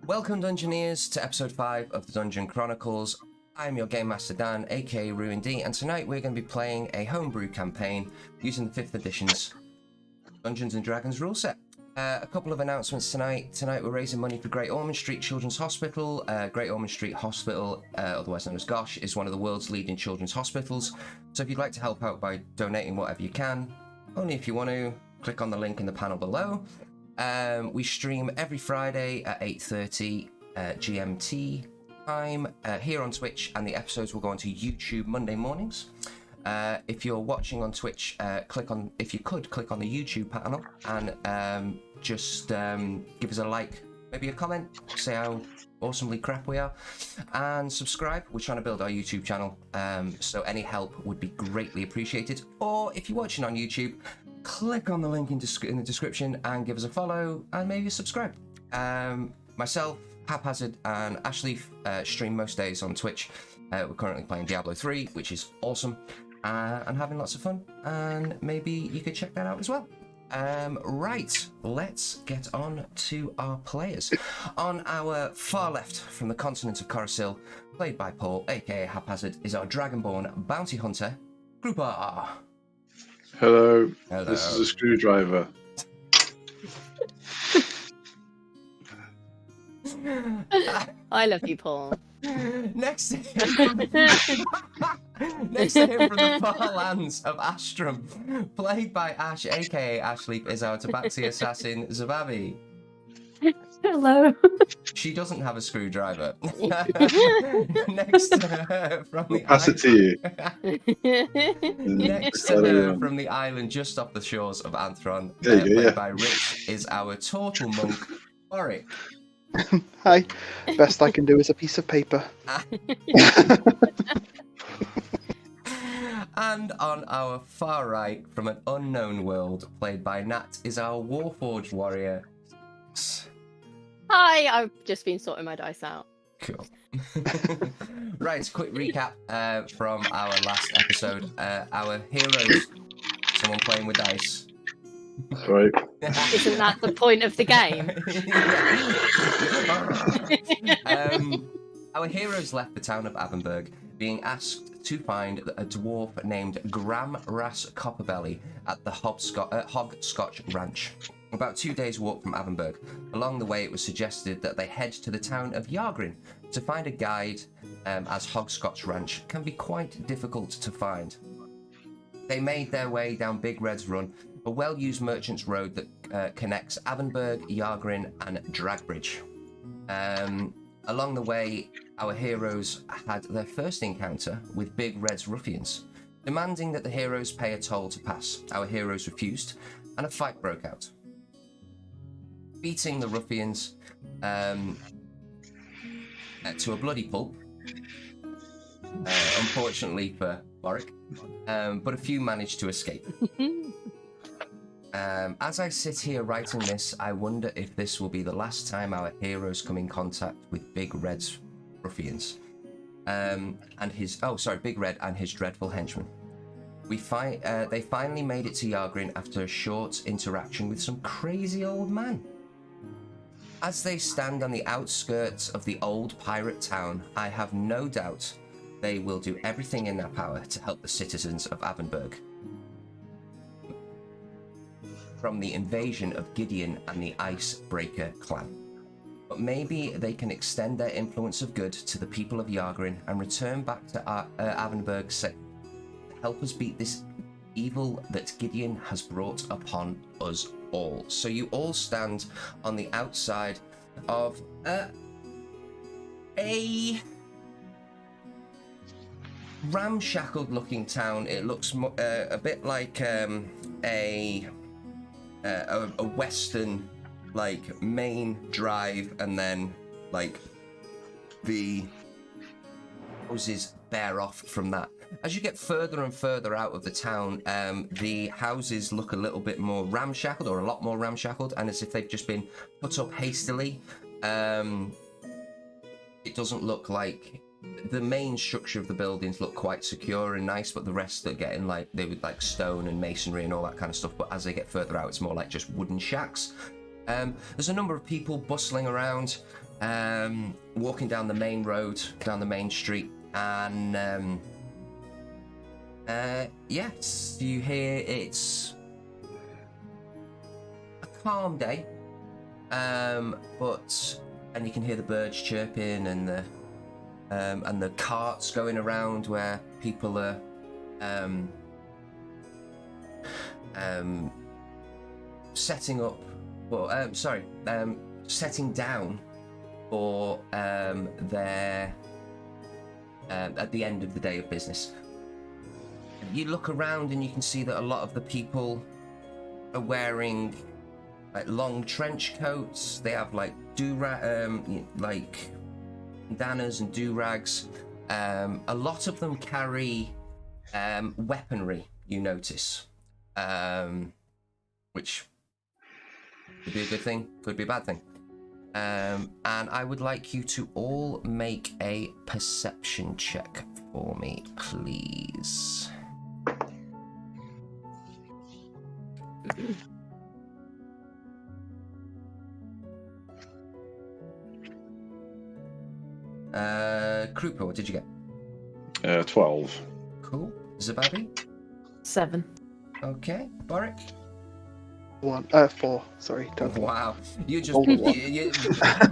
Welcome, Dungeoneers, to episode 5 of the Dungeon Chronicles. I'm your Game Master Dan, aka Ruin D, and tonight we're going to be playing a homebrew campaign using the 5th edition's Dungeons & Dragons rule set. A couple of announcements tonight. Tonight we're raising money for Great Ormond Street Children's Hospital. Great Ormond Street Hospital, otherwise known as GOSH, is one of the world's leading children's hospitals. So if you'd like to help out by donating whatever you can, only if you want to, click on the link in the panel below. We stream every Friday at 8:30 GMT time here on Twitch, and the episodes will go onto YouTube Monday mornings. If you're watching on Twitch, click on the YouTube panel and just give us a like, maybe a comment, say how awesomely crap we are, and subscribe. We're trying to build our YouTube channel, so any help would be greatly appreciated. Or if you're watching on YouTube, click on the link in the description and give us a follow and maybe a subscribe. Myself, Haphazard, and Ashley stream most days on Twitch. We're currently playing Diablo 3, which is awesome, and having lots of fun, and maybe you could check that out as well. Right, let's get on to our players. On our far left from the continent of Coruscant, played by Paul, aka Haphazard, is our Dragonborn bounty hunter, Grouper. Hello. Hello. This is a screwdriver. I love you, Paul. Next to him from the far lands of Astrum, played by Ash, aka Ashley, is our Tabaxi assassin, Zababi. Hello. She doesn't have a screwdriver. Next to her from the Pass it to you. Next to her from the island just off the shores of Anthron, played by Rich, is our turtle monk, Warwick. Hi. Best I can do is a piece of paper. And on our far right, from an unknown world, played by Nat, is our Warforged warrior. Hi, I've just been sorting my dice out. Cool. Right, quick recap from our last episode. Our heroes, someone playing with dice. That's right. Isn't that the point of the game? Our heroes left the town of Avenberg, being asked to find a dwarf named Gramras Copperbelly at the Hog-Scotch Ranch, about 2 days' walk from Avenberg. Along the way, it was suggested that they head to the town of Yarg'Rin to find a guide, as Hog-Scotch Ranch can be quite difficult to find. They made their way down Big Red's Run, a well-used merchant's road that connects Avenberg, Yarg'Rin, and Dragbridge. Along the way, our heroes had their first encounter with Big Red's ruffians, demanding that the heroes pay a toll to pass. Our heroes refused, and a fight broke out. Beating the ruffians to a bloody pulp, unfortunately for Warwick, but a few managed to escape. As I sit here writing this, I wonder if this will be the last time our heroes come in contact with Big Red's ruffians, Big Red and his dreadful henchmen. They finally made it to Yarg'Rin after a short interaction with some crazy old man. As they stand on the outskirts of the old pirate town, I have no doubt they will do everything in their power to help the citizens of Avenberg from the invasion of Gideon and the Icebreaker clan. But maybe they can extend their influence of good to the people of Yarg'Rin and return back to Avenberg safe to help us beat this evil that Gideon has brought upon us all. So you all stand on the outside of a ramshackled looking town. It looks a bit like a western, like, main drive, and then like the houses bear off from that. As you get further and further out of the town, the houses look a little bit more ramshackled, or a lot more ramshackled, and as if they've just been put up hastily. It doesn't look like the main structure of the buildings look quite secure and nice, but the rest are getting they would like stone and masonry and all that kind of stuff. But as they get further out, it's more like just wooden shacks. There's a number of people bustling around. walking down the main road, down the main street, and yes, you hear it's a calm day, and you can hear the birds chirping and the carts going around where people are setting up, well, setting down for their at the end of the day of business. You look around and you can see that a lot of the people are wearing like long trench coats. They have like like bandanas and do-rags. A lot of them carry weaponry, you notice, which could be a good thing, could be a bad thing. And I would like you to all make a perception check for me, please. Krupa, what did you get? 12. Cool. Zababi? 7. Okay. Boric? 4. Sorry, total. Wow. You just Older one.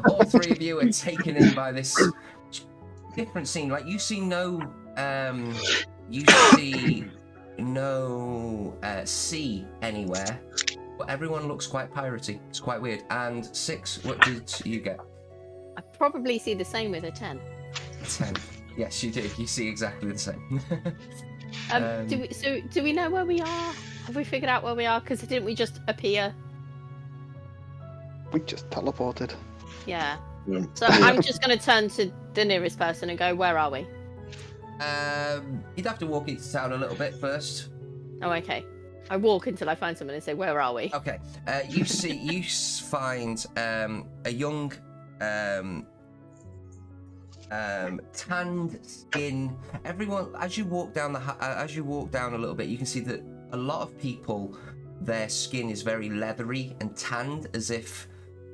all three of you are taken in by this different scene. Like you see no sea anywhere, but everyone looks quite piratey. It's quite weird. And 6, what did you get? I probably see the same with a 10. 10. Yes, you do. You see exactly the same. Do we know where we are? Have we figured out where we are? Because didn't we just appear? We just teleported. Yeah. Yeah. So I'm just going to turn to the nearest person and go, where are we? You'd have to walk into town a little bit first. Oh, okay. I walk until I find someone and say, where are we? Okay. You find a young tanned skin. Everyone, as you walk down a little bit, you can see that a lot of people, their skin is very leathery and tanned, as if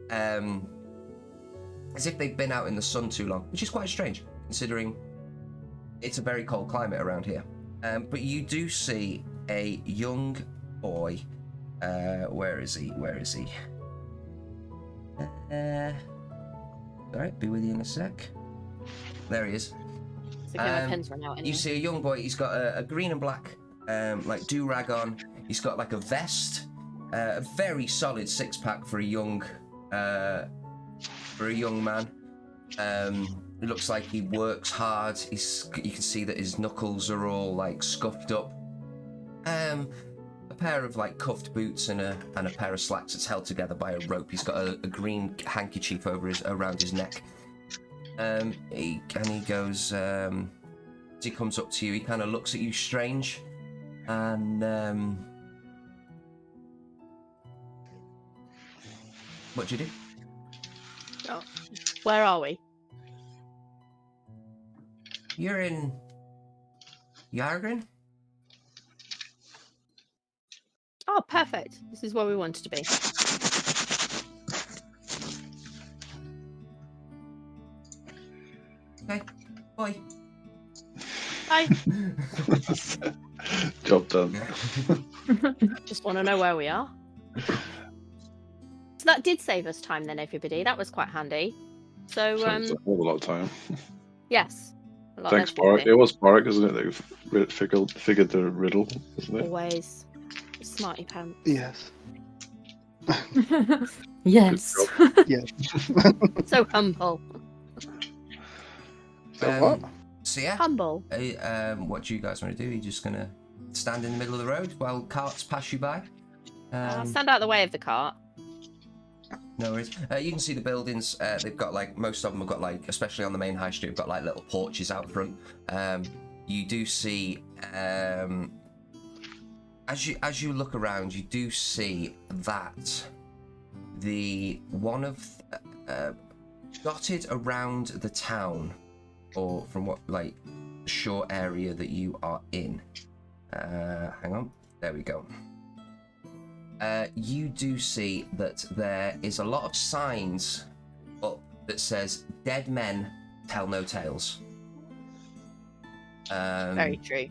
they've been out in the sun too long, which is quite strange considering it's a very cold climate around here. But you do see a young boy. Where is he? Alright, be with you in a sec. There he is. So my pen's run out anyway. You see a young boy. He's got a green and black like do-rag on. He's got like a vest, a very solid six-pack for a young man. It looks like he works hard. You can see that his knuckles are all like scuffed up. A pair of like cuffed boots and a pair of slacks that's held together by a rope. He's got a green handkerchief around his neck. He goes, as he comes up to you, he kind of looks at you strange, and what do you do? Oh. Where are we? You're in Yarg'Rin? Oh, perfect. This is where we wanted to be. Okay, bye. Bye. Job done. Just want to know where we are. So that did save us time then, everybody. That was quite handy. So, Saves a whole lot of time. yes. A lot Thanks, less Boric. busy. It was Boric, isn't it? That figured the riddle, isn't it? Always. Smarty pants. Yes. Yes. Yes. So humble. So what? So yeah, Humble. what do you guys want to do? Are you just gonna stand in the middle of the road while carts pass you by? Stand out the way of the cart. No worries. You can see the buildings. They've got like, most of them have got like, especially on the main high street, have got like little porches out front. You do see, as you look around, you do see that dotted around the town, or from what like the short area that you are in. Hang on. There we go. You do see that there is a lot of signs up that says "Dead men tell no tales." Very true.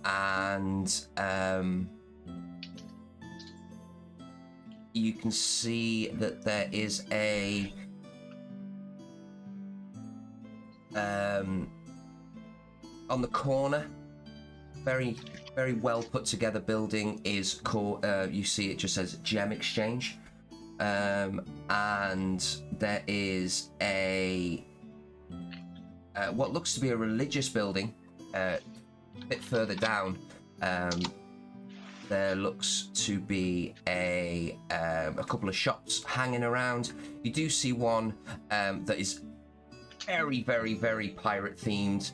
And you can see that there is a on the corner, very well put together building is called. You see, it just says Gem Exchange, and there is a what looks to be a religious building. A bit further down, there looks to be a couple of shops hanging around. You do see one that is very pirate themed.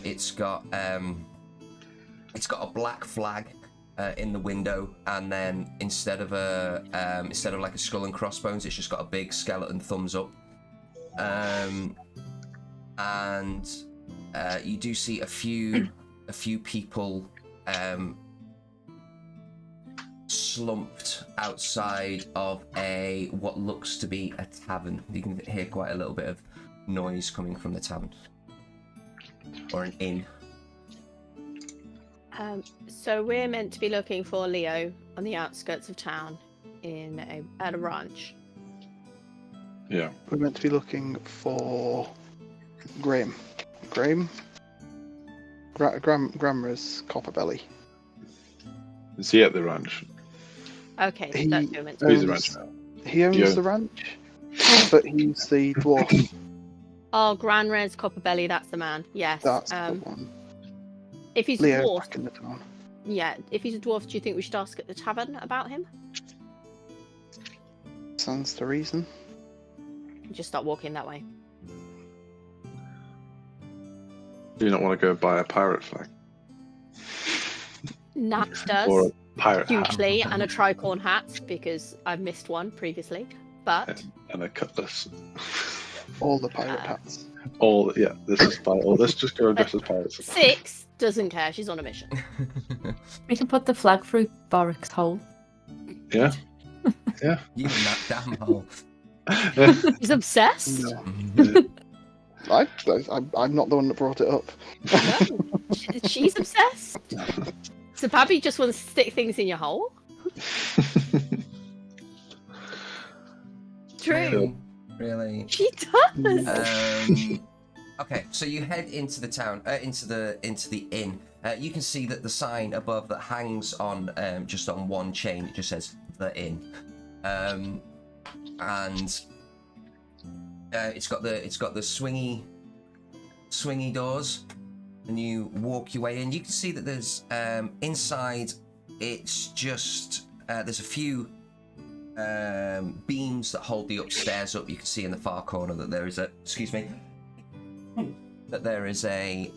It's got a black flag in the window, and then instead of like a skull and crossbones, it's just got a big skeleton thumbs up. And you do see a few people slumped outside of what looks to be a tavern. You can hear quite a little bit of noise coming from the tavern or an inn. So we're meant to be looking for Leo on the outskirts of town at a ranch. Yeah. We're meant to be looking for Graham. Grammer's Copperbelly. Is he at the ranch? Okay, He that's who we're meant to He's be. the ranch now. He owns the ranch, but he's the dwarf. Oh, Granrez Copperbelly, that's the man. Yes. That's the one. If he's Leo's a dwarf, back in the town. yeah. If he's a dwarf, do you think we should ask at the tavern about him? Sounds the reason. Just start walking that way. Do you not want to go buy a pirate flag? Nat does. Or a pirate hat? Hugely, and a tricorn hat, because I've missed one previously. But And a cutlass. All the pirate hats. This is pirate. Let's just go and dress as pirates. 6 doesn't care. She's on a mission. We can put the flag through Boric's hole. Yeah. Yeah. You in that damn hole. He's obsessed. No. I'm not the one that brought it up. No, she's obsessed. So Babby just wants to stick things in your hole. True. Really. She does. Okay, so you head into the town, into the inn. You can see that the sign above that hangs on just on one chain. It just says the inn, and it's got the swingy doors, and you walk your way in. You can see that there's inside. It's just there's a few beams that hold the upstairs up. You can see in the far corner that there is a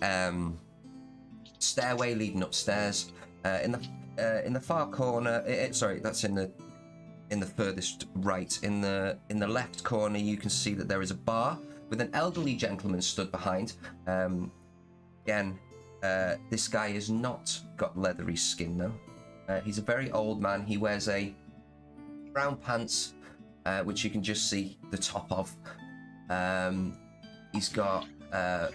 stairway leading upstairs. In the far corner, that's in the furthest right. In the left corner, you can see that there is a bar with an elderly gentleman stood behind. Again, this guy has not got leathery skin though. He's a very old man. He wears a brown pants, which you can just see the top of. He's got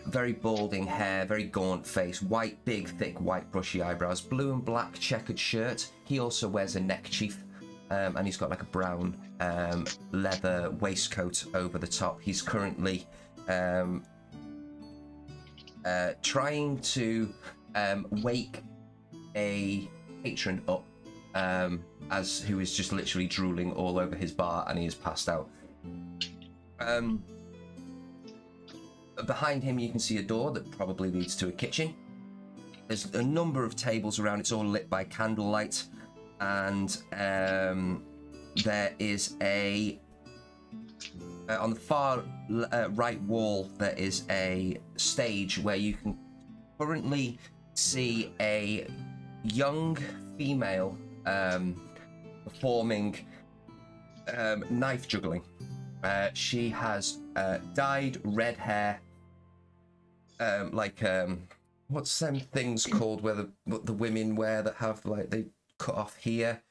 very balding hair, very gaunt face, big, thick, white, brushy eyebrows, blue and black checkered shirt. He also wears a neckchief, and he's got like a brown leather waistcoat over the top. He's currently trying to wake a patron up, who is just literally drooling all over his bar, and he is passed out. Behind him, you can see a door that probably leads to a kitchen. There's a number of tables around. It's all lit by candlelight, and there is on the far right wall, there is a stage where you can currently see a young female performing knife juggling. She has dyed red hair, what's them things called where the women wear that have like they cut off here?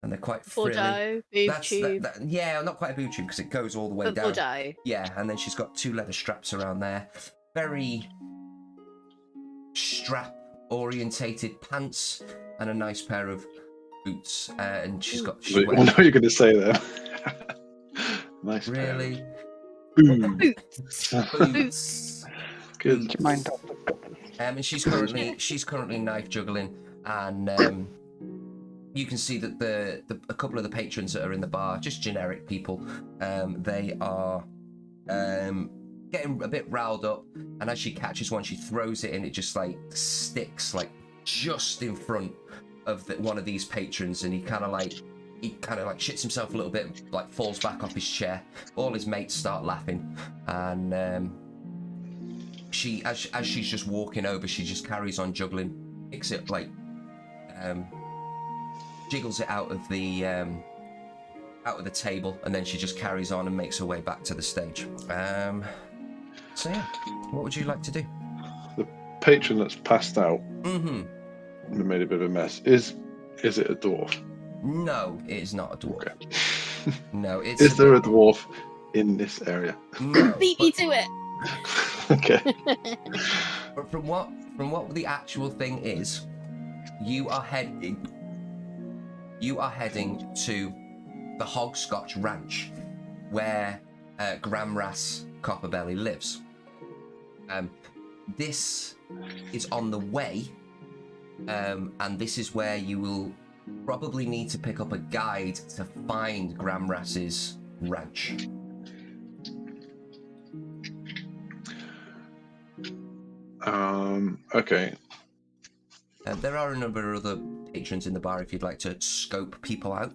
and they're quite frilly. Bordeaux, boob tube. Yeah, not quite a boob tube because it goes all the way But down. Bordeaux. Yeah, and then she's got 2 leather straps around there. Very strap-orientated pants and a nice pair of boots. And she's got... I know what you're going to say there. Nice. Really? Boots. Boots. Good. Do you mind? And she's currently knife juggling, and you can see that a couple of the patrons that are in the bar, just generic people, they are getting a bit riled up. And as she catches one, she throws it, and it just like sticks like just in front of one of these patrons, and he kind of like shits himself a little bit, like falls back off his chair. All his mates start laughing, and as she's just walking over, she just carries on juggling, picks it like jiggles it out of the table, and then she just carries on and makes her way back to the stage. So yeah, what would you like to do? The patron that's passed out Mm-hmm. and made a bit of a mess. Is it a dwarf? No, it is not a dwarf. Okay. No, it's. Is there a dwarf in this area? No, Beat me to it. Okay. but from what the actual thing is, you are heading to the Hogscotch Ranch, where Gramras Copperbelly lives. This is on the way, and this is where you will probably need to pick up a guide to find Gramras's ranch. Okay. There are a number of other patrons in the bar if you'd like to scope people out.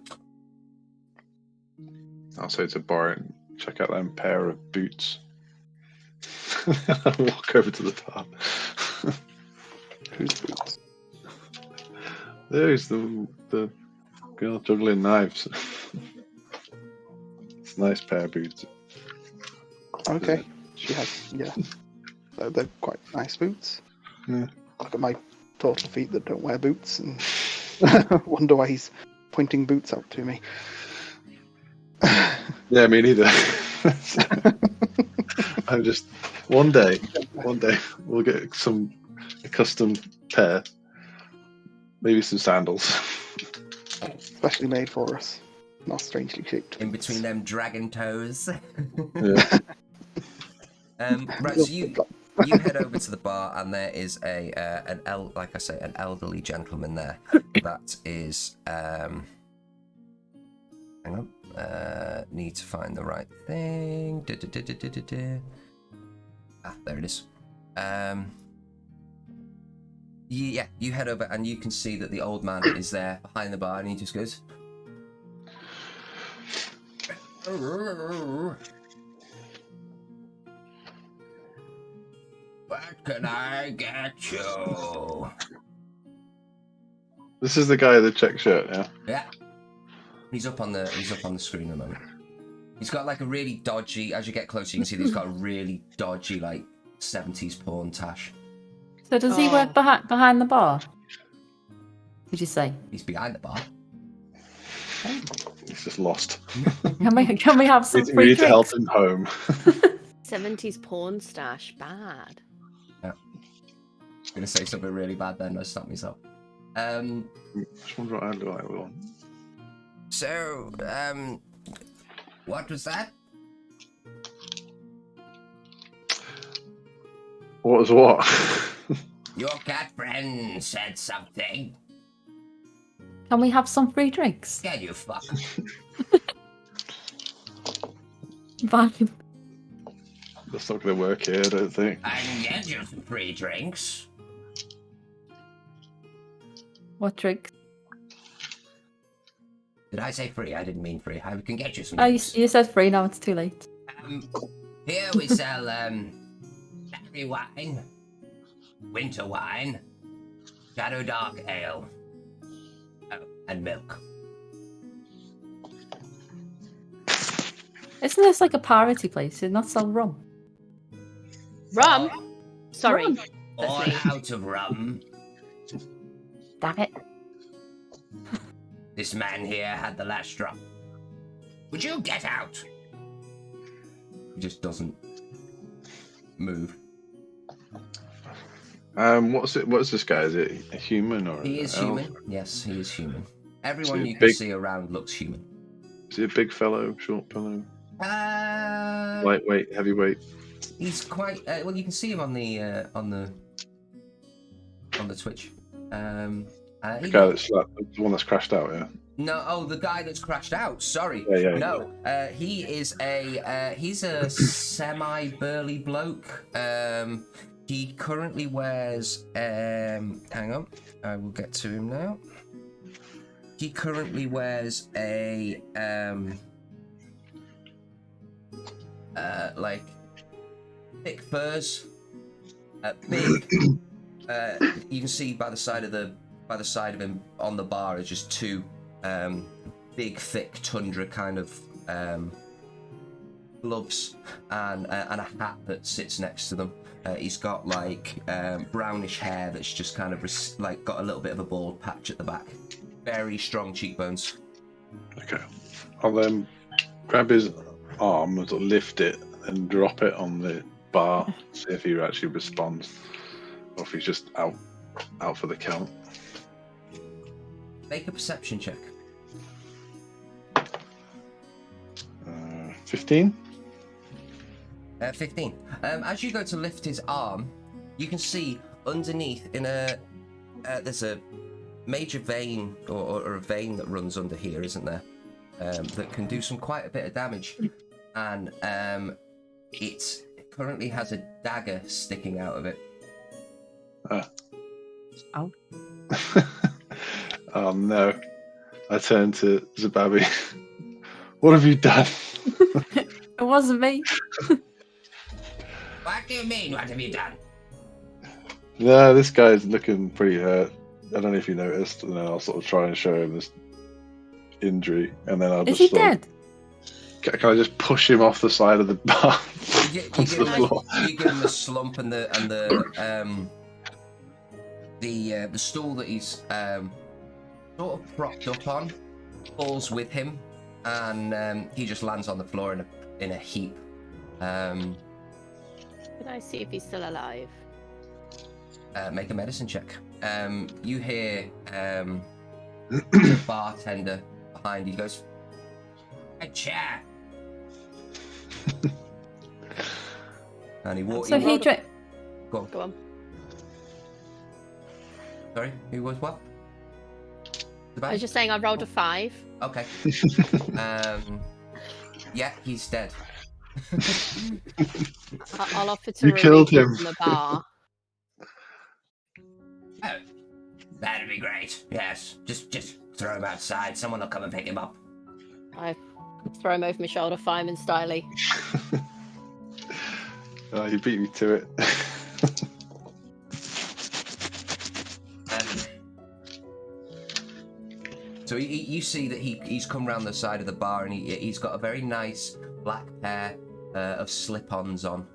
I'll say to bar and check out that pair of boots. Walk over to the bar. Whose boots? There's the girl juggling knives. It's a nice pair of boots. Okay. She has, yeah. They're quite nice boots. Yeah. Look at my total feet that don't wear boots, and wonder why he's pointing boots out to me. Yeah, me neither. I'm just one day we'll get a custom pair, maybe some sandals. Especially made for us. Not strangely shaped. In between them dragon toes. Yeah. Right, so you head over to the bar, and there is an elderly gentleman there that is hang on, need to find the right thing. There it is. You head over, and you can see that the old man is there behind the bar, and he just goes, "What can I get you?" This is the guy in the check shirt, yeah? Yeah. He's up on the screen at the moment. He's got like a really dodgy, as you get closer you can see that he's got a really dodgy like 70s porn tash. So does he work behind the bar? Did you say? He's behind the bar. He's just lost. Can we have some We free need to help drinks? him home. 70s porn stash. Bad. Yeah. I was gonna say something really bad then, I stopped myself. Just wonder what I look like with one. So, what was that? What was what? Your cat friend said something. Can we have some free drinks? Can you fuck? Fine. That's not going to work here, I don't think. I can get you some free drinks. What drink? Did I say free? I didn't mean free. I can get you some Oh, you drinks. said free, now it's too late. Here we sell berry wine, winter wine, shadow dark ale, and milk. Isn't this like a party place? Did not sell rum? Rum? Sorry. Rum. All out of rum. Damn it. This man here had the last drop. Would you get out? He just doesn't move. What's this guy? Is it a human or? He is an elf? human. Yes, he is human. Everyone he you can big? see around looks human. Is he a big fellow, short fellow, Uh, lightweight, heavyweight? He's quite. Well, you can see him on the Twitch. The guy that's the one that's crashed out. Yeah. No, oh, the guy that's crashed out. Sorry. Yeah. No, he is he's a semi-burly bloke. He currently wears. Hang on, I will get to him now. He currently wears a like thick furs, big. You can see by the side of him on the bar is just two big, thick tundra kind of gloves and a hat that sits next to them. He's got like brownish hair that's just kind of like got a little bit of a bald patch at the back. Very strong cheekbones. Okay. I'll grab his arm and sort of lift it and drop it on the bar, see if he actually responds, or if he's just out for the count. Make a perception check. 15. 15. As you go to lift his arm, you can see underneath there's a major vein or a vein that runs under here, isn't there? That can do quite a bit of damage, and it currently has a dagger sticking out of it. Ow. Oh no. I turn to Zababi. What have you done? It wasn't me. What do you mean, what have you done? No, this guy's looking pretty hurt. I don't know if you noticed, and then I'll sort of try and show him this injury, and then I'll Is just he sort of- dead? Can I just push him off the side of the bar You onto the floor? give him a slump, and the stool that he's sort of propped up on falls with him, and he just lands on the floor in a heap. Can I see if he's still alive? Make a medicine check. You hear the bartender behind you goes, "A chair." And he walks. So he drank. Go on. Go on. Sorry, who was what? I was just saying I rolled a 5. Okay. Yeah, he's dead. I'll offer to You killed remove him. from the bar. Oh, that'd be great. Yes, just throw him outside. Someone will come and pick him up. I throw him over my shoulder, fireman styly. Oh, you beat me to it. So you see that he's come round the side of the bar, and he's got a very nice black pair of slip-ons on.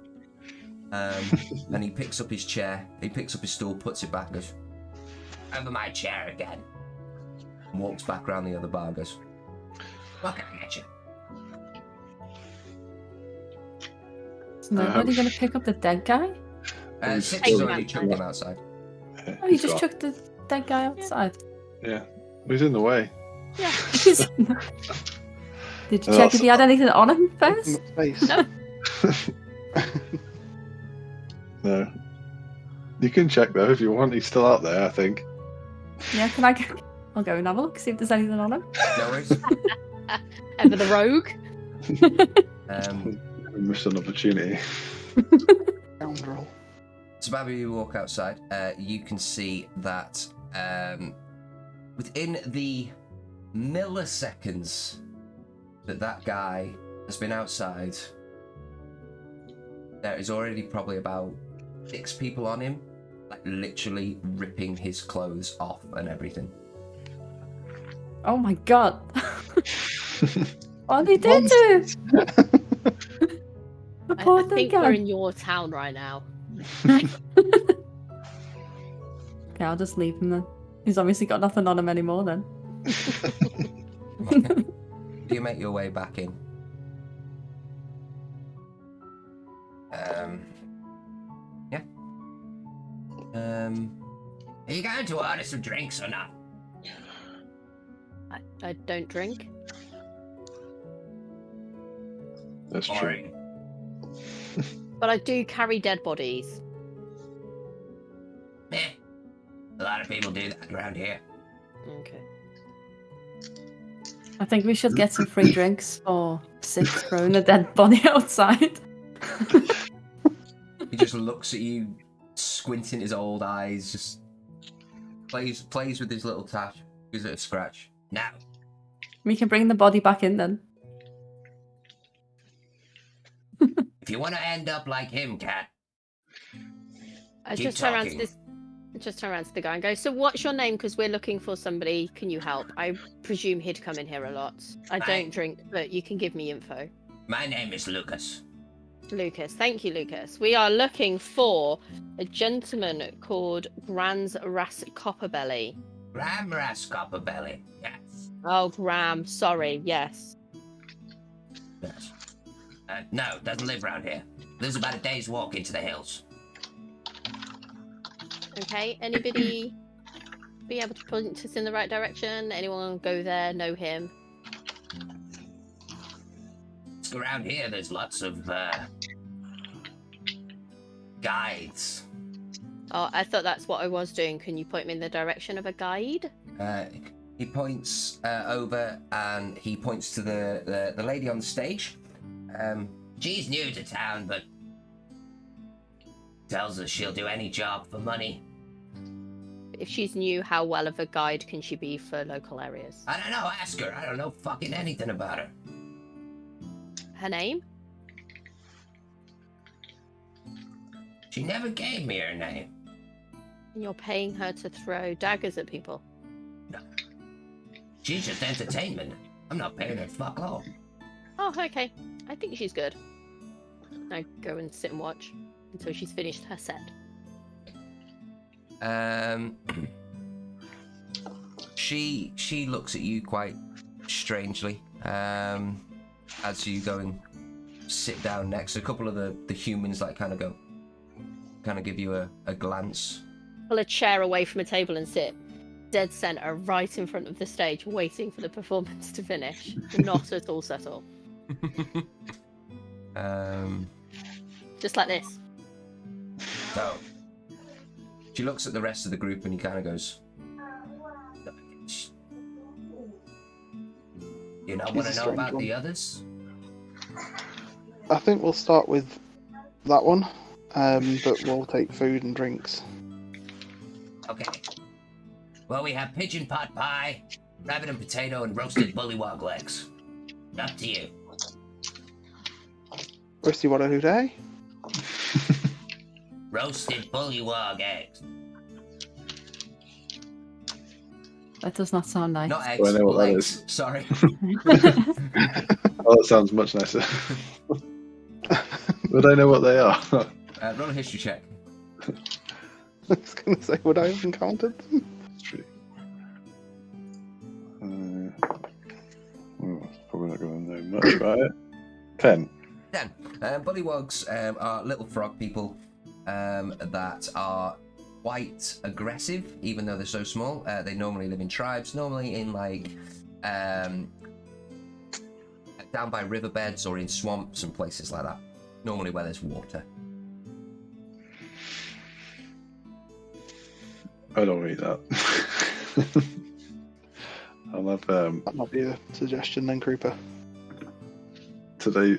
And he picks up his chair, he picks up his stool, puts it back, goes, "Over my chair again." And walks back round the other bar, goes, "What can I get you?" Is nobody going to pick up the dead guy? Six Take has him already outside. chucked him outside. Yeah, Oh, you he's just got- chucked the dead guy outside. Yeah, he's in the way. Yeah. Did you check if he had anything on him first? Space. No. No. You can check though if you want. He's still out there, I think. Yeah, can I go? I'll go and have a look, see if there's anything on him. No worries. Ever the rogue? We missed an opportunity. Scoundrel. So, Babby, you walk outside. You can see that within the milliseconds that guy has been outside, there is already probably about 6 people on him, like literally ripping his clothes off and everything. Oh my god. What did he do to him? The I poor dead think guy. we're in your town right now. Okay, I'll just leave him then. He's obviously got nothing on him anymore then. Do you make your way back in? Yeah. Are you going to order some drinks or not? I don't drink. That's true. Boring. But I do carry dead bodies. Meh. A lot of people do that around here. Okay. I think we should get some free drinks for 6 throwing a dead body outside. He just looks at you, squinting his old eyes, just plays with his little tash, gives it a scratch. Now. We can bring the body back in then. If you want to end up like him, Cat. I Keep just turn around to talking. this. Just turn around to the guy and go, so what's your name? Because we're looking for somebody. Can you help? I presume he'd come in here a lot. I don't drink, but you can give me info. My name is Lucas. Lucas. Thank you, Lucas. We are looking for a gentleman called Grams Ras Copperbelly. Graham Copperbelly. Yes. Oh, Graham. Sorry. Yes. Yes. No, doesn't live around here. Lives about a day's walk into the hills. Okay. Anybody be able to point us in the right direction? Anyone go there? Know him? So around here, there's lots of guides. Oh, I thought that's what I was doing. Can you point me in the direction of a guide? He points over and he points to the lady on the stage. She's new to town, but tells us she'll do any job for money. If she's new, how well of a guide can she be for local areas? I don't know, ask her. I don't know fucking anything about her. Her name? She never gave me her name. And you're paying her to throw daggers at people? No. She's just entertainment. I'm not paying her fuck all. Oh, okay. I think she's good. I go and sit and watch until she's finished her set. She looks at you quite strangely as you go and sit down next. A couple of the humans like kind of give you a glance. Pull a chair away from a table and sit dead center right in front of the stage, waiting for the performance to finish. Not at all subtle. Just like this. So she looks at the rest of the group and he kind of goes, "You not want He's to a know strange about one. the others?" I think we'll start with that one, but we'll take food and drinks. Okay. Well, we have pigeon pot pie, rabbit and potato, and roasted bullywog legs. Up to you. First, you want a hooday? Roasted bullywog eggs. That does not sound nice. Not eggs, Well, I know what that legs. is. Sorry. Oh, that sounds much nicer. Would I know what they are? Roll a history check. I was going to say, would I have encountered them? That's true. Probably not going to know much about it. 10. Then, bullywogs are little frog people that are quite aggressive, even though they're so small. They normally live in tribes, normally in like down by riverbeds or in swamps and places like that. Normally where there's water. I don't eat that. I'll have That might be a suggestion then, Creeper.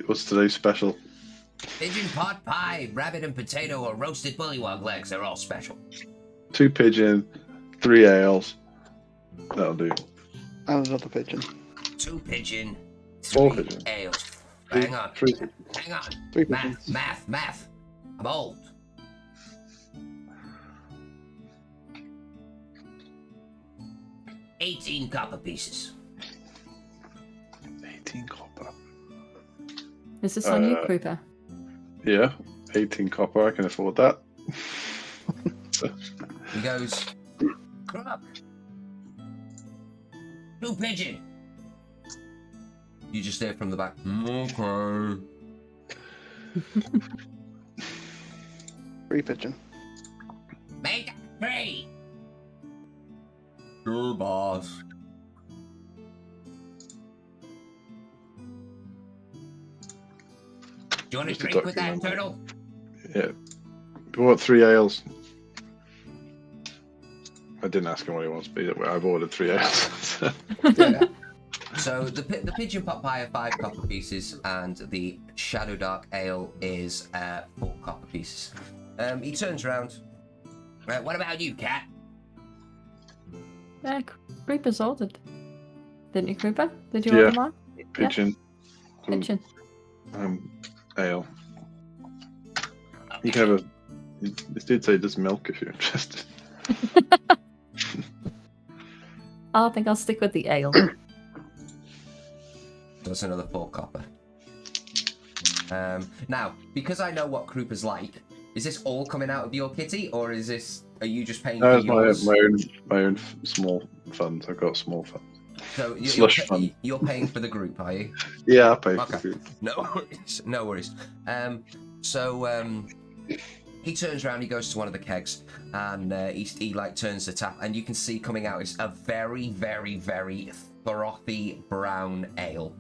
what's today's special? Pigeon pot pie, rabbit and potato, or roasted bullywog legs. They're all special. 2 pigeon, 3 ales. That'll do. And another pigeon. 2 pigeon, 4 3 pigeon. ales. Hang on. 3 Hang on. 3 pigeons. Math. I'm old. 18 copper pieces. 18 copper. Is this on you, Creeper? Yeah, 18 copper. I can afford that. He goes, Crook. 2 pigeon. You just hear from the back. Okay. 3 pigeon. Make it 3. Sure, boss. Do you want a Just a drink with that, document. turtle? Yeah. Bought 3 ales. I didn't ask him what he wants, but I've ordered 3 ales. Yeah. So the pigeon pot pie are 5 copper pieces, and the Shadow Dark Ale is 4 copper pieces. He turns around. What about you, cat? Yeah, Creeper's ordered. Didn't you, Creeper? Did you Yeah. order mine? Pigeon. Pigeon. Ale. You can have a. This did say there's milk if you're interested. I think I'll stick with the ale. That's another 4 copper. Now, because I know what Krupa's like, is this all coming out of your kitty, or are you just paying for yours? my own small funds. I've got small funds. So Slush fund. You're paying for the group, are you? Yeah, I'll pay for Okay. food. No worries. No worries. He turns around, he goes to one of the kegs, and he like turns the tap, and you can see coming out is a very, very, very frothy brown ale.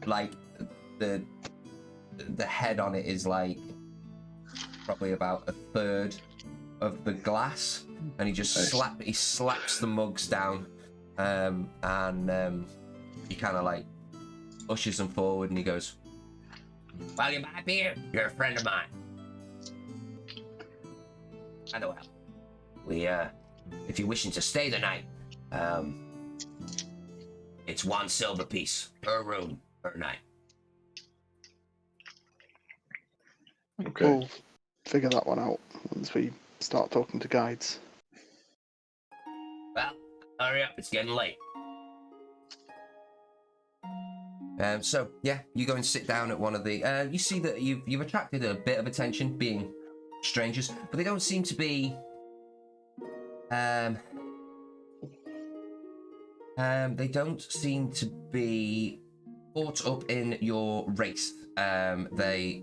Like the head on it is like probably about a third of the glass, and he just slaps the mugs down, and he kind of like ushers them forward, and he goes, "While you buy beer, you're a friend of mine. And well, if you're wishing to stay the night, it's 1 silver piece per room per night." Okay. We'll figure that one out once we start talking to guides. Well, hurry up, it's getting late. So yeah, you go and sit down at one of the. You see that you've attracted a bit of attention, being strangers, but they don't seem to be. They don't seem to be caught up in your race. They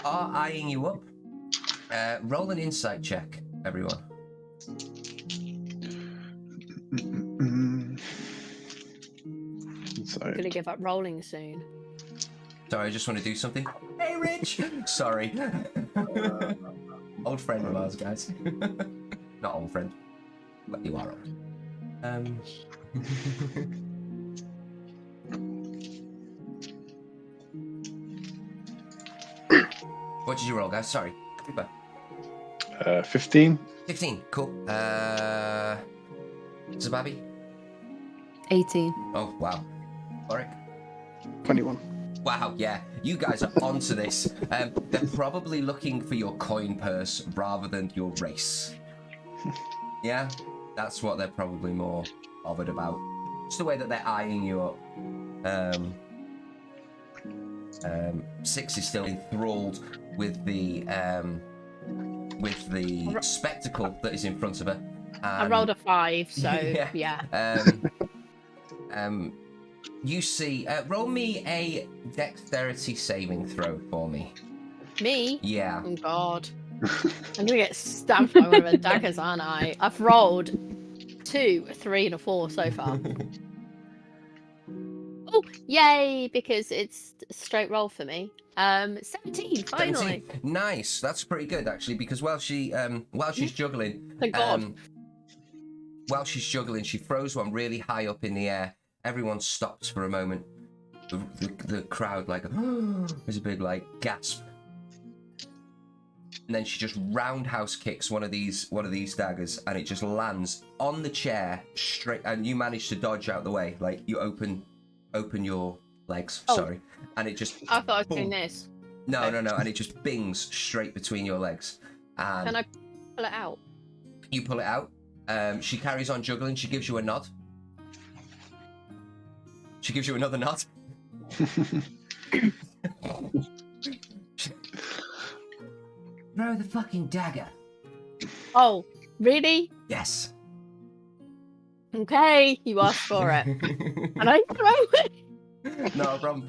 are eyeing you up. Roll an insight check, everyone. Inside. Gonna give up rolling soon. Sorry, I just want to do something. Hey, Rich! Sorry. Old friend of ours, guys. Not old friend, but you are old. What did you roll, guys? Sorry. 15. 15, cool. Zababi? 18. Oh, wow. Warwick? 21. Wow, yeah. You guys are onto this. They're probably looking for your coin purse rather than your race. Yeah? That's what they're probably more bothered about. Just the way that they're eyeing you up. 6 is still enthralled with the spectacle that is in front of her. I rolled a 5, so yeah. You see, roll me a dexterity saving throw for me. Me? Yeah. Oh god. I'm gonna get stabbed by one of her daggers, aren't I? I've rolled 2, a 3, and a 4 so far. Oh, yay! Because it's a straight roll for me. 17, finally. 17. Nice. That's pretty good actually, because while she's juggling, Thank God. while she's juggling, she throws one really high up in the air. Everyone stops for a moment. The crowd like there's a big like gasp, and then she just roundhouse kicks one of these daggers, and it just lands on the chair straight. And you manage to dodge out the way, like you open your legs. Oh. Sorry, and it just. I thought I was doing this. No, and it just bings straight between your legs. And Can I pull it out? you pull it out. She carries on juggling. She gives you a nod. She gives you another nod. Throw the fucking dagger. Oh, really? Yes. Okay, you asked for it. And I throw it. No problem.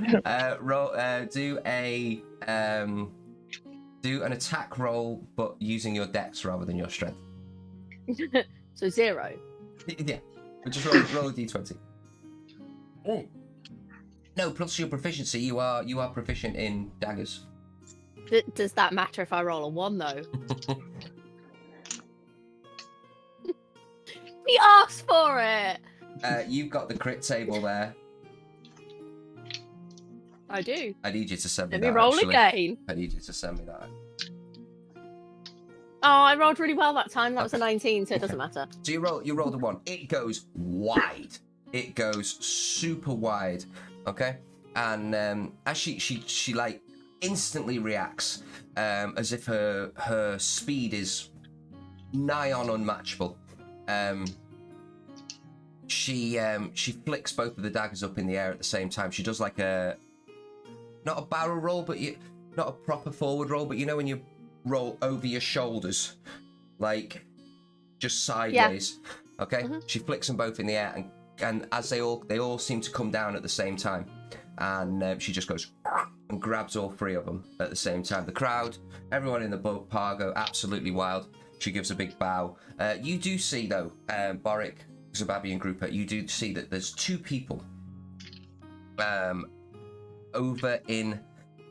Do an attack roll, but using your dex rather than your strength. So 0. Yeah, but just roll a d20. Oh. No, plus your proficiency, you are proficient in daggers. Does that matter if I roll a 1 though? He asked for it. You've got the crit table there. I do. I need you to send me Let that. me roll actually. again. I need you to send me that. Oh, I rolled really well that time. That was a Okay. 19, so it doesn't matter. So you rolled a 1. It goes wide. It goes super wide. Okay, and as she like instantly reacts, as if her speed is nigh on unmatchable. She flicks both of the daggers up in the air at the same time. She does like not a barrel roll, but not a proper forward roll, but you know when you roll over your shoulders, like just sideways. Yeah. Okay. Mm-hmm. She flicks them both in the air, and as they all seem to come down at the same time, and she just goes and grabs all 3 of them at the same time. The crowd, everyone in the bar go absolutely wild. She gives a big bow. You do see though, Boric, Zababi, and Grouper, you do see that there's 2 people over in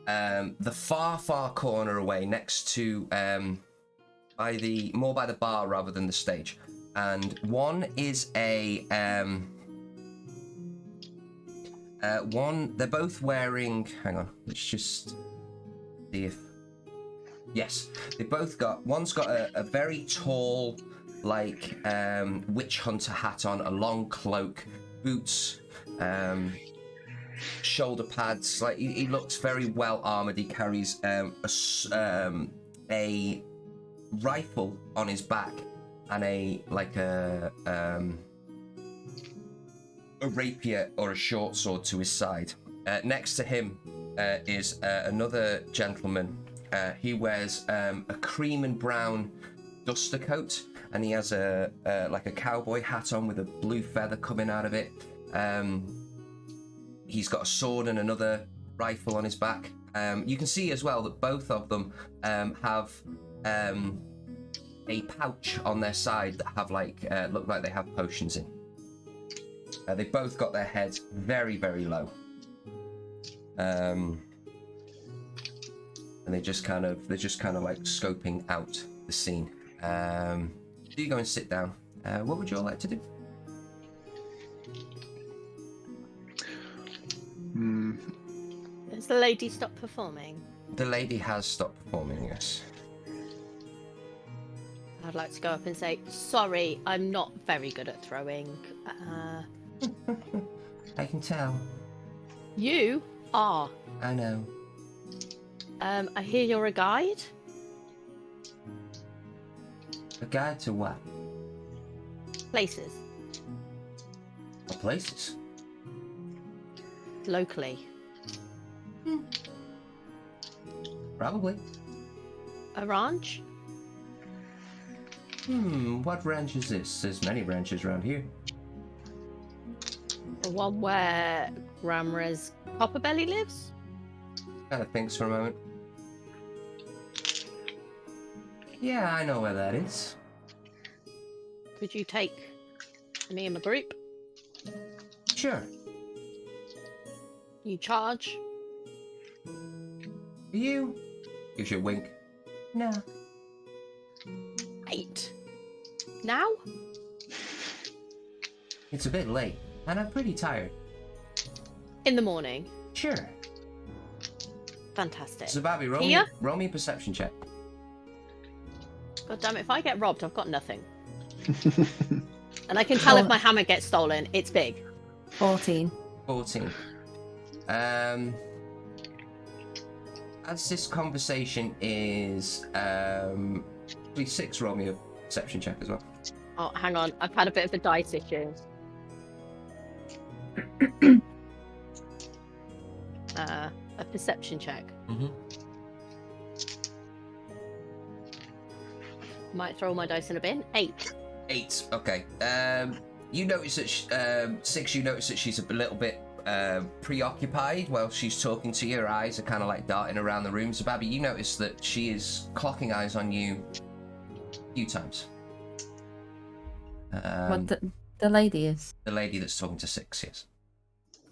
the far corner away, next to by the bar rather than the stage, and one is they're both wearing, hang on, let's just see if, yes, one's got a very tall, like, witch hunter hat on, a long cloak, boots, shoulder pads, like he looks very well armored. He carries a rifle on his back and a rapier or a short sword to his side. Next to him is another gentleman. He wears a cream and brown duster coat, and he has a cowboy hat on with a blue feather coming out of it. He's got a sword and another rifle on his back. You can see as well that both of them have a pouch on their side that have look like they have potions in. They both got their heads very, very low, and they're just kind of like scoping out the scene. So you go and sit down. What would you all like to do? Has the lady stopped performing? The lady has stopped performing, yes. I'd like to go up and say, sorry, I'm not very good at throwing. I can tell. You are. I know. I hear you're a guide? A guide to what? Places. What places? Locally. Probably. A ranch? What ranch is this? There's many ranches around here. The one where Gramra's Copperbelly lives? Kind of thinks for a moment. Yeah, I know where that is. Could you take me and my group? Sure. You charge? You? Gives you a wink. No. 8. Now? It's a bit late, and I'm pretty tired. In the morning. Sure. Fantastic. So, Babby, roll me a perception check. God damn it, if I get robbed, I've got nothing. And I can tell if my hammer gets stolen, it's big. 14. 14. As this conversation is, please 6, roll me a perception check as well. Oh, hang on, I've had a bit of a dice issue. A perception check. Mm-hmm. Might throw my dice in a bin. 8. 8. Okay. You notice that Six. You notice that she's a little bit preoccupied while she's talking to you. Her eyes are kind of like darting around the room. So, Babby, you notice that she is clocking eyes on you a few times. What the lady is? The lady that's talking to Six, yes.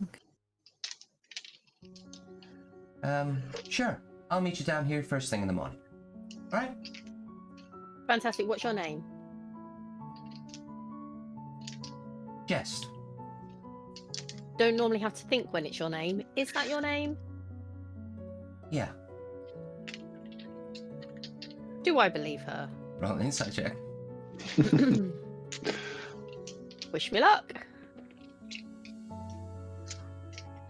Okay. Sure. I'll meet you down here first thing in the morning. All right? Fantastic. What's your name? Jest. Don't normally have to think when it's your name. Is that your name? Yeah. Do I believe her? Roll an insight check. Wish me luck.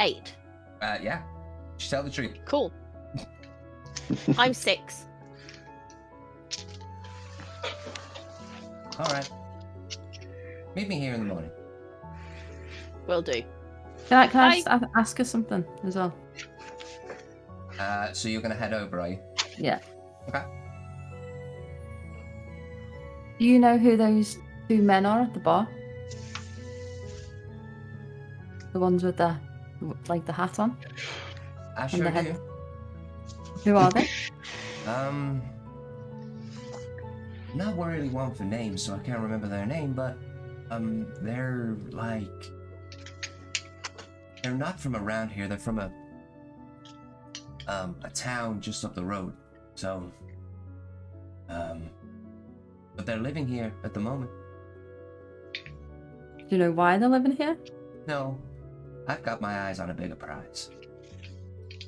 8. Yeah. Just tell the truth. Cool. I'm 6. All right. Meet me here in the morning. Will do. Can I just ask her something as well? So you're going to head over, are you? Yeah. Okay. Do you know who those 2 men are at the bar? The ones with the hat on? I And sure the do. head. Who are they? Not really one for names, so I can't remember their name, but they're like, they're not from around here. They're from a town just up the road. So, but they're living here at the moment. Do you know why they're living here? No, I've got my eyes on a bigger prize.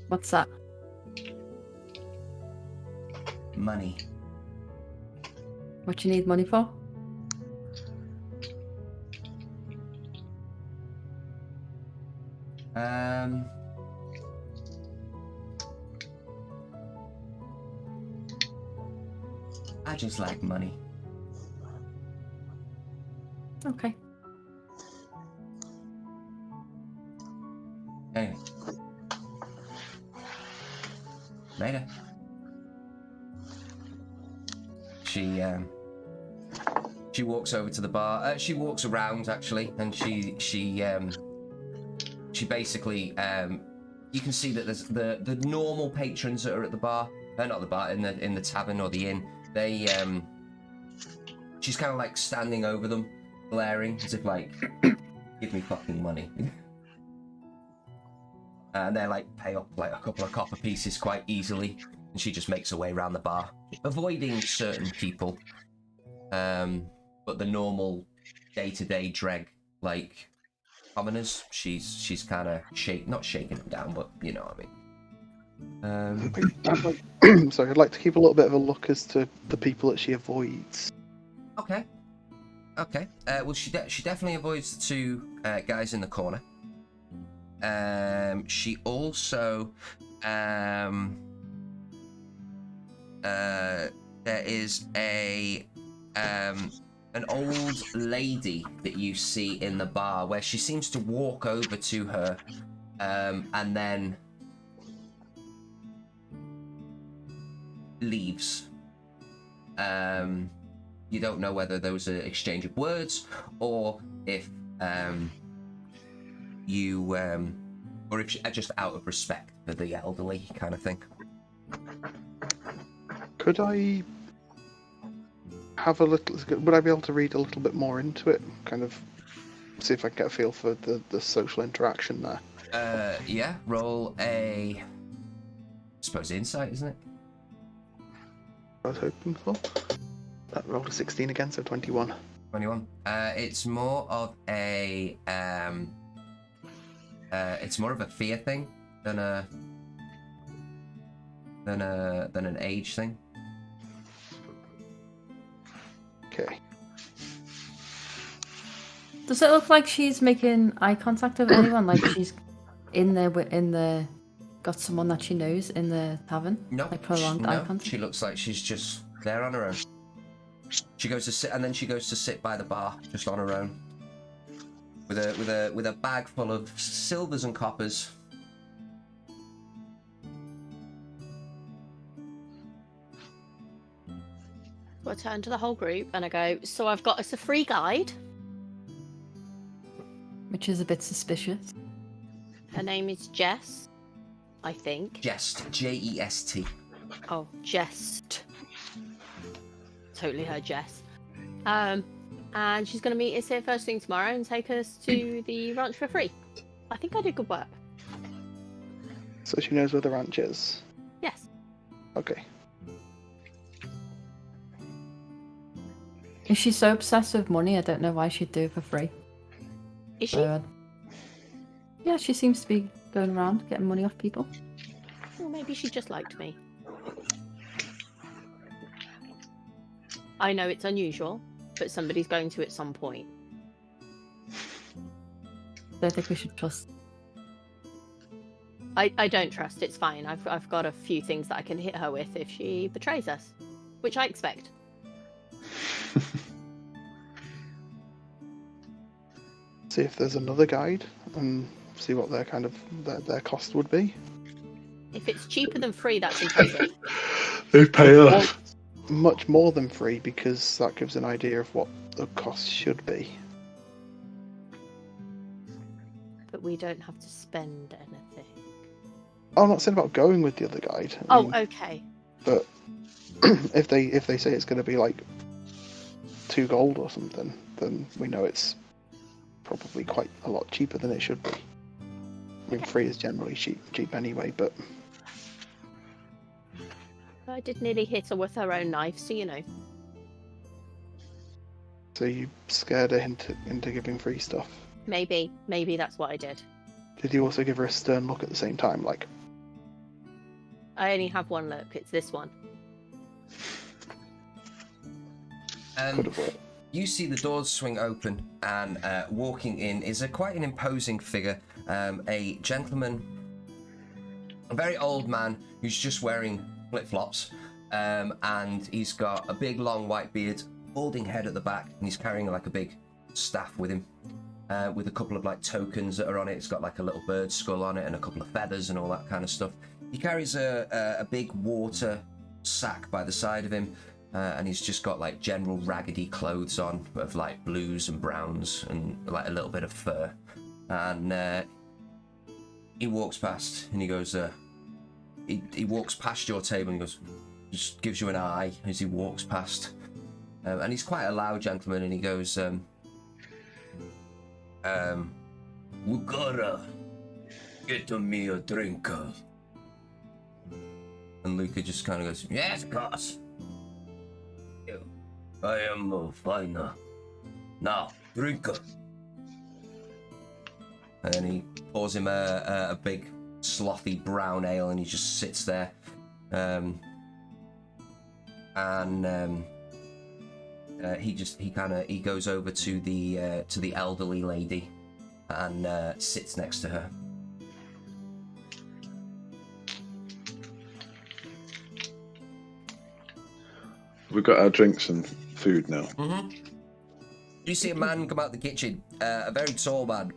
What's that? Money. What you need money for? I just like money. Okay. Anyway. Later. She walks over to the bar. She walks around actually, and she basically you can see that there's the normal patrons that are at the bar, not the bar, in the tavern or the inn. They she's kind of like standing over them, glaring as if like, give me fucking money. And they're like, pay up like a couple of copper pieces quite easily, and she just makes her way around the bar, avoiding certain people. But the normal day-to-day dreg, like commoners, she's kind of not shaking them down, but you know what I mean. Sorry, I'd like to keep a little bit of a look as to the people that she avoids. Okay. Well, she definitely avoids the 2 guys in the corner. She also there is an old lady that you see in the bar where she seems to walk over to her and then leaves. You don't know whether there was an exchange of words or if or if just out of respect for the elderly kind of thing. Could I have a little? Would I be able to read a little bit more into it? Kind of see if I can get a feel for the social interaction there. Yeah. Roll a, I suppose, insight, isn't it? I was hoping for. That rolled a 16 again, so 21. 21. It's more of a fear thing than an age thing. Okay. Does it look like she's making eye contact with anyone? Like she's in there got someone that she knows in the tavern? No, Like prolonged eye contact? she looks like she's just there on her own. She goes to sit, and then she goes to sit by the bar, just on her own, with a bag full of silvers and coppers. I turn to the whole group and I go, so I've got us a free guide. which is a bit suspicious. Her name is Jess, I think. Jest. Jest. Oh, Jest. Totally her Jess. And she's going to meet us here first thing tomorrow and take us to the ranch for free. I think I did good work. So she knows where the ranch is. Yes. Okay. Is she so obsessed with money? I don't know why she'd do it for free. Is she? But, yeah, she seems to be going around getting money off people. Well, maybe she just liked me. I know it's unusual, but somebody's going to at some point. Don't think we should trust. I don't trust. It's fine. I've got a few things that I can hit her with if she betrays us, which I expect. See if there's another guide and see what their kind of their cost would be. If it's cheaper than free, that's impressive. They pay us. Much more than free, because that gives an idea of what the cost should be. But we don't have to spend anything. I'm not saying about going with the other guide. I mean, Okay. But if they say it's going to be like 2 gold or something, then we know it's probably quite a lot cheaper than it should be. I mean, free is generally cheap anyway, but I did nearly hit her with her own knife, so you know. so you scared her into giving free stuff. Maybe that's what I did. Did you also give her a stern look at the same time, like? I only have one look. It's this one. Could have worked. You see the doors swing open, and walking in is quite an imposing figure. A gentleman, a very old man who's just wearing flip-flops, and he's got a big long white beard, balding head at the back, and he's carrying like a big staff with him, with a couple of like tokens that are on it. It's got like a little bird skull on it and a couple of feathers and all that kind of stuff. He carries a big water sack by the side of him, and he's just got like general raggedy clothes on of like blues and browns and like a little bit of fur. And he walks past and he goes, he walks past your table and he goes, just gives you an eye as he walks past. And he's quite a loud gentleman, and he goes, we gotta get me a drink. And Luca just kind of goes, yes, boss. I am fine. Now, drink. And then he pours him a big slothy brown ale, and he just sits there. He goes over to the elderly lady and sits next to her. We've got our drinks and food now. Mm-hmm. You see a man come out the kitchen, a very tall man,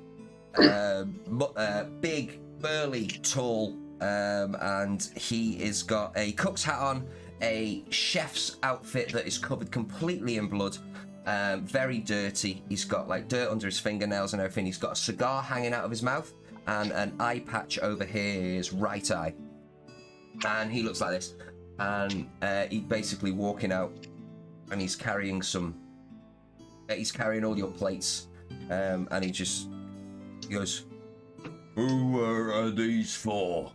big, burly, tall, and he has got a cook's hat on, a chef's outfit that is covered completely in blood, very dirty. He's got like dirt under his fingernails and everything. He's got a cigar hanging out of his mouth and an eye patch over his right eye, and he looks like this. And he's basically walking out, and he's carrying all your plates, and he goes, who are these for?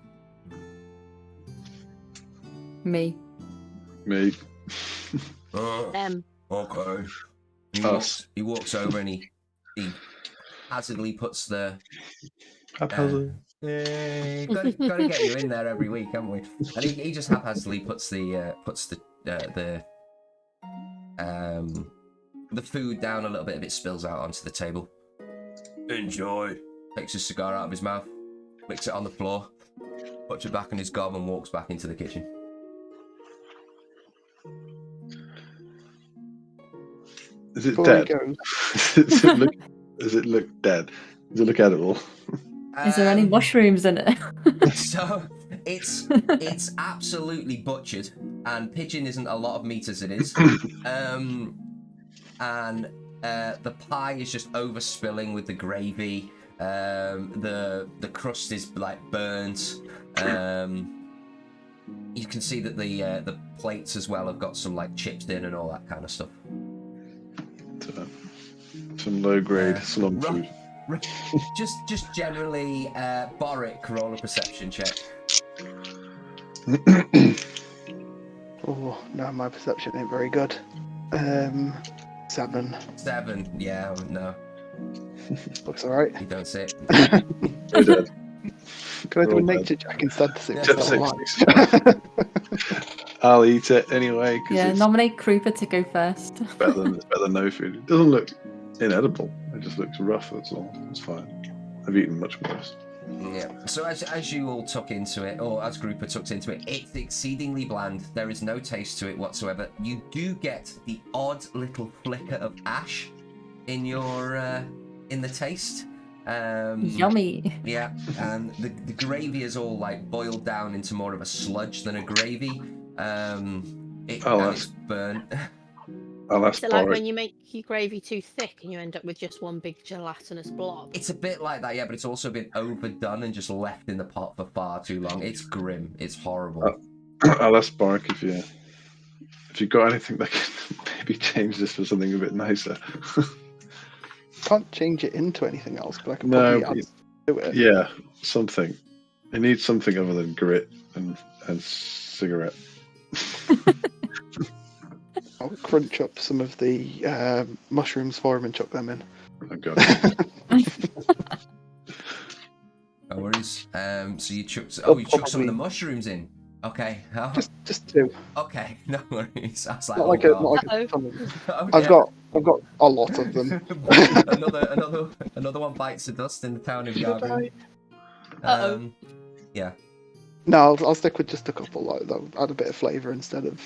Me. Me. Okay. He walks over and he haphazardly puts the yeah, gotta get you in there every week, haven't we? And he just haphazardly puts the food down a little bit. If it spills out onto the table. Enjoy. Takes his cigar out of his mouth, flicks it on the floor, puts it back in his gob, and walks back into the kitchen. Is it Before dead? we go, Does it look dead? Does it look edible? Is there any mushrooms in it? So it's absolutely butchered, and pigeon isn't a lot of meat as it is. And The pie is just overspilling with the gravy. The crust is like burnt. You can see that the plates as well have got some like chips in and all that kind of stuff. Some low grade slum food. Just generally, Boric, roll a perception check. Oh no, my perception ain't very good. 7. 7, yeah, no, Looks alright. you don't see it. We're dead. Can I do We're a all nature check instead to see if Yeah. it's still Except alive? I'll eat it anyway because Yeah, it's nominate Krupa to go first. better than no food. It doesn't look inedible. It just looks rough. That's all. It's fine. I've eaten much worse. Yeah. So as you all tuck into it, or as Grouper tucks into it, it's exceedingly bland. There is no taste to it whatsoever. You do get the odd little flicker of ash in your in the taste. Yummy. Yeah, and the gravy is all like boiled down into more of a sludge than a gravy. It's burnt. I'll ask So like Boric. when you make your gravy too thick and you end up with just one big gelatinous blob. It's a bit like that, yeah, but it's also been overdone and just left in the pot for far too long. It's grim. It's horrible. I'll ask Boric if you got anything that can maybe change this for something a bit nicer. Can't change it into anything else, but I can No, probably add to it. Yeah, something. It needs something other than grit and cigarette. I'll crunch up some of the mushrooms for him and chuck them in. Oh god. No worries. So you chuck some of the Probably- mushrooms in. Okay. Oh, Just 2. okay. No worries. I was like, Not like oh, a, not like Uh-oh. a ton of them. God. I've got a lot of them. another one bites the dust in the town of Should Yarg'Rin. I? Um, yeah. No, I'll stick with just a couple. Like that'll add a bit of flavour instead of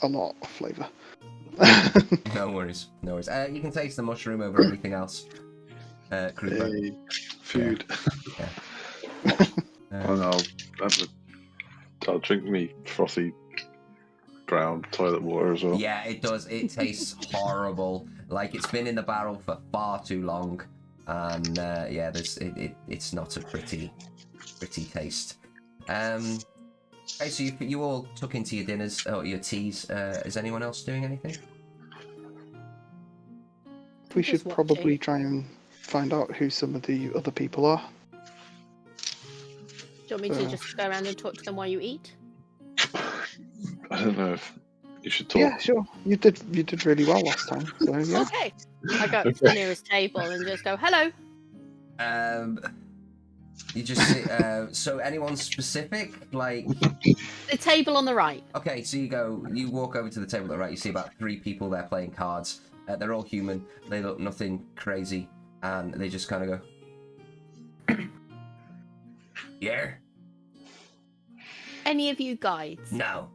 a lot of flavour. No worries. No worries. You can taste the mushroom over everything else. Krupa. Hey, food. Um, And I'll drink me frothy brown toilet water as well. Yeah, it does. It tastes horrible. Like it's been in the barrel for far too long, and yeah, it's not a pretty taste. Okay, so you all took into your dinners or your teas. Is anyone else doing anything? We Just should probably watching. try and find out who some of the other people are. Do you want me to just go around and talk to them while you eat? I don't know if you should talk. Yeah, sure. You did really well last time. So yeah. Okay. I go up to the nearest table and just go, hello. You just sit, so anyone specific? Like, The table on the right. okay, so you walk over to the table on the right. You see about 3 people there playing cards. They're all human. They look nothing crazy, and they just kind of go, yeah, Any of you guides? no.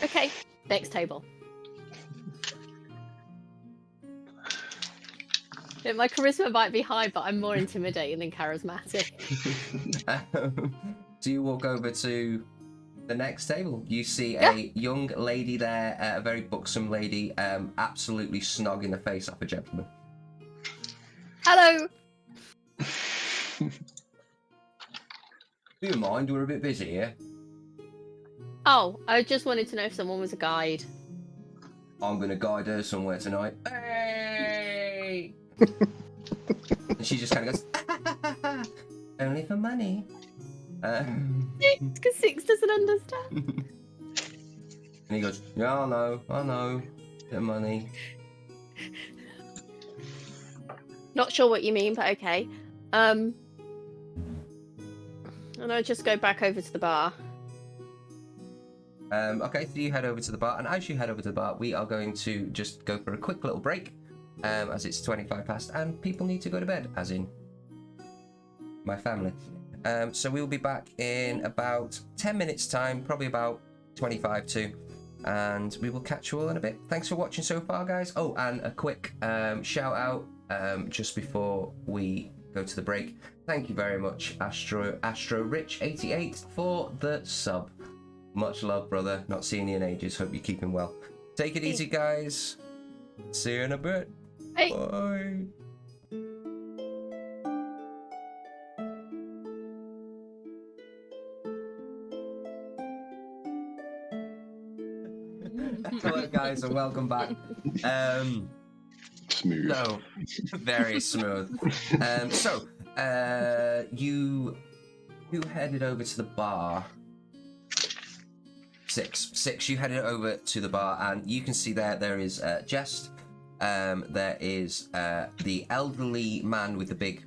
Okay. Next table. Yeah, my charisma might be high, but I'm more intimidating than charismatic. So you walk over to the next table. You see Yeah. a young lady there, a very buxom lady, absolutely snog in the face off a gentleman. Hello. Do you mind? We're a bit busy here. Oh, I just wanted to know if someone was a guide. I'm gonna guide her somewhere tonight. Hey! And she just kind of goes, only for money. Because Six doesn't understand. And he goes, yeah, I know, bit of money. Not sure what you mean, but okay. And I just go back over to the bar. Okay, so you head over to the bar, and as you head over to the bar, we are going to just go for a quick little break, as it's 25 past, and people need to go to bed, as in my family. So we'll be back in about 10 minutes' time, probably about 25 to, and we will catch you all in a bit. Thanks for watching so far, guys. Oh, and a quick shout out just before we go to the break. Thank you very much, Astro Rich 88 for the sub. Much love, brother. Not seen you in ages. Hope you're keeping well. Take it easy, guys. See you in a bit. Hey. Bye. Hello, guys, and welcome back. Smooth. No, very smooth. You headed over to the bar. Six. You headed over to the bar, and you can see there is Jest. There is the elderly man with the big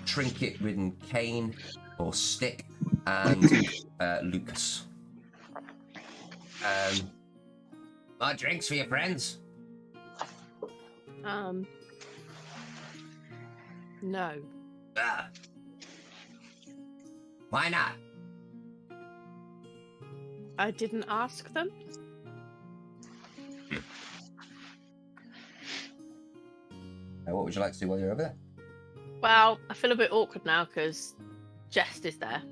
trinket-ridden cane or stick, and Lucas. More drinks for your friends? No. Why not? I didn't ask them. What would you like to do while you're over there? Well, I feel a bit awkward now because Jest is there.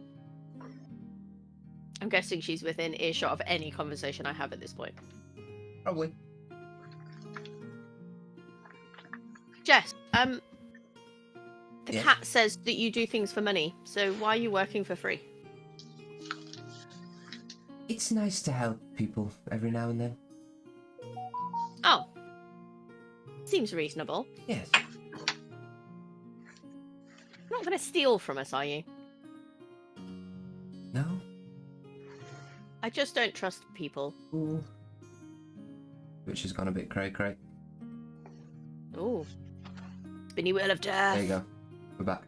I'm guessing she's within earshot of any conversation I have at this point. Probably. Jess, the Yeah? cat says that you do things for money, so why are you working for free? It's nice to help people every now and then. Oh. Seems reasonable. Yes. You're not going to steal from us, are you? No? I just don't trust people. Ooh. Which has gone a bit cray-cray. Ooh. Spinny wheel of death. There you go. We're back.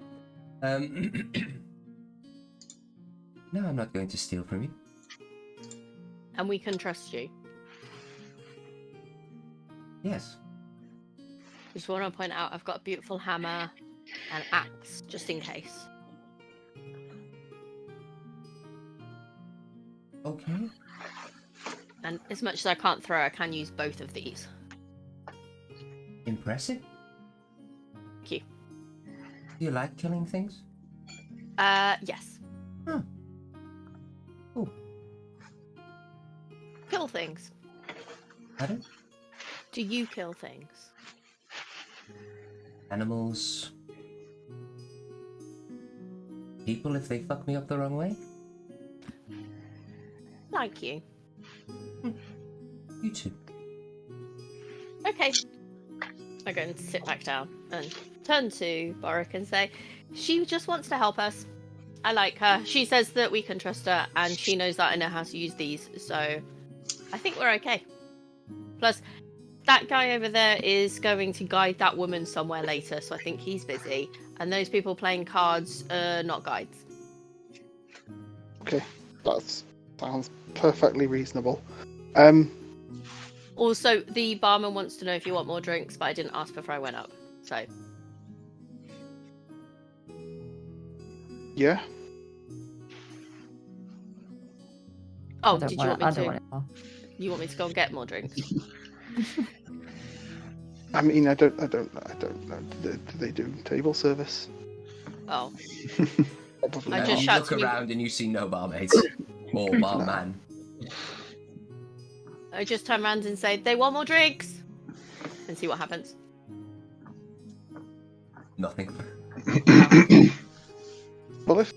No, I'm not going to steal from you. And we can trust you. Yes. Just want to point out I've got a beautiful hammer and axe, just in case. Okay. And as much as I can't throw, I can use both of these. Impressive. Thank you. Do you like killing things? Yes. Huh. Ooh. Kill things. Pardon? Do you kill things? Animals. People if they fuck me up the wrong way? Like you. You too. Okay. I go and sit back down and turn to Boric and say, she just wants to help us. I like her. She says that we can trust her, and she knows that I know how to use these, so I think we're okay. Plus, that guy over there is going to guide that woman somewhere later, so I think he's busy. And those people playing cards are not guides. Okay, that sounds perfectly reasonable. Also, the barman wants to know if you want more drinks, but I didn't ask before I went up, so... Yeah. Oh, I don't did you want want it, me I to? don't want it more. You want me to go and get more drinks? I mean, I don't know. Do they do table service? Oh, Probably I not. just You shout look to me- around and you see no barmaids or barman. I just turn around and say, they want more drinks! And see what happens. Nothing. Well, if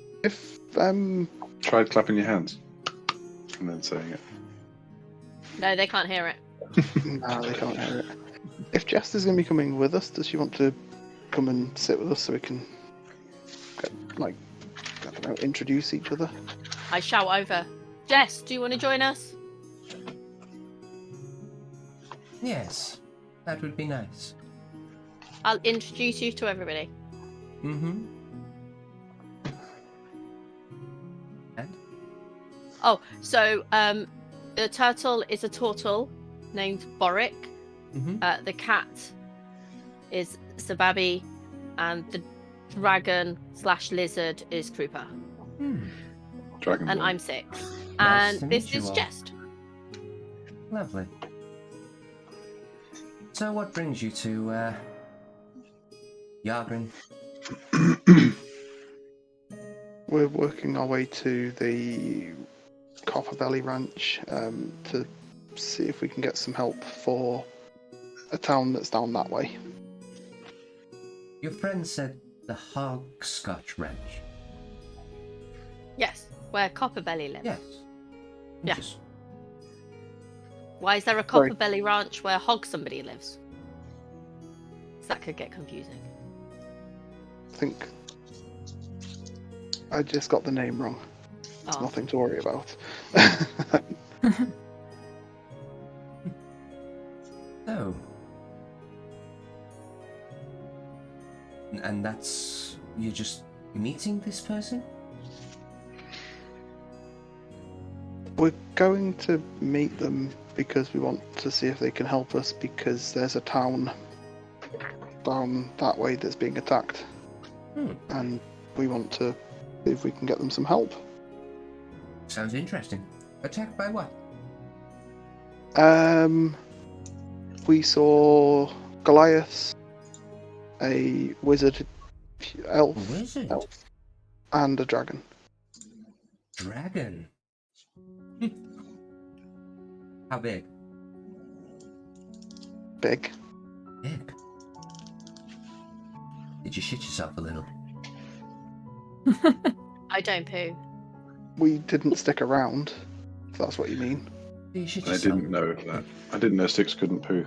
Tried clapping your hands and then saying it. No, they can't hear it. no, they can't hear it. If Jess is going to be coming with us, does she want to come and sit with us so we can get, like, I don't know, introduce each other? I shout over, Jess, do you want to join us? Yes, that would be nice. I'll introduce you to everybody. Mm-hmm. And? Oh, so the turtle is a turtle named Boric. Mm-hmm. The cat is Sababi, and the dragon/lizard is Krupa. Dragon And Ball. I'm 6. Nice to And meet this you is all. Jest. Lovely. So what brings you to, Yarg'Rin? We're working our way to the Copper Valley Ranch to see if we can get some help for a town that's down that way. Your friend said the Hogskotch Ranch. Yes, where Copperbelly lives. Yes. Yeah. Just- Why is there a Sorry. Copperbelly ranch where Hog somebody lives? 'Cause that could get confusing. I think I just got the name wrong. It's Oh, nothing to worry about. So. And that's... You're just meeting this person? We're going to meet them because we want to see if they can help us, because there's a town down that way that's being attacked. And we want to see if we can get them some help. Sounds interesting. Attacked by what? We saw Goliath, a wizard, elf, Wizard? elf, and a dragon. Dragon? How big? Big. Big. Did you shit yourself a little? I don't poo. We didn't stick around, if that's what you mean. Did you shit I yourself? didn't know that. I didn't know Six couldn't poo.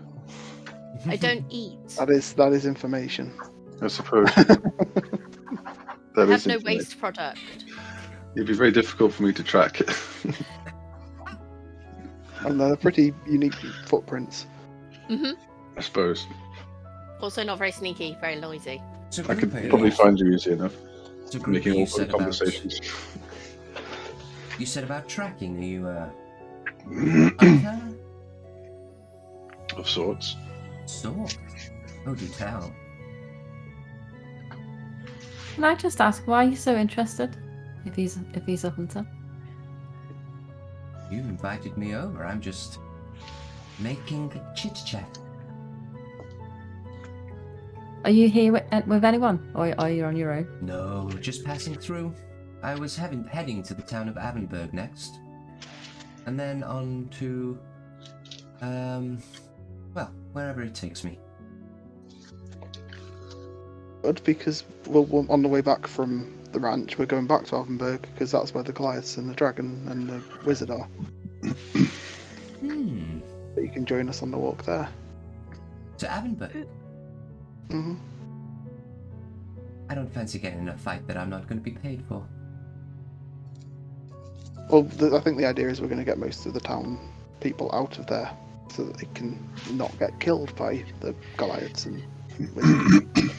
I don't eat. That is information. I suppose. I That have is no information. waste product. It'd be very difficult for me to track it. And they're pretty unique footprints. I suppose. Also not very sneaky, very noisy. So I could Grupo, probably find you easy enough. so Grupo, Making you awkward said about conversations. you said about tracking. Are you hunter? Of sorts. Sort. Oh, do tell. Can I just ask why are you so interested? If he's a hunter. You invited me over. I'm just making chit chat. Are you here with anyone, or are you on your own? No, just passing through. I was heading to the town of Avonburg next, and then on to, well, wherever it takes me. Good, because we're on the way back from the ranch. We're going back to Alvenberg because that's where the Goliaths and the dragon and the wizard are. But you can join us on the walk there. To Avonburg? hmm I don't fancy getting in a fight that I'm not going to be paid for. Well, I think the idea is we're going to get most of the town people out of there so that they can not get killed by the Goliaths and wizards.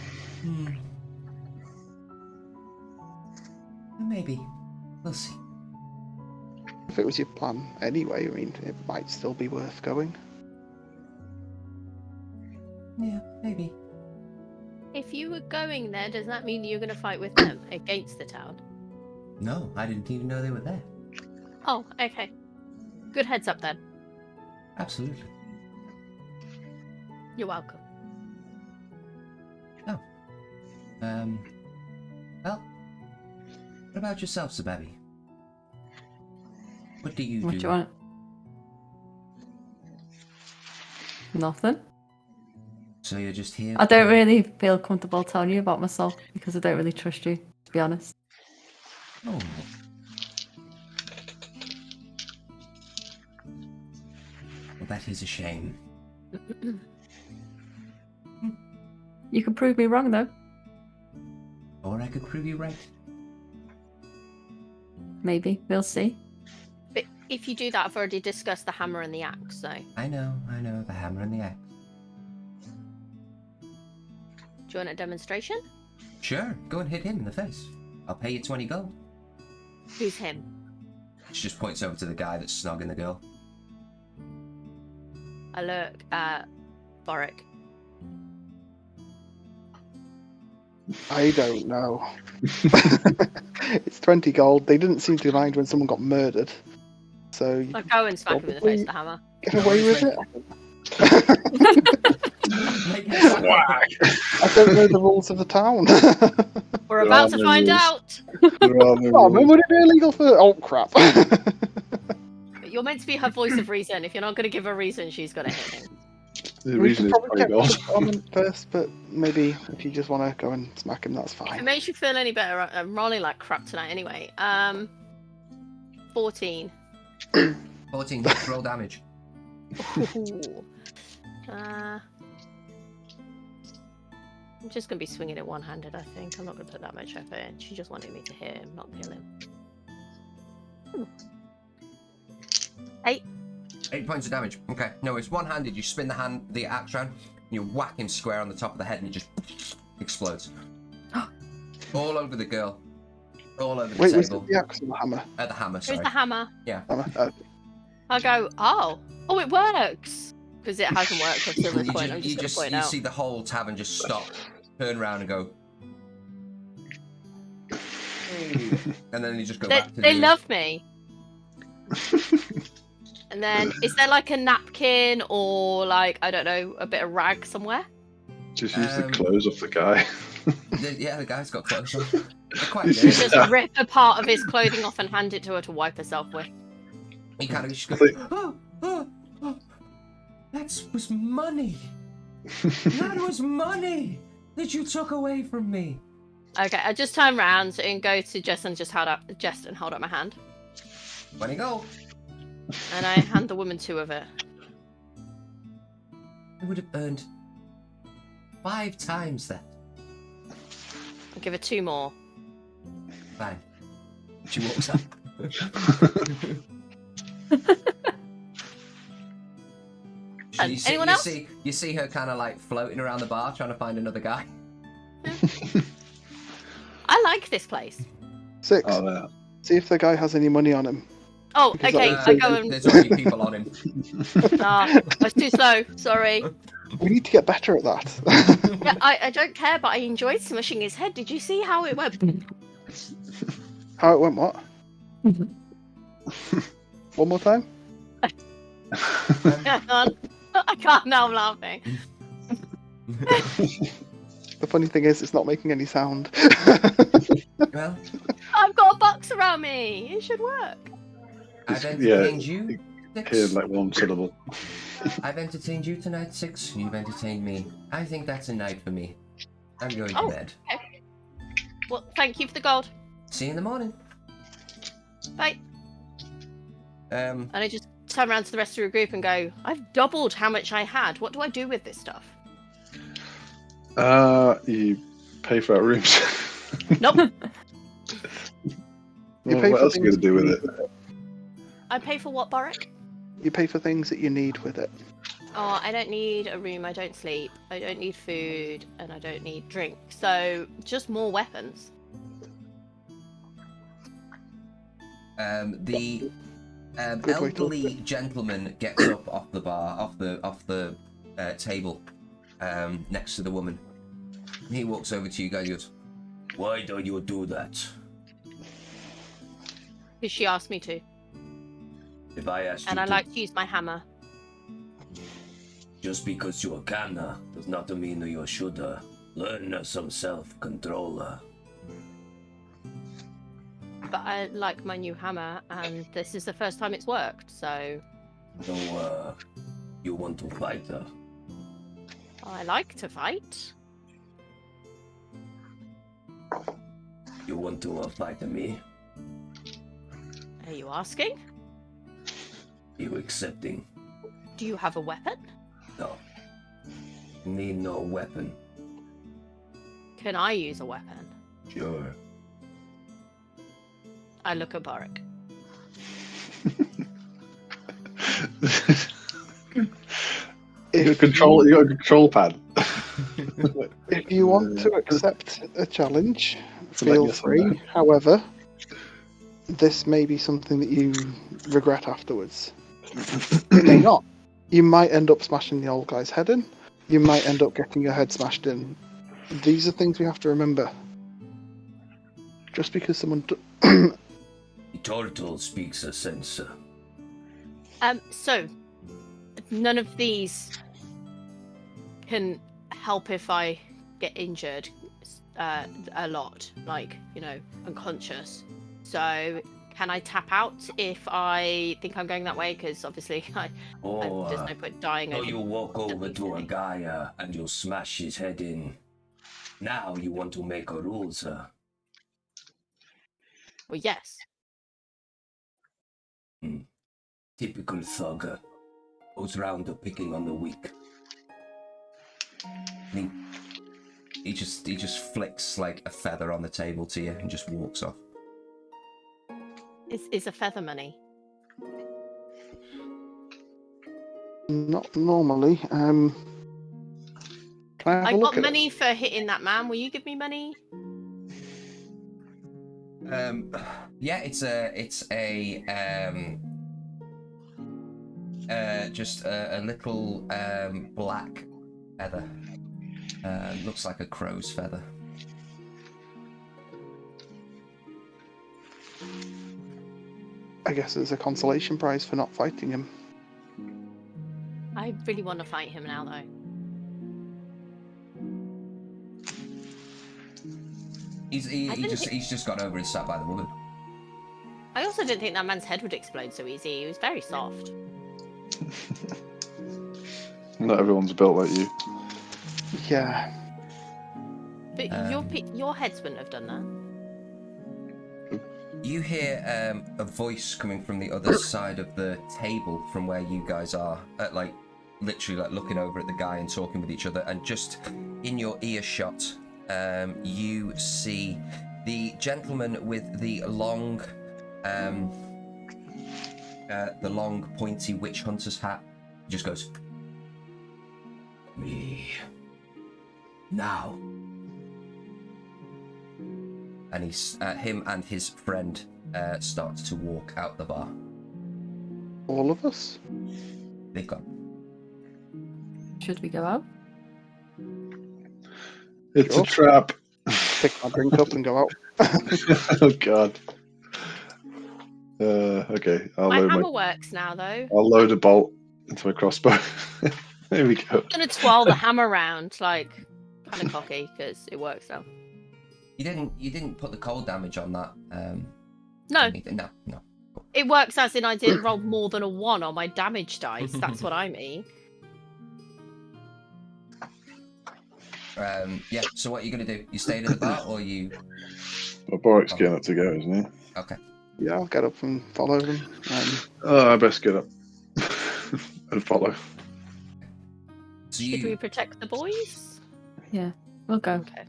Maybe. We'll see. If it was your plan anyway, I mean, it might still be worth going. Yeah, maybe. If you were going there, does that mean you're going to fight with them against the town? No, I didn't even know they were there. Oh, okay. Good heads up then. Absolutely. You're welcome. Well, what about yourself, Sababi? What do you What do? do you want? Nothing. So you're just here? I don't really feel comfortable telling you about myself because I don't really trust you, to be honest. Oh. Well, that is a shame. You can prove me wrong though. Or I could prove you right. Maybe. We'll see. But if you do that, I've already discussed the hammer and the axe, so... I know, the hammer and the axe. Do you want a demonstration? Sure, go and hit him in the face. I'll pay you 20 gold. Who's him? She just points over to the guy that's snogging the girl. I look at Boric. I don't know. It's 20 gold. They didn't seem to mind when someone got murdered. So I'll go and smack him in the face with the hammer. get away with it. I don't know the rules of the town. We're about to no find rules. out! Oh, when would it be illegal for? Oh crap! You're meant to be her voice of reason. If you're not going to give a reason, she's going to hit him. The We reason should is probably probably check gold. on him first, but maybe if you just want to go and smack him, that's If it fine. makes you feel any better, I'm rolling like crap tonight anyway. 14. 14 hits, roll damage. Ooh. I'm just going to be swinging it one-handed, I think. I'm not going to put that much effort in. She just wanted me to hit him, not kill him. 8. 8 points of damage. Okay, no, it's one-handed. You spin the axe round, and you whack him square on the top of the head, and it just explodes. All over the girl. All over the Wait, was table. it the axe or the hammer? The hammer, sorry. Here's the hammer. Hammer. I go, oh, it works. Because it hasn't worked up to this You point. I'm just going to point out. see the whole tavern just stop, turn around and go. And then you just go back to They love me. And then, is there like a napkin or like, I don't know, a bit of rag somewhere? Just use the clothes off the guy. The guy's got clothes on. They're quite This dirty. is- Just rip a part of his clothing off and hand it to her to wipe herself with. He kind of just goes, oh, that was money. That was money that you took away from me. Okay, I just turn around and go to Jess and hold up my hand. 20 gold. And I hand the woman 2 of it. I would have earned 5 times that. I give her 2 more. Fine. She walks up. Anyone else? You see her kind of like floating around the bar trying to find another guy. I like this place. 6. Oh, there. See if the guy has any money on him. Oh, Because okay. that I was- go and. There's already people on him. I was too slow. Sorry. We need to get better at that. Yeah, I don't care, but I enjoyed smashing his head. Did you see how it went? How it went, what? One more time? I can't now. I'm laughing. The funny thing is, it's not making any sound. Well, I've got a box around me. It should work. I've Yeah, entertained you. Hear like one syllable. I've entertained you tonight, 6. You've entertained me. I think that's a night for me. I'm going to Oh. bed. Okay. Well, thank you for the gold. See you in the morning. Bye. Um, And I just turn around to the rest of the group and go, I've doubled how much I had. What do I do with this stuff? You pay for our rooms. Nope. You Well, pay what for else are you things going to do with you it? I pay for what, Boric? You pay for things that you need with it. Oh, I don't need a room, I don't sleep, I don't need food, and I don't need drink. So, just more weapons. The Good way to elderly look at gentleman gets up off the bar, off the table, next to the woman. He walks over to you guys and goes, "Why don't you do that? Because she asked me to. If I asked And you I to, like to use my hammer. just because you can does not mean you should learn some self-control." But I like my new hammer, and this is the first time it's worked, so So, you want to fight her? I like to fight. You want to fight me? Are you asking? You accepting? Do you have a weapon? No. Need no weapon. Can I use a weapon? Sure. I look at Boric. You got a control pad. If you want to accept a challenge, So let feel me know. free. However, this may be something that you regret afterwards. It may not. You might end up smashing the old guy's head in. You might end up getting your head smashed in. These are things we have to remember. Just because someone... The turtle speaks a sense. So none of these can help if I get injured a lot, like, unconscious. So can I tap out if I think I'm going that way? Because obviously, there's no point dying. So over you'll walk over least to a me. guy and you'll smash his head in. Now you want to make a rule, sir. Well, yes. Typical thug. Goes round picking on the weak. He just flicks like a feather on the table to you and just walks off. Is a feather money? Not normally. Can I have I a look got at money for hitting that man. Will you give me money? Yeah, it's just a little black feather. Looks like a crow's feather. I guess it's a consolation prize for not fighting him. I really want to fight him now, though. He's just got over and sat by the woman. I also didn't think that man's head would explode so easy. He was very soft. Not everyone's built like you. Yeah. But your heads wouldn't have done that. You hear a voice coming from the other side of the table from where you guys are, literally looking over at the guy and talking with each other, and just in your earshot, you see the gentleman with the long pointy witch hunter's hat. He just goes, "Me now." And him and his friend start to walk out the bar. All of us? They've gone. Should we go out? It's Sure. a trap. Pick my drink up and go out. Oh god. Okay, My hammer works now, though. I'll load a bolt into my crossbow. There we go. I'm gonna twirl the hammer around, kind of cocky, because it works now. You didn't put the cold damage on that. No, No. it works as in I didn't roll more than a 1 on my damage dice. That's what I mean. Yeah. So what are you gonna do? You staying in the bar or you? Well, Borik's getting up to go, isn't he? Okay. Yeah, I'll get up and follow them. Oh, I best get up and follow. So Should we protect the boys? Yeah, we'll go. Okay.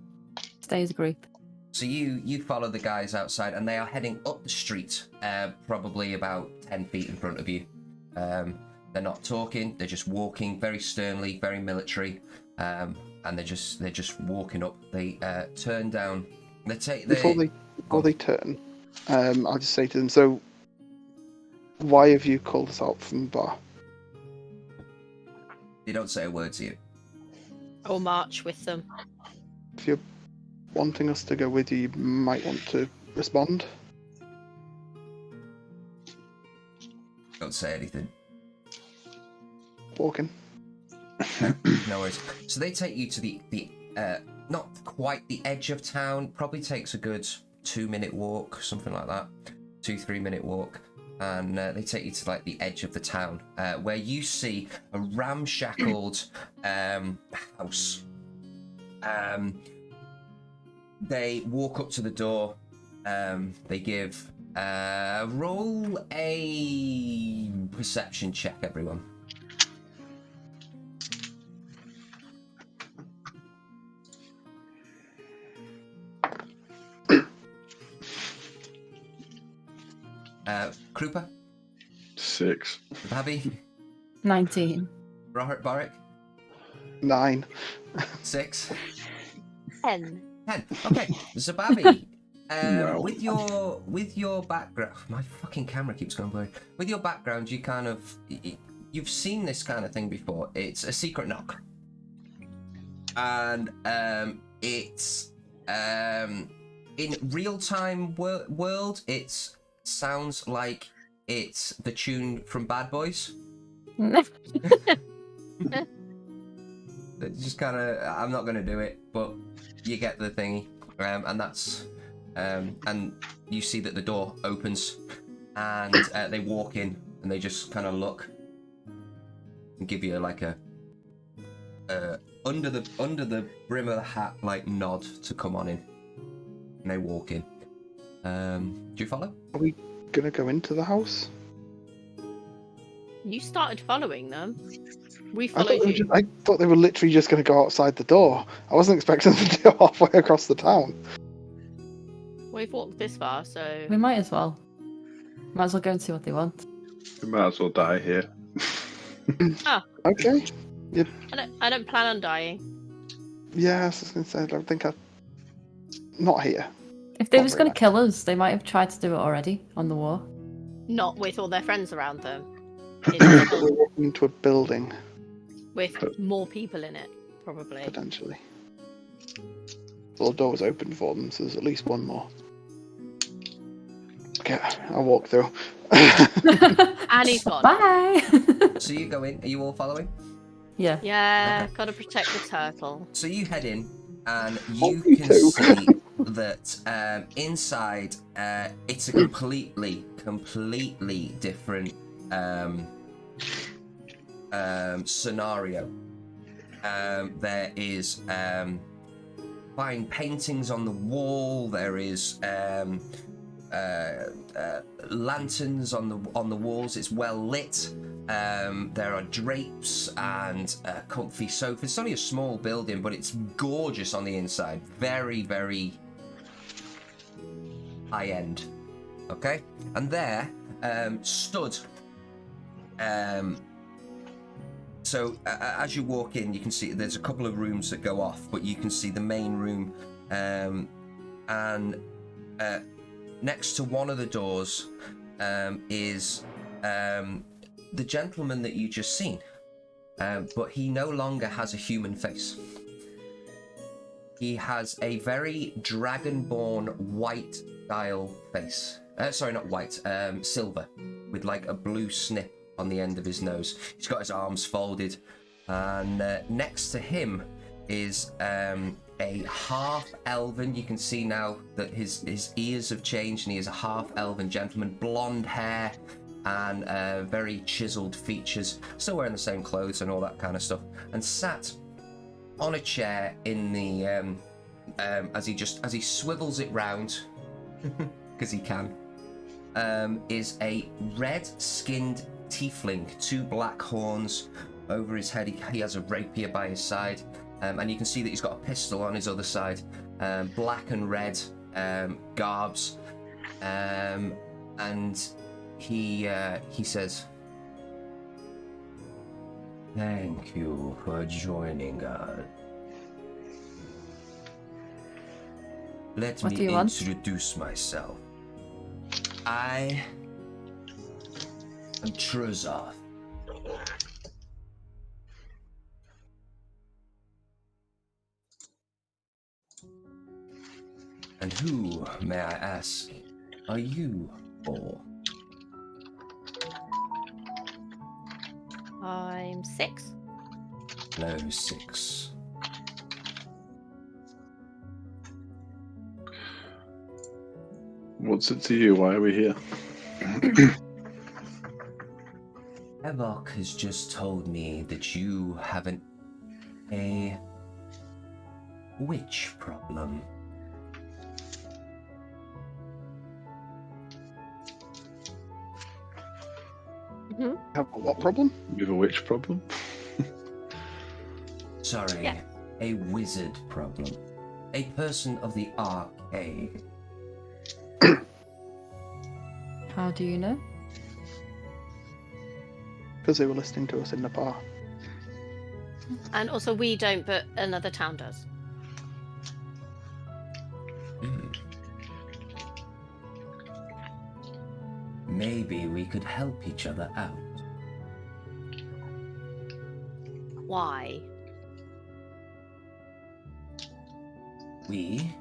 Stay as a group. So you follow the guys outside, and they are heading up the street, probably about 10 feet in front of you. They're not talking; they're just walking very sternly, very military, and they're just walking up. They turn down. Before they turn, I'll just say to them, so why have you called us out from the bar? They don't say a word to you. Or march with them. If you're wanting us to go with you, you might want to respond. Don't say anything. Walking. No worries. So they take you to the not quite the edge of town. Probably takes a good 2-minute walk, something like that. 2-3 minute walk. And they take you to the edge of the town, where you see a ramshackled house. They walk up to the door. They give roll a perception check, everyone. Krupa? 6. Babby? 19. Boric? 9. 6? 10. 10. Okay, so Babby, No. with your background, my fucking camera keeps going blurry. With your background, you've seen this kind of thing before. It's a secret knock, and it's in real-time world. It sounds like it's the tune from Bad Boys. It's just kind of, I'm not going to do it, but you get the thingy, and that's, and you see that the door opens, and they walk in and they just kind of look and give you like a under the brim of the hat like nod to come on in, and they walk in. Do you follow? Are we gonna go into the house? You started following them. We I thought, followed you. I thought they were literally just going to go outside the door. I wasn't expecting them to go halfway across the town. We've walked this far, so We might as well. Might as well go and see what they want. We might as well die here. Okay. I don't plan on dying. Yeah, I was just going to say, I don't think not here. If they Not was very going to kill us, they might have tried to do it already on the war. Not with all their friends around them. We're walking into a building, With more people in it, probably. potentially. Well, the door was open for them, so there's at least one more. Okay, I'll walk through. And he's gone. Bye! So you go in. Are you all following? Yeah. Yeah, Okay. gotta protect the turtle. So you head in, and Oh, you me can too. see that inside it's a completely different scenario. There is fine paintings on the wall. There is lanterns on the walls. It's well lit. There are drapes and comfy sofas. It's only a small building, but it's gorgeous on the inside. Very, very high end. Okay, and there stood. So as you walk in, you can see there's a couple of rooms that go off, but you can see the main room, and next to one of the doors is the gentleman that you just seen, but he no longer has a human face. He has a very dragonborn white style face. Sorry, not white, silver, with like a blue snip on the end of his nose. He's got his arms folded, and next to him is a half-elven. You can see now that his ears have changed, and he is a half-elven gentleman, blonde hair and very chiseled features, still wearing the same clothes and all that kind of stuff, and sat on a chair in the as he swivels it round because he can, is a red-skinned tiefling, 2 black horns over his head. He has a rapier by his side, and you can see that he's got a pistol on his other side, black and red garbs, and he says, "Thank you for joining us. Let What me do you want?" introduce myself. I am Truzoth. And who, may I ask, are you for? I'm 6. Hello, 6. What's it to you? Why are we here? Evok has just told me that you have a witch problem. Have a what problem? We have a witch problem? Sorry, Yeah. a wizard problem. A person of the arcade. How do you know? Because they were listening to us in the bar. And also we don't, but another town does. Maybe we could help each other out. Why? We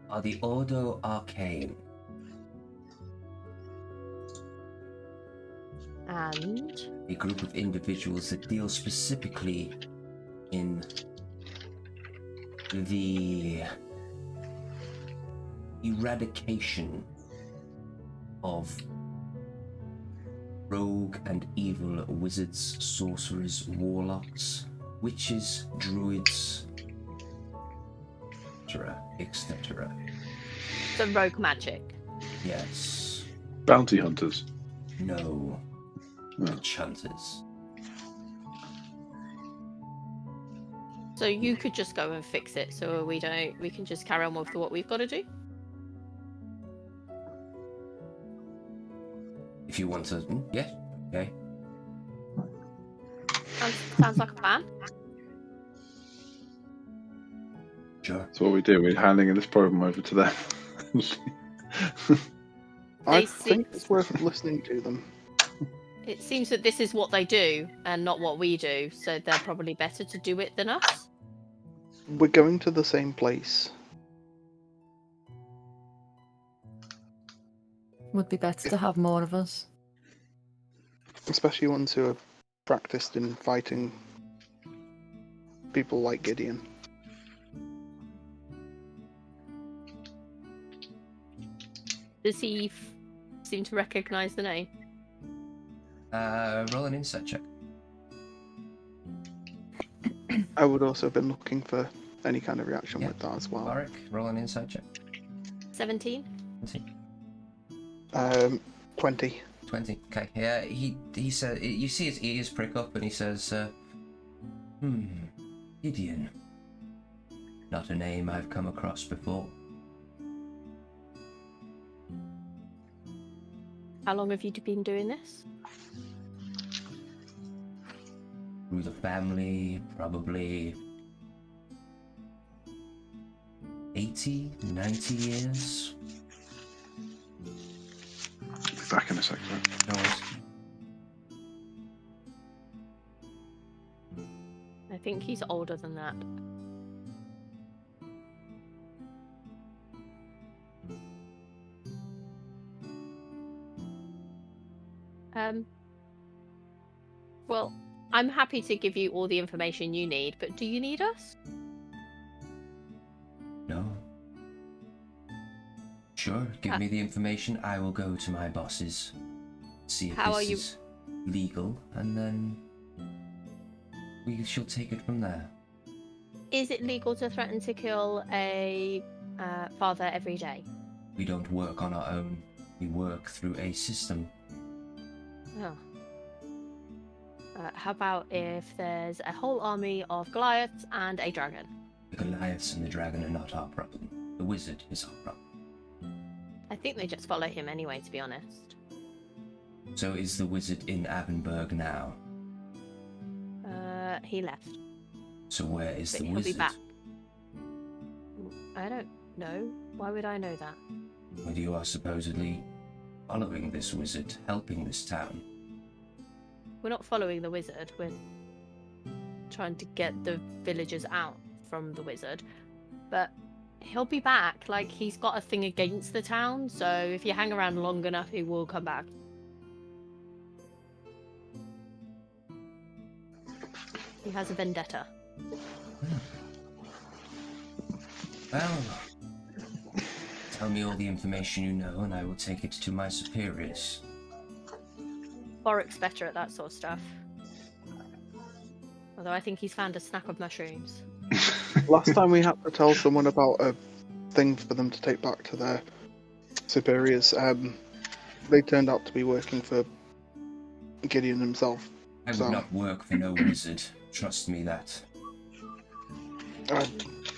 are the Ordo Arcane. And A group of individuals that deal specifically in the eradication of rogue and evil wizards, sorcerers, warlocks, witches, druids, etc. So rogue magic. Yes. Bounty hunters. No. No. Witch hunters. So you could just go and fix it, so we can just carry on with what we've got to do. If you want to, yeah, okay. Sounds like a plan. Sure. So what we do, we're handing this problem over to them. I They think it's worth listening to them. It seems that this is what they do and not what we do, so they're probably better to do it than us. We're going to the same place. Would be better to have more of us. Especially ones who are practiced in fighting people like Gideon. Does he seem to recognise the name? Roll an insight check. I would also have been looking for any kind of reaction Yeah. with that as well. Alaric, roll an insight check. 17? 20. 20. Okay. Yeah, he said, you see his ears prick up and he says, Gideon. Not a name I've come across before. How long have you been doing this? Through the family, probably 80, 90 years. Be back in a second. No worries. I think he's older than that. Well, I'm happy to give you all the information you need, but do you need us? No. Sure, give me the information. I will go to my bosses, see if How this are you- is legal, and then we shall take it from there. Is it legal to threaten to kill a father every day? We don't work on our own. We work through a system. Oh. How about if there's a whole army of Goliaths and a dragon? The Goliaths and the dragon are not our problem. The wizard is our problem. I think they just follow him anyway, to be honest. So is the wizard in Avenberg now? He left. So where is But the he'll wizard? be back. I don't know. Why would I know that? Well, you are supposedly following this wizard, helping this town. We're not following the wizard. We're trying to get the villagers out from the wizard. But he'll be back. Like, he's got a thing against the town, so if you hang around long enough, he will come back. He has a vendetta. Well, tell me all the information you know and I will take it to my superiors. Borik's better at that sort of stuff. Although I think he's found a snack of mushrooms. Last time we had to tell someone about a thing for them to take back to their superiors, they turned out to be working for Gideon himself. I would not work for no wizard. Trust me that.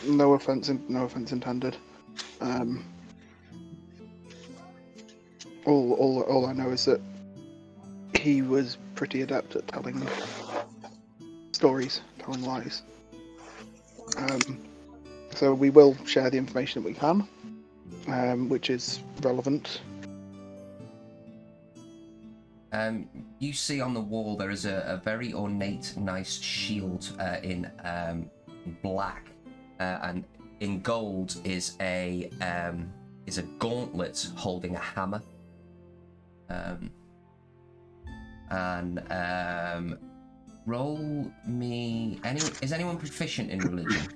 No offense intended. All I know is that he was pretty adept at telling stories, telling lies. So we will share the information that we can, which is relevant. You see on the wall there is a very ornate, nice shield in black, and in gold is a gauntlet holding a hammer. Roll me. Is anyone proficient in religion?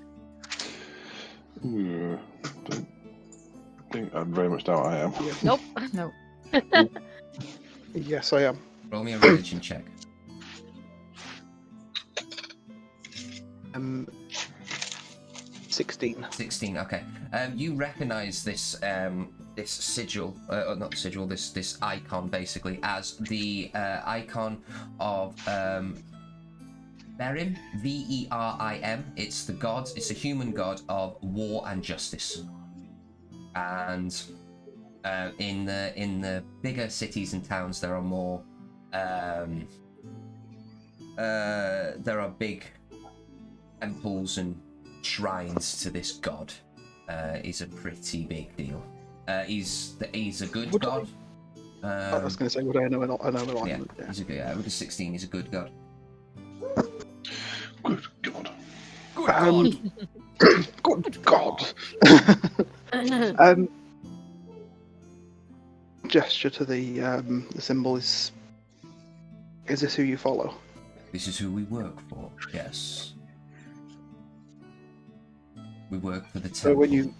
I very much doubt I am. Nope. No. Yes, I am. Roll me a religion check. 16. 16. Okay. You recognise this this sigil, or not sigil, this icon basically as the icon of Verim, Verim. It's the god. It's a human god of war and justice. And in the bigger cities and towns, there are more. There are big temples and shrines to this god. He's a pretty big deal. He's a good god. I was going to say, would I know an alignment? Yeah, he's a good. Yeah, with a 16, he's a good god. Good God. Good God. Gesture to the symbol is this who you follow? This is who we work for. Yes. We work for the temple. So when you...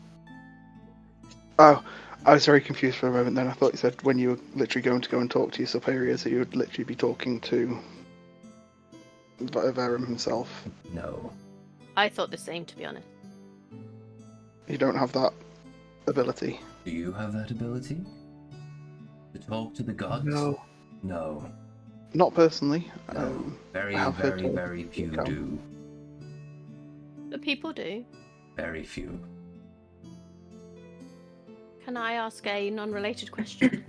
Oh, I was very confused for a moment then. I thought you said when you were literally going to go and talk to your superiors that you would literally be talking to Verum himself. No. I thought the same, to be honest. You don't have that ability. Do you have that ability? To talk to the gods? No. No. Not personally. No. Very, I have heard very, talk. very few do. But people do. Very few. Can I ask a non-related question?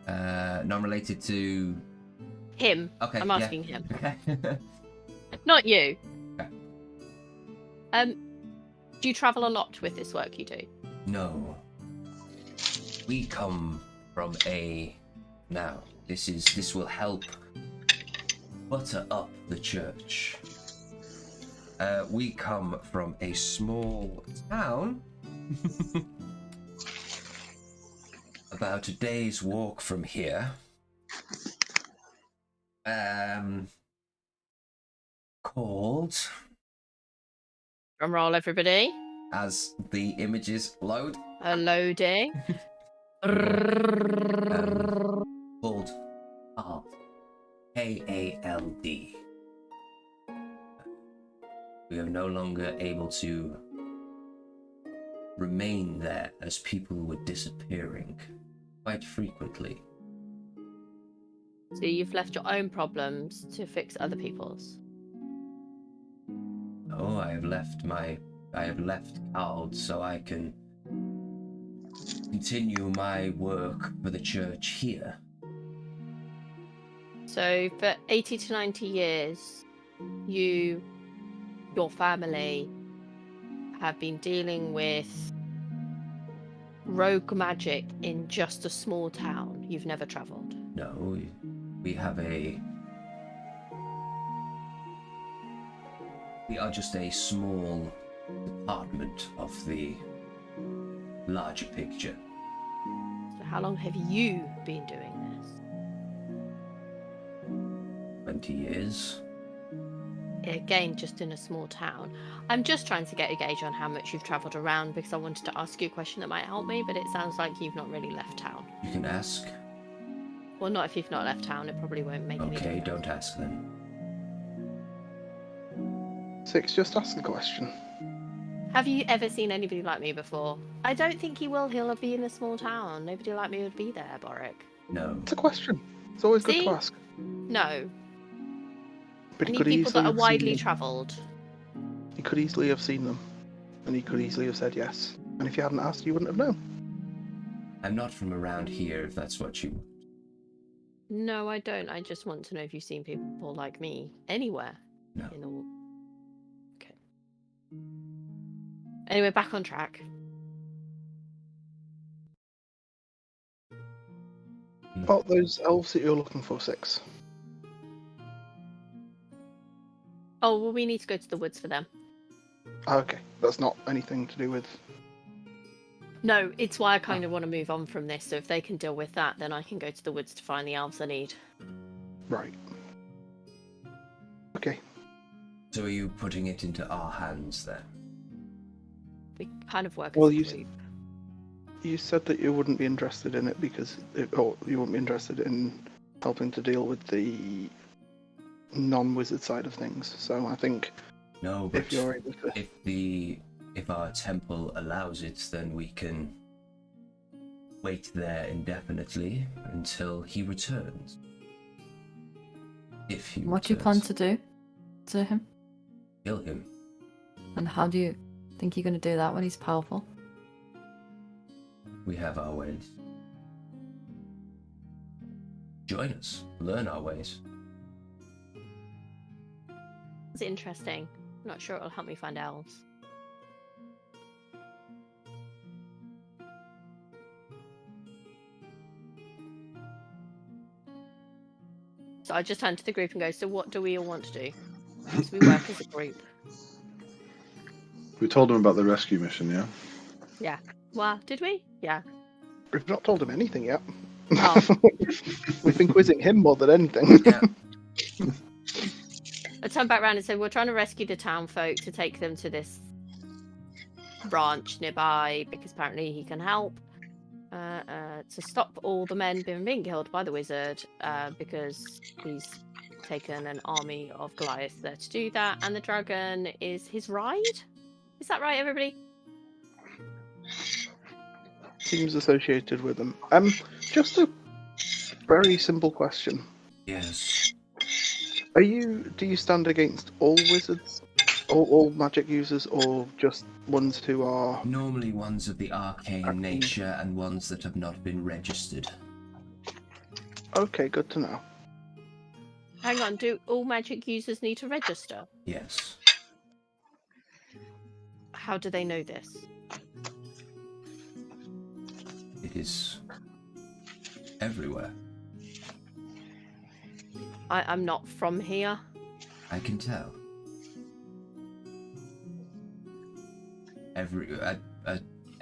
Non-related to... Him. Okay, I'm yeah. asking him. Okay. Not you. Okay. Do you travel a lot with this work you do? No. We come from a... Now, this will help butter up the church. We come from a small town about a day's walk from here. Called, Drum roll, everybody. as the images load, Loading. called Kald. K-A-L-D. We are no longer able to remain there as people were disappearing quite frequently. So you've left your own problems to fix other people's. Oh, I have left Kald so I can continue my work for the church here. So for 80 to 90 years, your family have been dealing with rogue magic in just a small town. You've never travelled. No, we are just a small department of the larger picture. So how long have you been doing this? 20 years. Again, just in a small town. I'm just trying to get a gauge on how much you've travelled around because I wanted to ask you a question that might help me, but it sounds like you've not really left town. You can ask. Well, not if you've not left town. It probably won't make any Okay, difference. don't ask then. 6, just ask the question. Have you ever seen anybody like me before? I don't think he will. He'll be in a small town. Nobody like me would be there, Boric. No. It's a question. It's always good See? to ask. No. But I he need could people easily that are have seen widely them. travelled. He could easily have seen them. And he could easily have said yes. And if you hadn't asked, you wouldn't have known. I'm not from around here, if that's what you... No, I don't. I just want to know if you've seen people like me anywhere. No. In all. Okay. Anyway, back on track. About those elves that you're looking for, 6. Oh, well, we need to go to the woods for them. Okay, that's not anything to do with... No, it's why I kind of want to move on from this. So if they can deal with that, then I can go to the woods to find the elves I need. Right. Okay. So are you putting it into our hands then? We kind of work Well, as a you group. you said that you wouldn't be interested in it or you wouldn't be interested in helping to deal with the non-wizard side of things. So I think No, but if you're able to, if our temple allows it, then we can wait there indefinitely until he returns. If he What do you returns. plan to do to him? Kill him. And how do you think you're going to do that when he's powerful? We have our ways. Join us. Learn our ways. It's interesting. I'm not sure it'll help me find elves. So I just turn to the group and go, so what do we all want to do? So we work as a group. We told him about the rescue mission, yeah? Yeah. Well, did we? Yeah. we've not told him anything yet. Oh. We've been quizzing him more than anything. Yeah. I turned back around and said, we're trying to rescue the town folk to take them to this ranch nearby because apparently he can help. To stop all the men being killed by the wizard because he's taken an army of Goliath there to do that, and the dragon is his ride. Is that right, everybody? Seems associated with them. Just a very simple question. Yes. Do you stand against all wizards, all magic users, or just ones who are? Normally ones of the arcane nature and ones that have not been registered. Okay, good to know. Hang on, do all magic users need to register? Yes. How do they know this? It is everywhere. I'm not from here. I can tell.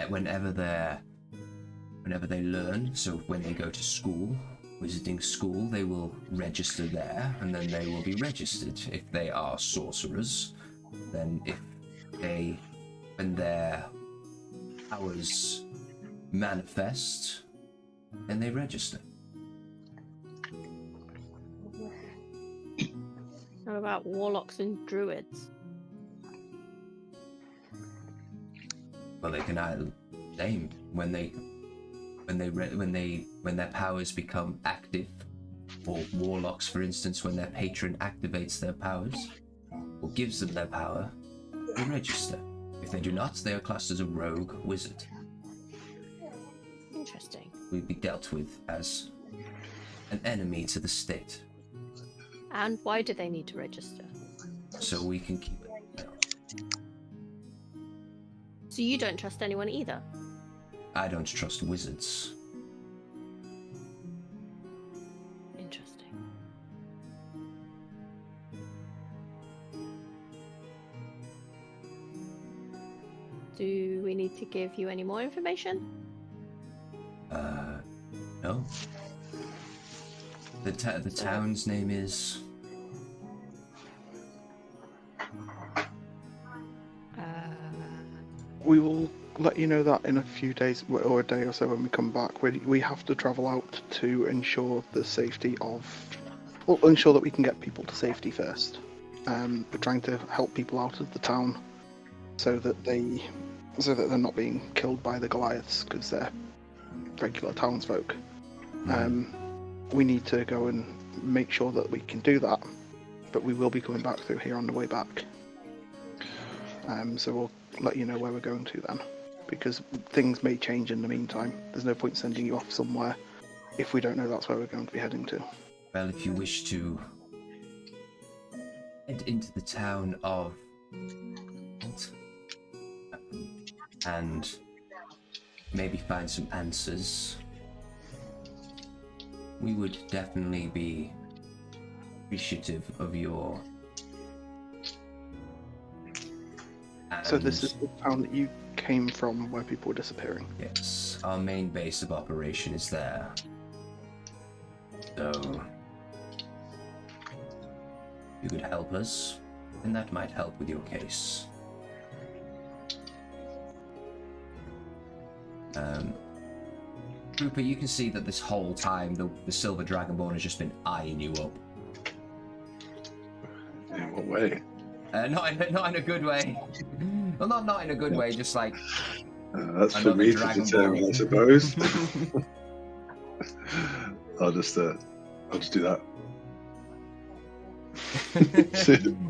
Whenever they learn, so when they go to school, wizarding school, they will register there, and then they will be registered. If they are sorcerers, then when their powers manifest, then they register. How about warlocks and druids? Well, they can either name when their powers become active, or warlocks, for instance, when their patron activates their powers or gives them their power, they register. If they do not, they are classed as a rogue wizard. Interesting. Will be dealt with as an enemy to the state, And why do they need to register? so we can keep it. So you don't trust anyone either? I don't trust wizards. Interesting. Do we need to give you any more information? No. The town's name is... We will let you know that in a few days or a day or so when we come back. We have to travel out to ensure the safety of... Well, ensure that we can get people to safety first. We're trying to help people out of the town so that they're not being killed by the Goliaths because they're regular townsfolk. We need to go and make sure that we can do that, but we will be coming back through here on the way back. So we'll let you know where we're going to then, because things may change in the meantime. There's no point sending you off somewhere if we don't know that's where we're going to be heading to. Well, if you wish to head into the town of... and maybe find some answers, we would definitely be appreciative of your... So this is the town that you came from where people were disappearing? Yes, our main base of operation is there. So, if you could help us, then that might help with your case. Trooper, you can see that this whole time the Silver Dragonborn has just been eyeing you up. In what way? Not in a good way. Well, not in a good way. Just like That's for another me to Dragonborn. determine, I suppose. I'll just do that.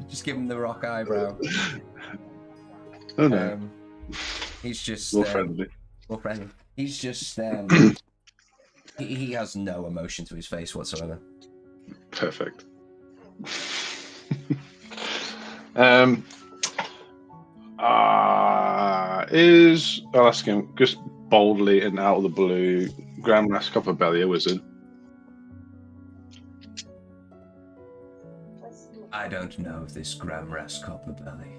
Just give him the rock eyebrow. Oh no. He's just More friendly. More friendly. He's just he has no emotion to his face whatsoever. Perfect. I'll ask him just boldly and out of the blue. Grand Mass Copperbelly a wizard? I don't know this Gramras Copperbelly.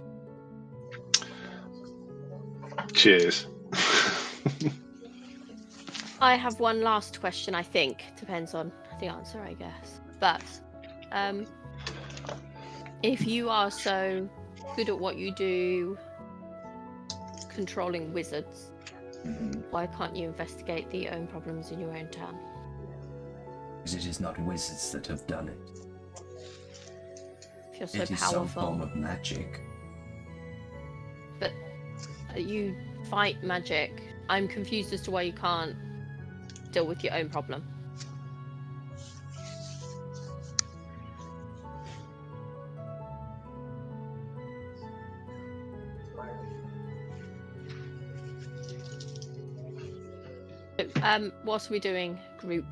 Cheers. I have one last question, I think. Depends on the answer, I guess. But, if you are so good at what you do, controlling wizards, why can't you investigate the own problems in your own town? Because it is not wizards that have done it. If you're so It is some powerful. form of magic. But you fight magic. I'm confused as to why you can't deal with your own problem. What are we doing, group?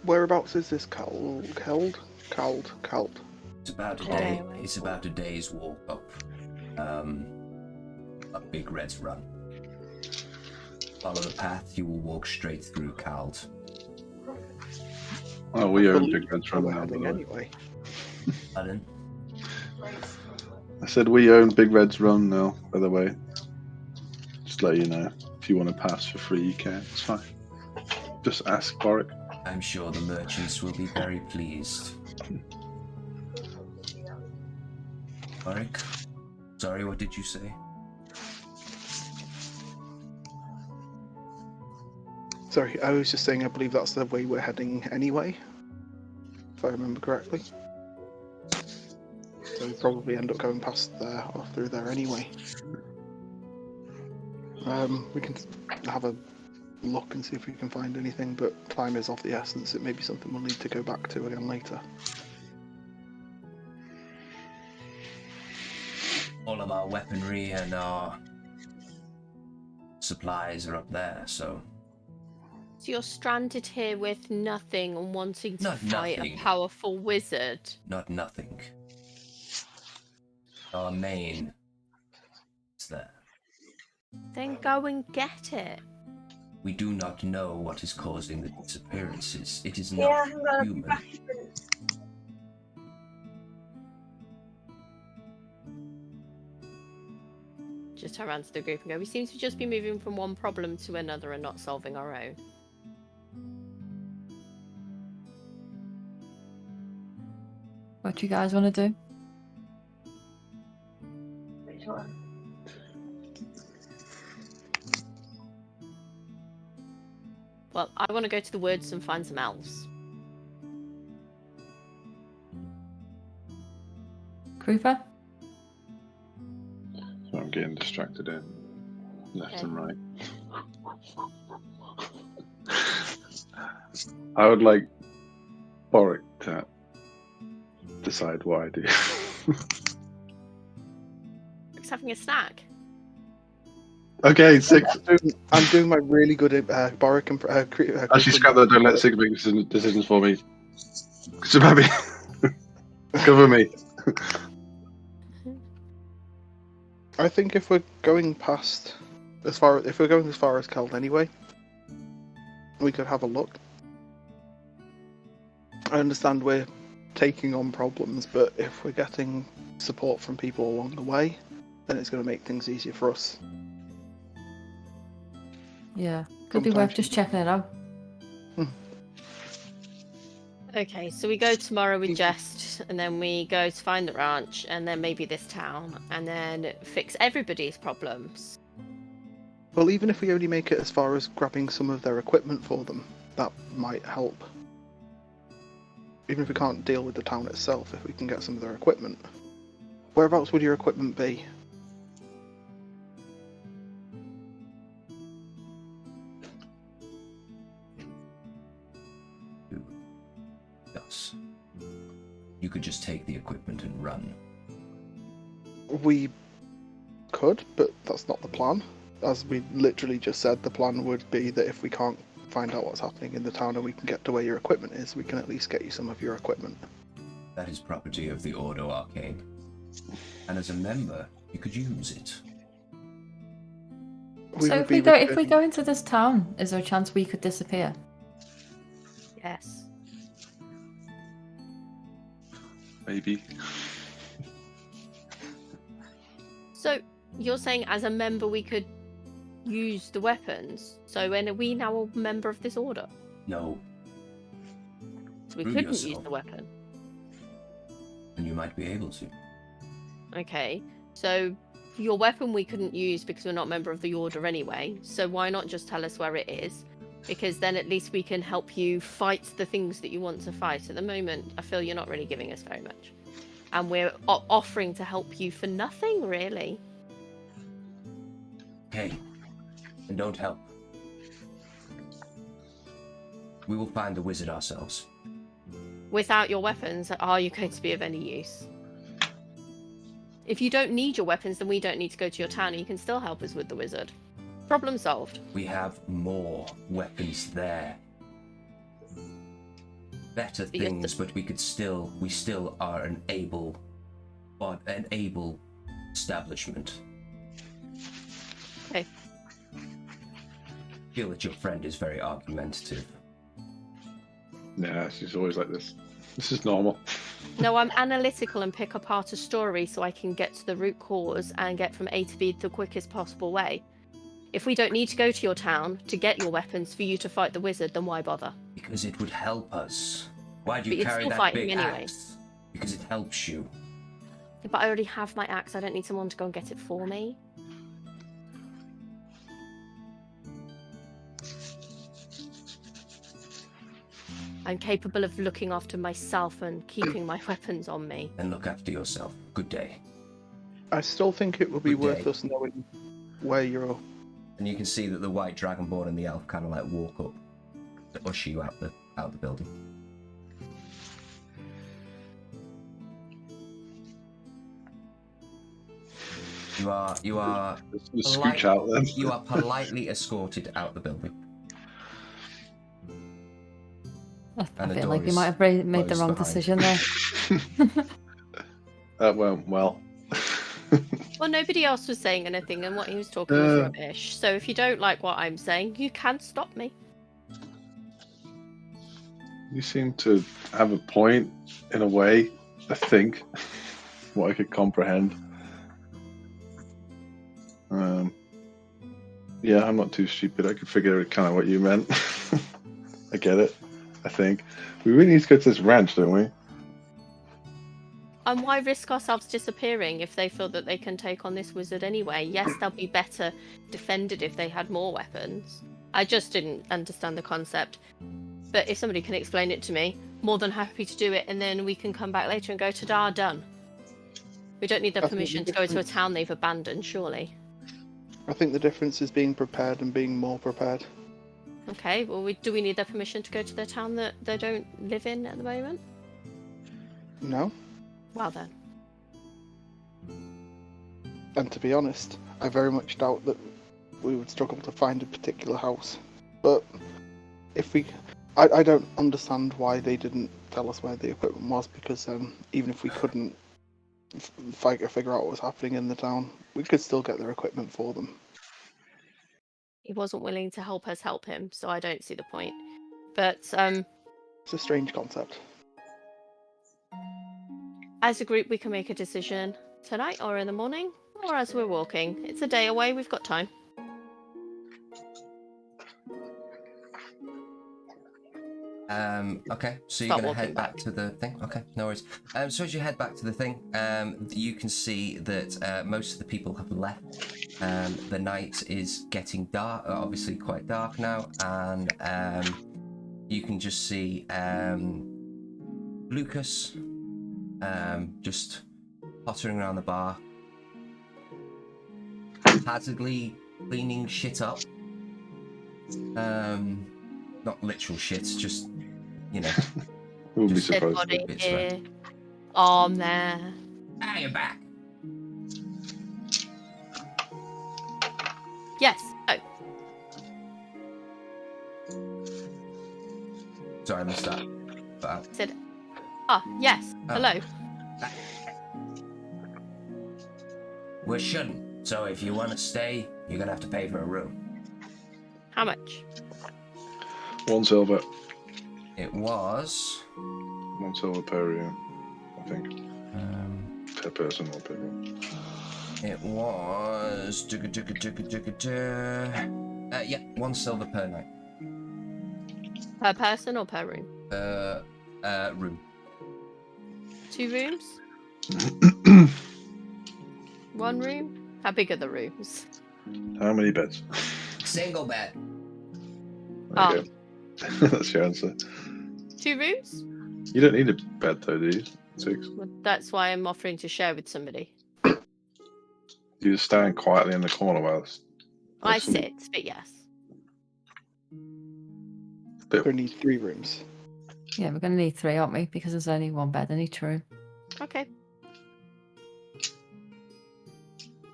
Whereabouts is this held? It's about a Far day. away. It's about a day's walk up. A Big Red's Run. Follow the path. You will walk straight through Cald. Oh, we own Believe Big Red's where Run we're now, by heading the way. anyway. Pardon? I said we own Big Red's Run now, by the way. Just let you know. If you want to pass for free, you can. It's fine. Just ask Boric. I'm sure the merchants will be very pleased. Boric? Sorry, what did you say? Sorry, I was just saying I believe that's the way we're heading anyway, if I remember correctly. So we probably end up going past there or through there anyway. We can have a look and see if we can find anything, but time is of the essence. It may be something we'll need to go back to again later. All of our weaponry and our supplies are up there, so... So you're stranded here with nothing and wanting to Not fight nothing. a powerful wizard. Not nothing. Our main is there. Then go and get it. We do not know what is causing the disappearances. It is not human. Just turn around to the group and go, we seem to just be moving from one problem to another and not solving our own. What do you guys want to do? Well, I want to go to the woods and find some elves. Krupa? So I'm getting distracted in left Okay. and right. I would like Boric to decide what I do. Just having a snack. Okay, 6. I'm doing my really good at Boric and Actually, scrap that. Don't let 6 make decisions for me. Sababi, cover me. I think if we're going past if we're going as far as Keld anyway, we could have a look. I understand we're taking on problems, but if we're getting support from people along the way, then it's going to make things easier for us. Yeah. Could be Sometimes worth just checking it out. Okay, so we go tomorrow with Jest, and then we go to find the ranch, and then maybe this town, and then fix everybody's problems. Well, even if we only make it as far as grabbing some of their equipment for them, that might help. Even if we can't deal with the town itself, if we can get some of their equipment. Whereabouts would your equipment be? Yes. You could just take the equipment and run. We could, but that's not the plan. As we literally just said, the plan would be that if we can't find out what's happening in the town and we can get to where your equipment is, we can at least get you some of your equipment. That is property of the Ordo Arcane. And as a member, you could use it. So if we go into this town, is there a chance we could disappear? Yes. Maybe. So you're saying as a member we could use the weapons? So when are we now a member of this order? No. So we Prove couldn't use yourself. the weapon. And you might be able to. Okay. So your weapon we couldn't use because we're not a member of the order anyway. So why not just tell us where it is? Because then at least we can help you fight the things that you want to fight. At the moment, I feel you're not really giving us very much. And we're offering to help you for nothing, really. Hey, and don't help. We will find the wizard ourselves. Without your weapons, are you going to be of any use? If you don't need your weapons, then we don't need to go to your town and you can still help us with the wizard. Problem solved. We have more weapons there. Better But you're things, but we still are an able establishment. Okay. I feel that your friend is very argumentative. Yeah, she's always like this. This is normal. No, I'm analytical and pick apart a story so I can get to the root cause and get from A to B the quickest possible way. If we don't need to go to your town to get your weapons for you to fight the wizard, then why bother? Because it would help us. Why do But you you'd carry still that fight big him anyway. axe? Because it helps you. But I already have my axe, I don't need someone to go and get it for me. I'm capable of looking after myself and keeping my weapons on me. And look after yourself. Good day. I still think it would be Good worth day. us knowing where you're. And you can see that the white dragonborn and the elf kind of like walk up to usher you out the building. You are Let's scooch out then. you are politely escorted out the building. I And the feel door like we is might have made the closed wrong behind. decision there. That went well. Well, nobody else was saying anything, and what he was talking was rubbish. So if you don't like what I'm saying, you can stop me. You seem to have a point, in a way, I think, what I could comprehend. Yeah, I'm not too stupid. I could figure out kind of what you meant. I get it, I think. We really need to go to this ranch, don't we? And why risk ourselves disappearing if they feel that they can take on this wizard anyway? Yes, they'll be better defended if they had more weapons. I just didn't understand the concept. But if somebody can explain it to me, more than happy to do it, and then we can come back later and go, ta-da, done. We don't need their I think permission the to go to a difference- town they've abandoned, surely. I think the difference is being prepared and being more prepared. Okay, well, do we need their permission to go to their town that they don't live in at the moment? No? Well then. And to be honest, I very much doubt that we would struggle to find a particular house. But if we... I don't understand why they didn't tell us where the equipment was, because even if we couldn't figure out what was happening in the town, we could still get their equipment for them. He wasn't willing to help us help him, so I don't see the point. But It's a strange concept. as a group, we can make a decision tonight or in the morning or as we're walking. It's a day away, we've got time. Okay, so you're Start going to walking head back back. to the thing? Okay, no worries. So as you head back to the thing, you can see that most of the people have left. The night is getting dark, obviously quite dark now, and you can just see Lucas just pottering around the bar, haphazardly cleaning shit up. Not literal shit, just, you know. Who would be Just Dead surprised? body bits here. Arm there. Ah, you're back. Yes. Oh, Sorry, I missed that. But, said. Ah, yes. Oh. Hello. we shouldn't. So if you want to stay, you're gonna have to pay for a room. How much? 1 silver. It was 1 silver per room, I think. Per person or per room. it was yeah, 1 silver per night. Per person or per room? Room. 2 rooms? 1 room? How big are the rooms? How many beds? Single bed. Ah. Okay. That's your answer. 2 rooms? You don't need a bed though, do you? 6. Well, that's why I'm offering to share with somebody. You just stand quietly in the corner while I Yes, sit, but yes. We need 3 rooms. Yeah, we're going to need 3, aren't we? Because there's only 1 bed in each room. Okay.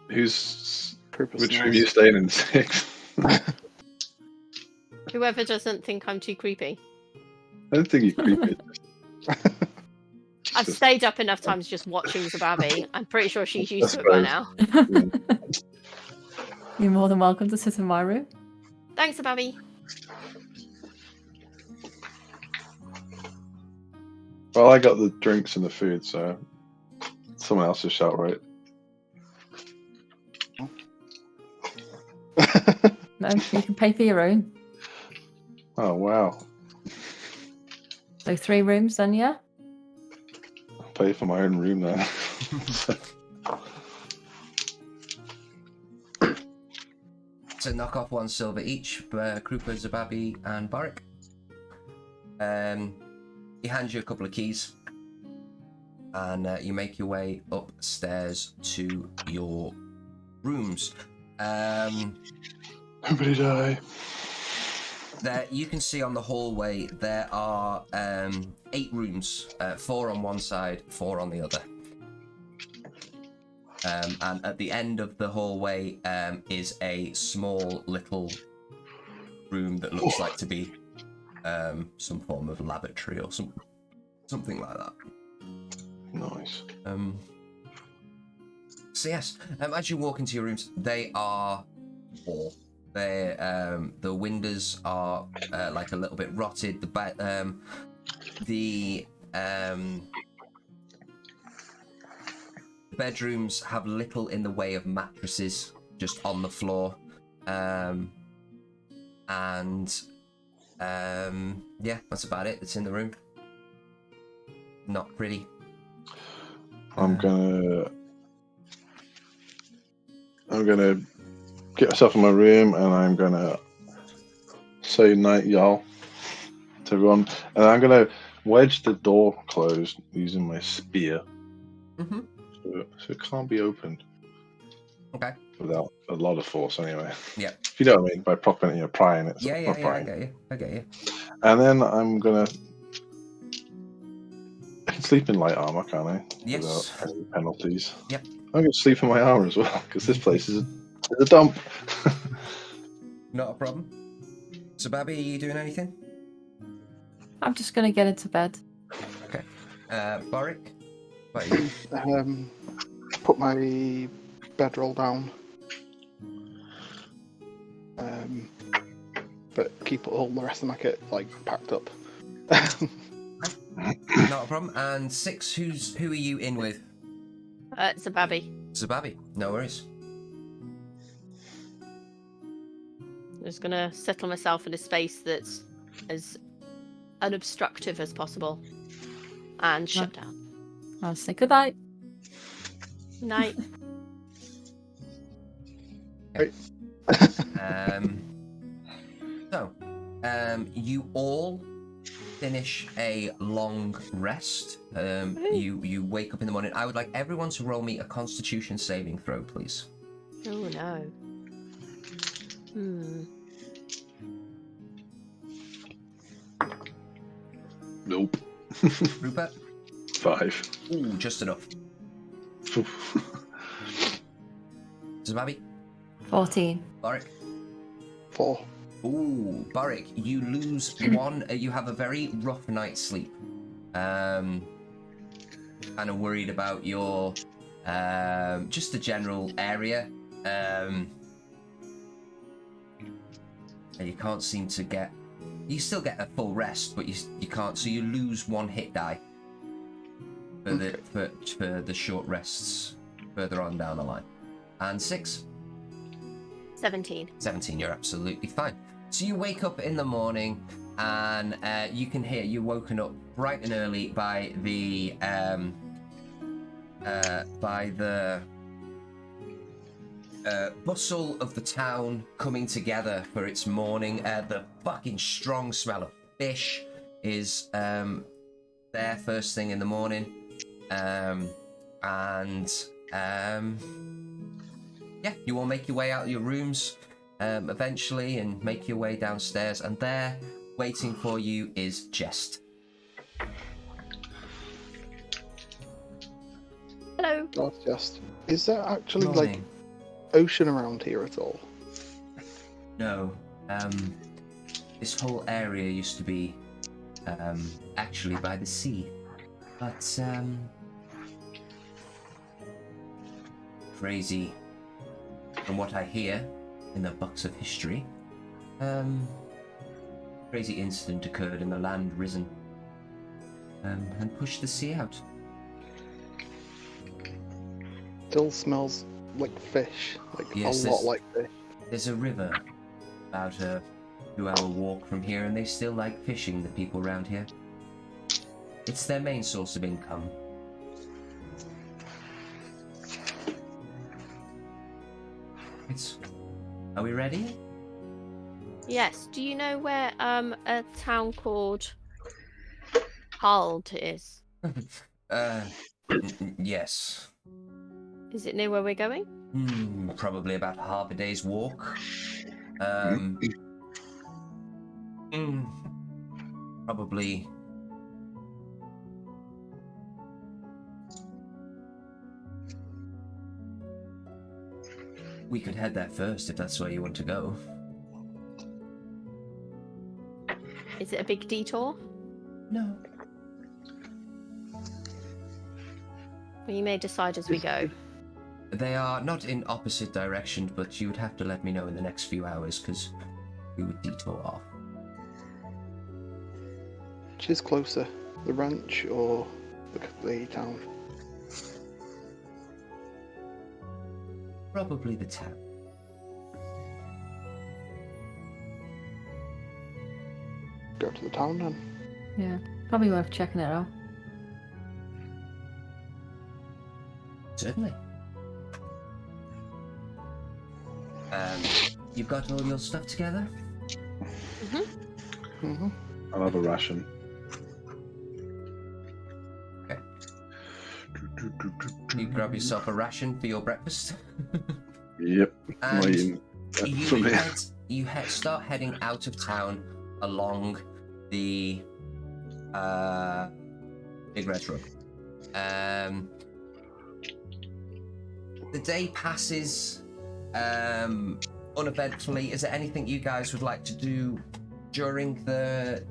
Which Purpose room are you staying in? 6? Whoever doesn't think I'm too creepy. I don't think you're creepy. I've stayed up enough times just watching Zababi. I'm pretty sure she's used to it by now. You're more than welcome to sit in my room. Thanks, Zababi. Well, I got the drinks and the food, so someone else just shout right. No, you can pay for your own. Oh wow! So 3 rooms then, yeah? I'll pay for my own room then. So knock off 1 silver each for Krupa, Zababi, and Boric. He hands you a couple of keys, and you make your way upstairs to your rooms. Nobody die. There, you can see on the hallway there are 8 rooms, 4 on one side, 4 on the other. And at the end of the hallway is a small little room that looks like to be some form of lavatory or something like that. Nice. So yes, as you walk into your rooms, they are all. They the windows are like a little bit rotted. The bedrooms have little in the way of mattresses just on the floor, and yeah, that's about it. It's in the room. Not pretty. I'm gonna get myself in my room, and I'm gonna say night, y'all, to everyone, and I'm gonna wedge the door closed using my spear, Mm-hmm. so it can't be opened. Okay. Without a lot of force, anyway. Yeah. If you know what I mean by propping it, prying it. Yeah, not I prying. get you. And then I'm gonna. I can sleep in light armor, can't I? Yes. Without any penalties. Yep. I'm gonna sleep in my armor as well because this place is a dump. Not a problem. So, Babby, are you doing anything? I'm just going to get into bed. Okay. Boric, what are you? Put my bedroll down. But keep all the rest of my kit packed up. Not a problem. And 6, who are you in with? Zababi. Zababi, no worries. I'm just gonna settle myself in a space that's as unobstructive as possible and shut down. I'll say goodnight. Night. Okay. So, you all finish a long rest. You wake up in the morning. I would like everyone to roll me a Constitution saving throw, please. Oh no. Nope. Rupert? 5. Ooh, just enough. Zababi? 14. Boric? 4. Ooh, Boric, you lose one. You have a very rough night's sleep. Kind of worried about your, just the general area. And you can't seem to get. You still get a full rest, but you can't. So you lose 1 hit die for the short rests further on down the line. And 6. 17. 17, you're absolutely fine. So you wake up in the morning and you can hear you're woken up bright and early by the bustle of the town coming together for its morning. The fucking strong smell of fish is there first thing in the morning. Yeah, you all make your way out of your rooms eventually and make your way downstairs, and there, waiting for you, is Jest. Hello. Not just. Is there actually Morning. like ocean around here at all? No, this whole area used to be actually by the sea, but crazy. From what I hear in the books of history, crazy incident occurred and the land risen and pushed the sea out. Still smells like fish, like Yes, a lot like fish. There's a river about a 2-hour walk from here, and they still like fishing, the people around here. It's their main source of income. Are we ready? Yes. Do you know where a town called Hald is? Yes. Is it near where we're going? Probably about half a day's walk. Probably. We could head there first if that's where you want to go. Is it a big detour? No. Well, you may decide as we go. They are not in opposite directions, but you would have to let me know in the next few hours, because we would detour off. Which is closer, the ranch or the town? Probably the town. Go to the town then. Yeah, probably worth checking it out. Certainly. You've got all your stuff together? I'll have a ration. Okay. You grab yourself a ration for your breakfast. Yep. And Waiting for me. you start heading out of town along the Big Red Road. The day passes uneventfully. Is there anything you guys would like to do during the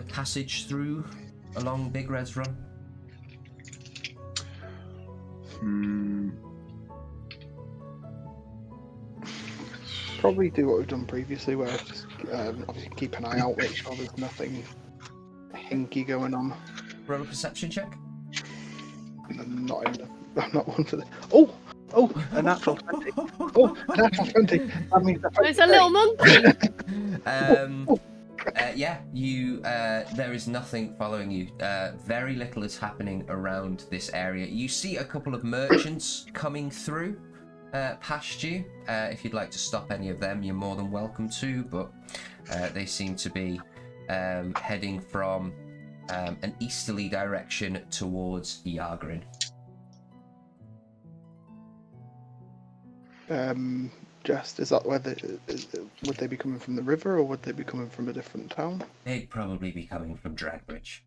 passage through along Big Red's Run? Probably do what we've done previously, where just obviously keep an eye out, make sure there's nothing hinky going on. Roll a perception check. I'm not one for the. Oh, a natural 20. Oh, a natural 20. That means There's a little monkey. Yeah, you. There is nothing following you. Very little is happening around this area. You see a couple of merchants coming through, past you. If you'd like to stop any of them, you're more than welcome to, but they seem to be heading from an easterly direction towards Yarg'Rin. Just is that where would they be coming from the river, or would they be coming from a different town? They'd probably be coming from Dragbridge.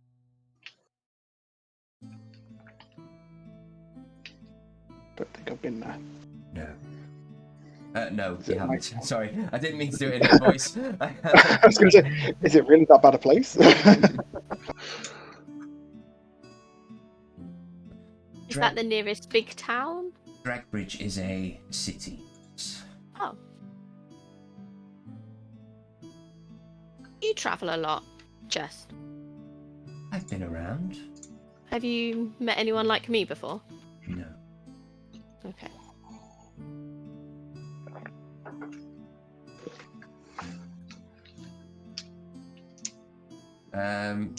Don't think I've been there. No. No, Is you it haven't. nice? Sorry, I didn't mean to do it in that voice. I was going to say, is it really that bad a place? Is that the nearest big town? Dragbridge is a city. Oh. You travel a lot, Jess. I've been around. Have you met anyone like me before? No. Okay.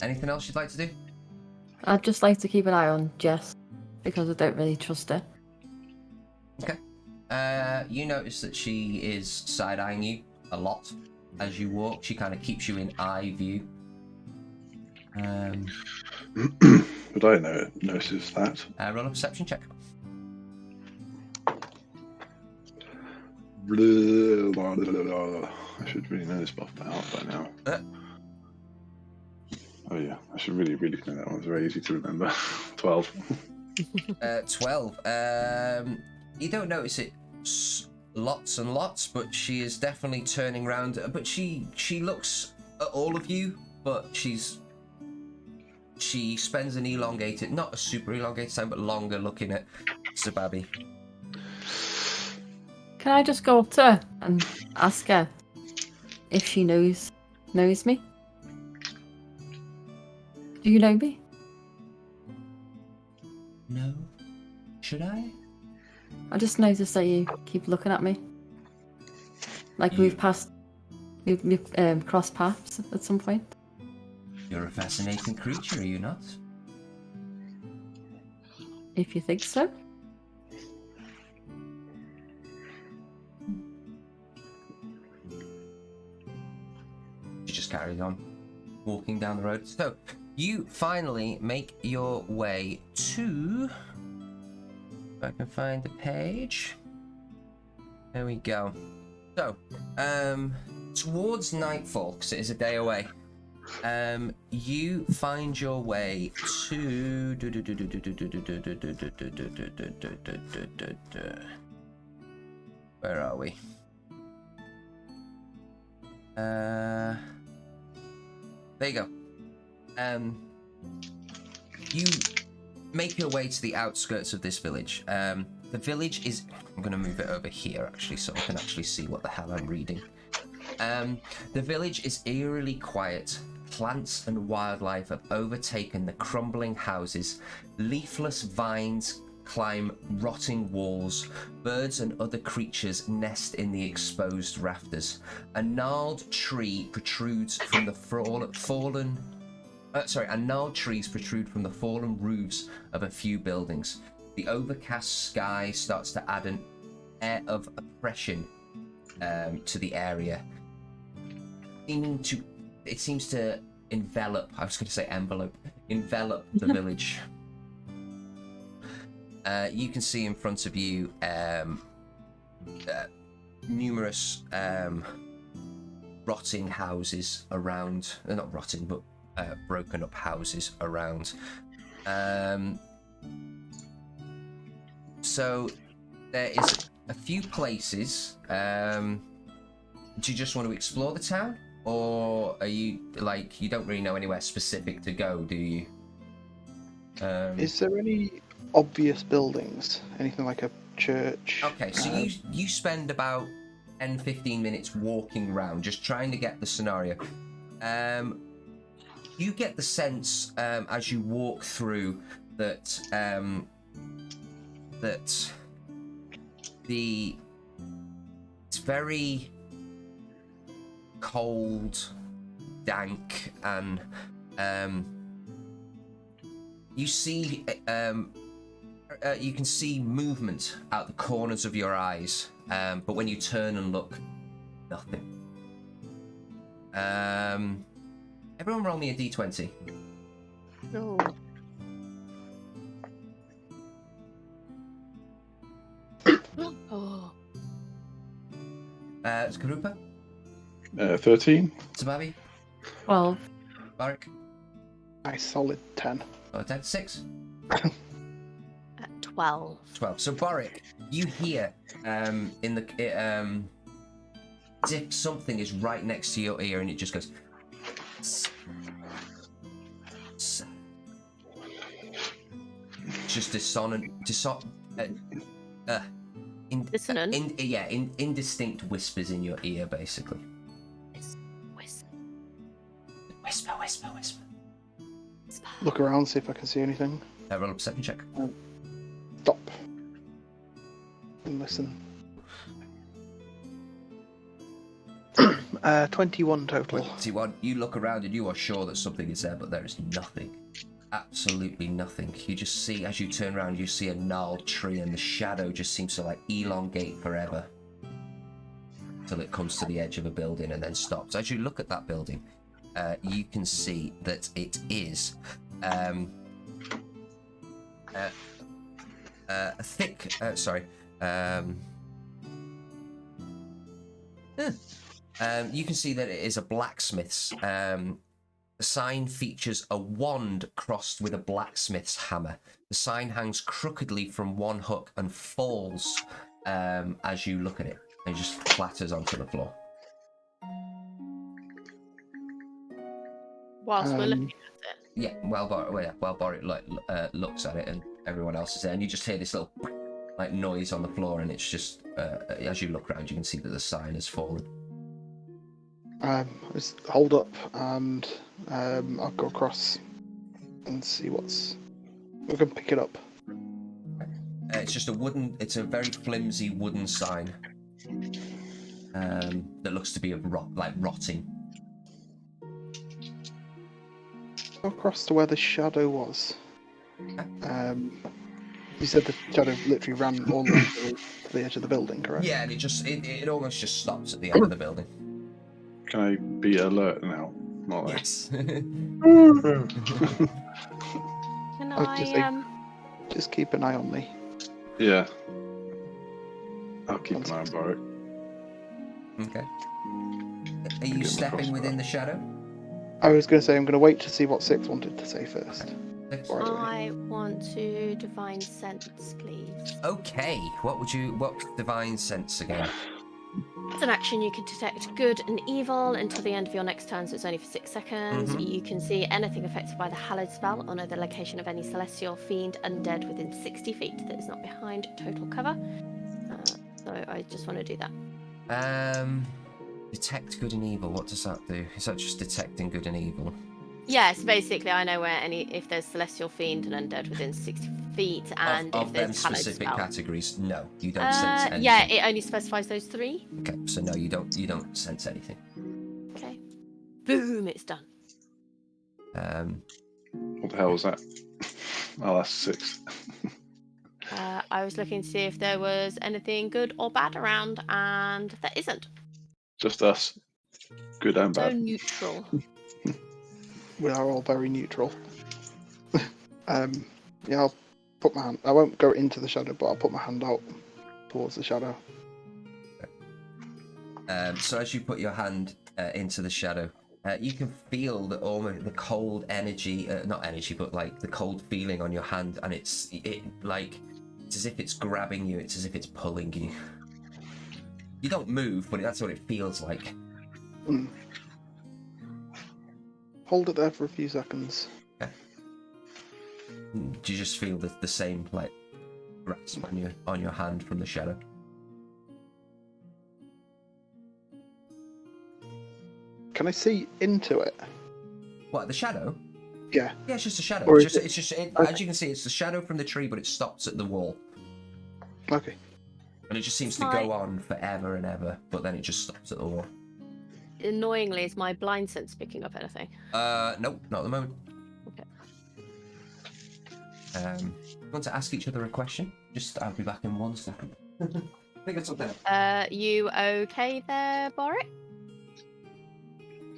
Anything else you'd like to do? I'd just like to keep an eye on Jess because I don't really trust her. Okay. You notice that she is side-eyeing you a lot as you walk. She kind of keeps you in eye view. But I notice that. Roll a perception check. I should really know this buff out by now. Oh yeah, I should really know that one. It's very easy to remember. 12. 12. You don't notice it lots and lots, but she is definitely turning around. But she looks at all of you, but she spends an elongated, not a super elongated time, but longer looking at Zababi. Can I just go up to her and ask her if she knows me? Do you know me? No. Should I? I just noticed that you keep looking at me. Like we've crossed paths at some point. You're a fascinating creature, are you not? If you think so. She just carries on walking down the road. So you finally make your way to, if I can find the page, there we go. So towards nightfall, because it is a day away, you find your way to where are we? There you go. You make your way to the outskirts of this village. The village is... I'm going to move it over here, actually, so I can actually see what the hell I'm reading. The village is eerily quiet. Plants and wildlife have overtaken the crumbling houses. Leafless vines climb rotting walls. Birds and other creatures nest in the exposed rafters. A gnarled tree protrudes from the gnarled trees protrude from the fallen roofs of a few buildings. The overcast sky starts to add an air of oppression to the area. It seems to envelop the village. You can see in front of you numerous rotting houses around. They're not rotting, but broken up houses around. So there is a few places. Do you just want to explore the town? Or are you, like, you don't really know anywhere specific to go, do you? Is there any obvious buildings? Anything like a church? Okay, so you spend about 10-15 minutes walking around, just trying to get the scenario. You get the sense as you walk through that it's very cold, dank, and you see You can see movement out the corners of your eyes, but when you turn and look, nothing. Everyone roll me a d20. No. Oh. Skarupa? 13. Sababi? 12. Barak? Nice solid 10. Oh, 10? 6? 12. 12. So, Boric, you hear as if something is right next to your ear and it just goes. Just dissonant. Dissonant? Indistinct whispers in your ear, basically. Whisper. Look around, see if I can see anything. Roll a perception check. Stop. And listen. 21 total. 21. You look around and you are sure that something is there, but there is nothing. Absolutely nothing. You just see, as you turn around, you see a gnarled tree, and the shadow just seems to like elongate forever till it comes to the edge of a building and then stops. As you look at that building, you can see that it is a thick. You can see that it is a blacksmith's. The sign features a wand crossed with a blacksmith's hammer. The sign hangs crookedly from one hook and falls as you look at it. It just clatters onto the floor. Whilst we're looking at it. Yeah, while Boric looks at it and everyone else is there, and you just hear this little like noise on the floor, and it's just as you look around, you can see that the sign has fallen. Just hold up and I'll go across and see what's. We can pick it up. It's just it's a very flimsy wooden sign that looks to be rotting. Go across to where the shadow was. You said the shadow literally ran all the way to the edge of the building, correct? Yeah, and it almost just stops at the end of the building. Can I be alert now? Not like... Yes. Can I just keep an eye on me. Yeah. I'll keep an eye on Boric. Okay. Are you stepping within the shadow? I was going to say I'm going to wait to see what Six wanted to say first. I want to divine sense, please. Okay. What divine sense again? As an action, you can detect good and evil until the end of your next turn, so it's only for 6 seconds. Mm-hmm. You can see anything affected by the hallowed spell or know the location of any celestial, fiend, undead within 60 feet that is not behind total cover. So I just want to do that. Detect good and evil. What does that do? Is that just detecting good and evil? Yes, basically, I know if there's celestial, fiend, and undead within 60 feet, and of if them there's hallowed specific spell. categories, no, you don't sense anything. Yeah, it only specifies those 3. Okay, so no, you don't sense anything. Okay. Boom! It's done. What the hell was that? Oh, that's 6. I was looking to see if there was anything good or bad around, and there isn't. Just us. Good and So bad. neutral. We are all very neutral. Yeah, I'll put my hand. I won't go into the shadow, but I'll put my hand out towards the shadow. So as you put your hand into the shadow, you can feel almost the cold energy, not energy, but like the cold feeling on your hand, and it's as if it's grabbing you. It's as if it's pulling you. You don't move, but that's what it feels like. Mm. Hold it there for a few seconds. Okay. Do you just feel the same like grasp on your hand from the shadow? Can I see into it? What, the shadow? Yeah. Yeah, it's just a shadow. Or It's is just Okay. as you can see, it's the shadow from the tree, but it stops at the wall, Okay. and it just seems to Right. go on forever and ever. But then it just stops at the wall. Annoyingly, is my blind sense picking up anything? Nope, not at the moment. Okay. Want to ask each other a question? I'll be back in 1 second. I think it's up there. You okay there, Boric?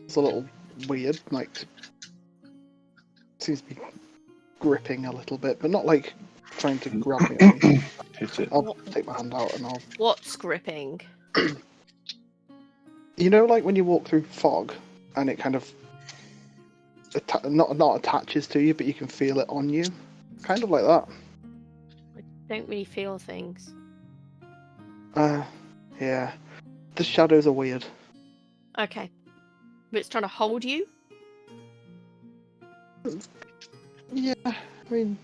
It's a little weird, like seems to be gripping a little bit, but not like trying to grab me or anything. Hit it. I'll take my hand out and I'll. What's gripping? You know, like when you walk through fog, and it kind of not attaches to you, but you can feel it on you, kind of like that. I don't really feel things. Yeah. The shadows are weird. Okay. But it's trying to hold you? Yeah, I mean,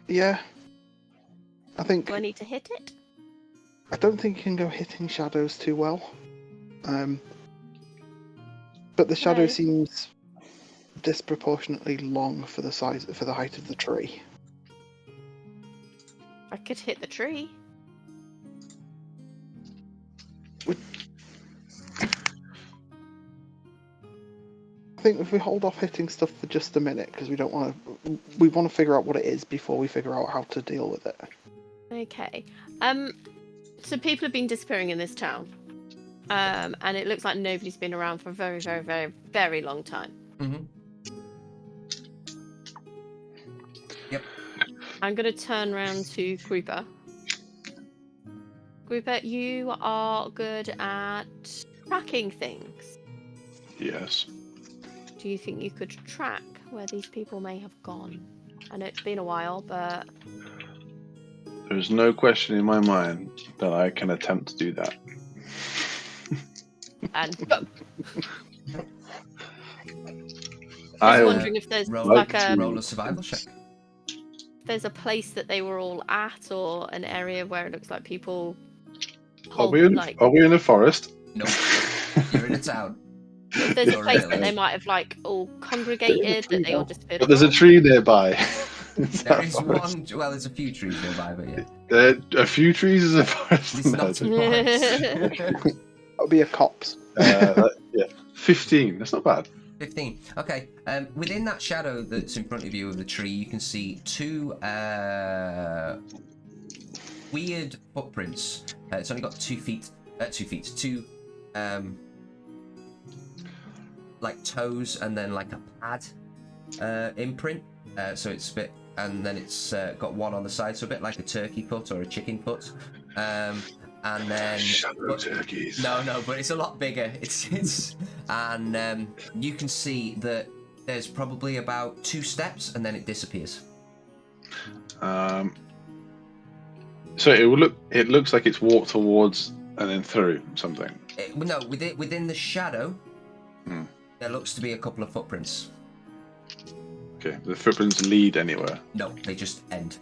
yeah. I think. Do I need to hit it? I don't think you can go hitting shadows too well. But the shadow No. seems disproportionately long for the height of the tree. I could hit the tree. I think if we hold off hitting stuff for just a minute, because we want to figure out what it is before we figure out how to deal with it. Okay. So people have been disappearing in this town. And it looks like nobody's been around for a very, very, very, very long time. Mm-hmm. Yep. I'm going to turn around to Grouper. Grouper, you are good at tracking things. Yes. Do you think you could track where these people may have gone? I know it's been a while, but... There's no question in my mind that I can attempt to do that. And go! I was wondering if there's roll, like a... roll a survival check. There's a place that they were all at, or an area where it looks like people... Are we in a forest? Nope. You're in a town. If there's a You're place really- that they might have like all congregated, that they all disappeared. But there's a tree nearby. There is one. Well, there's a few trees nearby, but yeah. A few trees is a forest. It's not a forest. That'll be a copse. Yeah, 15. That's not bad. 15. Okay. Within that shadow that's in front of you of the tree, you can see two weird footprints. It's only got 2 feet. 2 feet. Two like toes and then like a pad imprint. So it's a bit, and then it's got one on the side, so a bit like a turkey foot or a chicken foot. And then Shadow turkeys. no, but it's a lot bigger. It's and you can see that there's probably about 2 steps, and then it disappears. So it looks like it's walked towards and then through something. No, within the shadow, Hmm. there looks to be a couple of footprints. Okay, the footprints lead anywhere. No, they just end.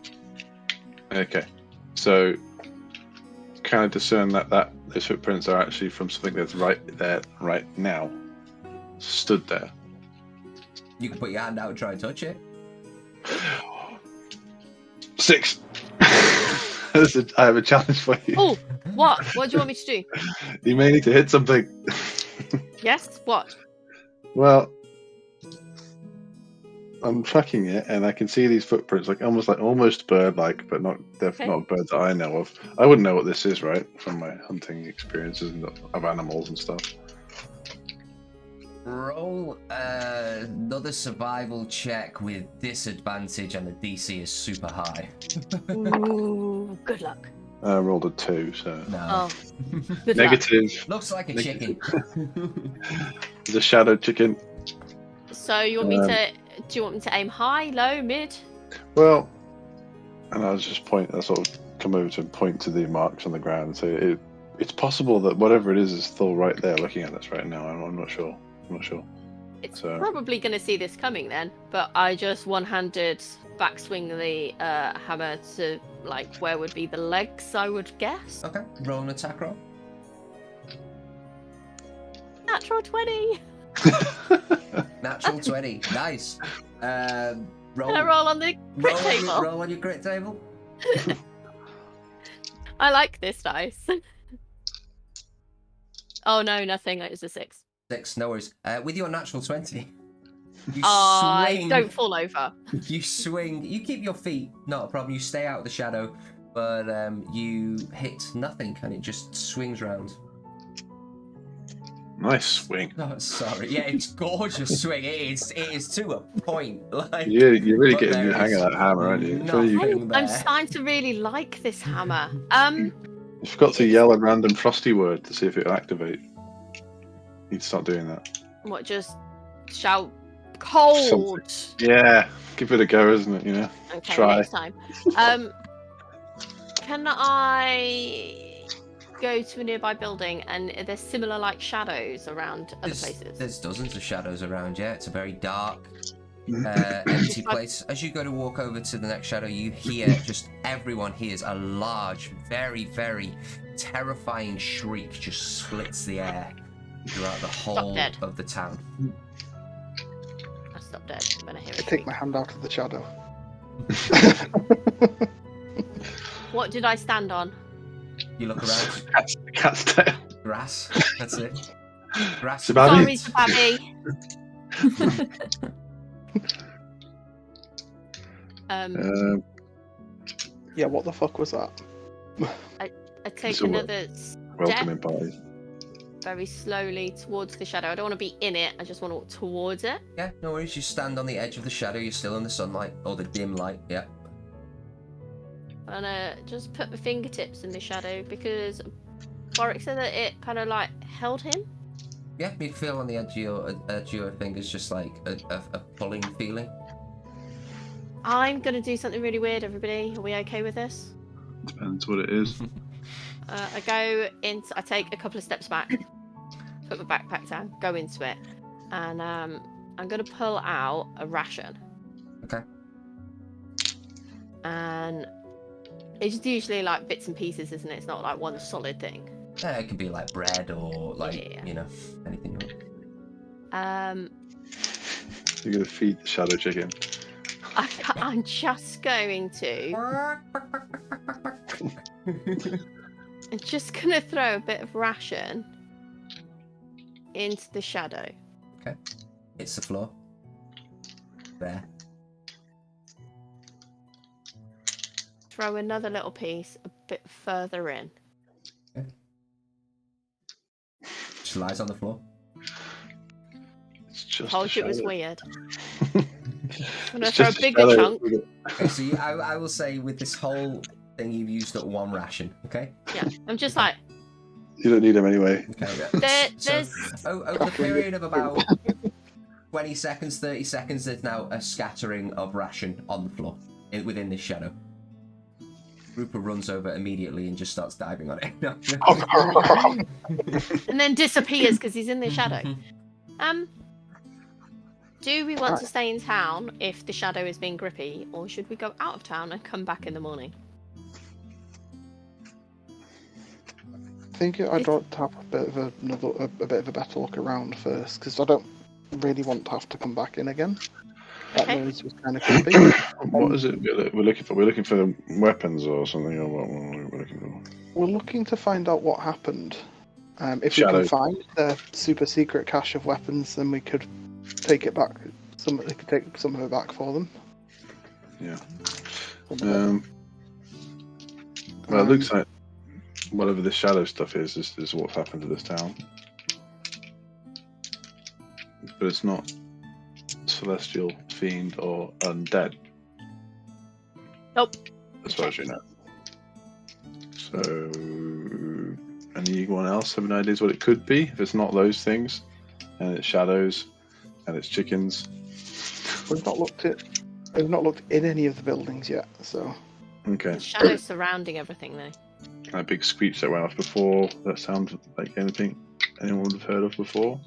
Okay, so can I discern that those footprints are actually from something that's right there, right now, stood there? You can put your hand out and try and touch it. 6. I have a challenge for you. Oh, what? What do you want me to do? You may need to hit something. Yes? What? Well, I'm tracking it, and I can see these footprints, almost bird-like, but not definitely not a bird that I know of. I wouldn't know what this is, right, from my hunting experiences of animals and stuff. Roll another survival check with disadvantage, and the DC is super high. Ooh, good luck. I rolled a 2, so No. Oh, good luck. negative. Looks like a chicken. It's a shadow chicken. So you want me to? Do you want me to aim high, low, mid? Well, and I'll just point. I sort of come over to and point to the marks on the ground and say it's possible that whatever it is still right there, looking at us right now. I'm not sure. It's So- probably going to see this coming then, but I just one-handed backswing the hammer to like where would be the legs, I would guess. Okay, roll an attack roll. Natural 20. Natural 20. Nice. Roll. Can I roll on the crit table? Roll on your crit table. I like this dice. Oh no, nothing. It was a 6. 6, no worries. With your natural 20, You swing. Don't fall over. You swing. You keep your feet, not a problem. You stay out of the shadow, but you hit nothing, and it just swings round. Nice swing. Oh, sorry. Yeah, it's gorgeous swing. It is to a point. Like You're really but getting the there hang of is that hammer, aren't you? nothing I'm there. starting to really like this hammer. You forgot to yell a random frosty word to see if it'll activate. You'd start doing that. What? Just shout cold. Yeah, give it a go, isn't it? You know. Okay, Try. next time. Can I go to a nearby building and there's similar like shadows around other places? There's dozens of shadows around. Yeah, it's a very dark, empty place. As you go to walk over to the next shadow, you hear just everyone hears a large, very, very terrifying shriek just splits the air throughout the whole of the town. I stop dead when I hear I it. take my hand out of the shadow. What did I stand on? You look around. Cat's tail. Grass. That's it. Grass. Sorry, Babby. Yeah, what the fuck was that? I take It's a another welcoming step party. very slowly towards the shadow. I don't want to be in it. I just want to walk towards it. Yeah, no worries. You stand on the edge of the shadow. You're still in the sunlight or the dim light. Yeah. And just put my fingertips in the shadow because Boric said that it kind of like held him. Yeah, you feel on the edge of your fingers just like a pulling feeling. I'm gonna do something really weird, everybody. Are we okay with this? Depends what it is. I go into. I take a couple of steps back, put my backpack down, go into it, and I'm gonna pull out a ration. Okay. And it's usually like bits and pieces, isn't it? It's not like one solid thing. Yeah, it can be like bread or like Yeah. you know anything you want. You're gonna feed the shadow chicken. I'm just going to. I'm just gonna throw a bit of ration into the shadow. Okay. Hits the floor. There. Throw another little piece a bit further in. Okay. Just lies on the floor. It's just Told a you it was shadow. weird. I'm gonna It's throw a just bigger shadow. chunk. Okay, so I will say with this whole thing you've used up one ration. Okay. Yeah, I'm just like You don't need them anyway. Okay. Yeah. there's Over the period of about 20 seconds, 30 seconds, there's now a scattering of ration on the floor within this shadow. Rupert runs over immediately and just starts diving on it. and then disappears because he's in the shadow. Do we want to stay in town if the shadow is being grippy, or should we go out of town and come back in the morning? I think I'd like to have a bit of a better look around first, because I don't really want to have to come back in again. That Okay. noise was kind of creepy. What is it we're looking for? We're looking for weapons or something, or what we're looking for? We're looking to find out what happened. If Shadow. we can find the super secret cache of weapons, then we could take it back. We could take some of it back for them. Yeah. Well, it looks like whatever this shadow stuff is what's happened to this town. But it's not celestial, fiend, or undead. Nope. As far as you know. So, anyone else have any ideas what it could be? If it's not those things, and it's shadows, and it's chickens. We've not looked in any of the buildings yet, so. Okay. The shadows surrounding everything, though. That big screech that went off before, that sounded like anything anyone would have heard of before?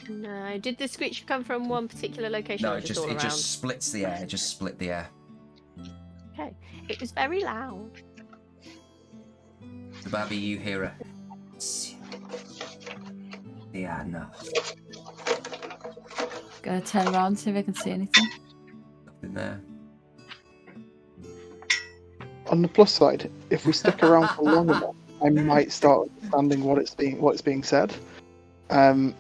No. Did the screech come from one particular location No, or it just all around? just splits the air. Just split the air. Okay. It was very loud. Babby, you hear a. Yeah, no. Gonna turn around, see if I can see anything. Nothing there. On the plus side, if we stick around for long enough, I might start understanding what's being said. I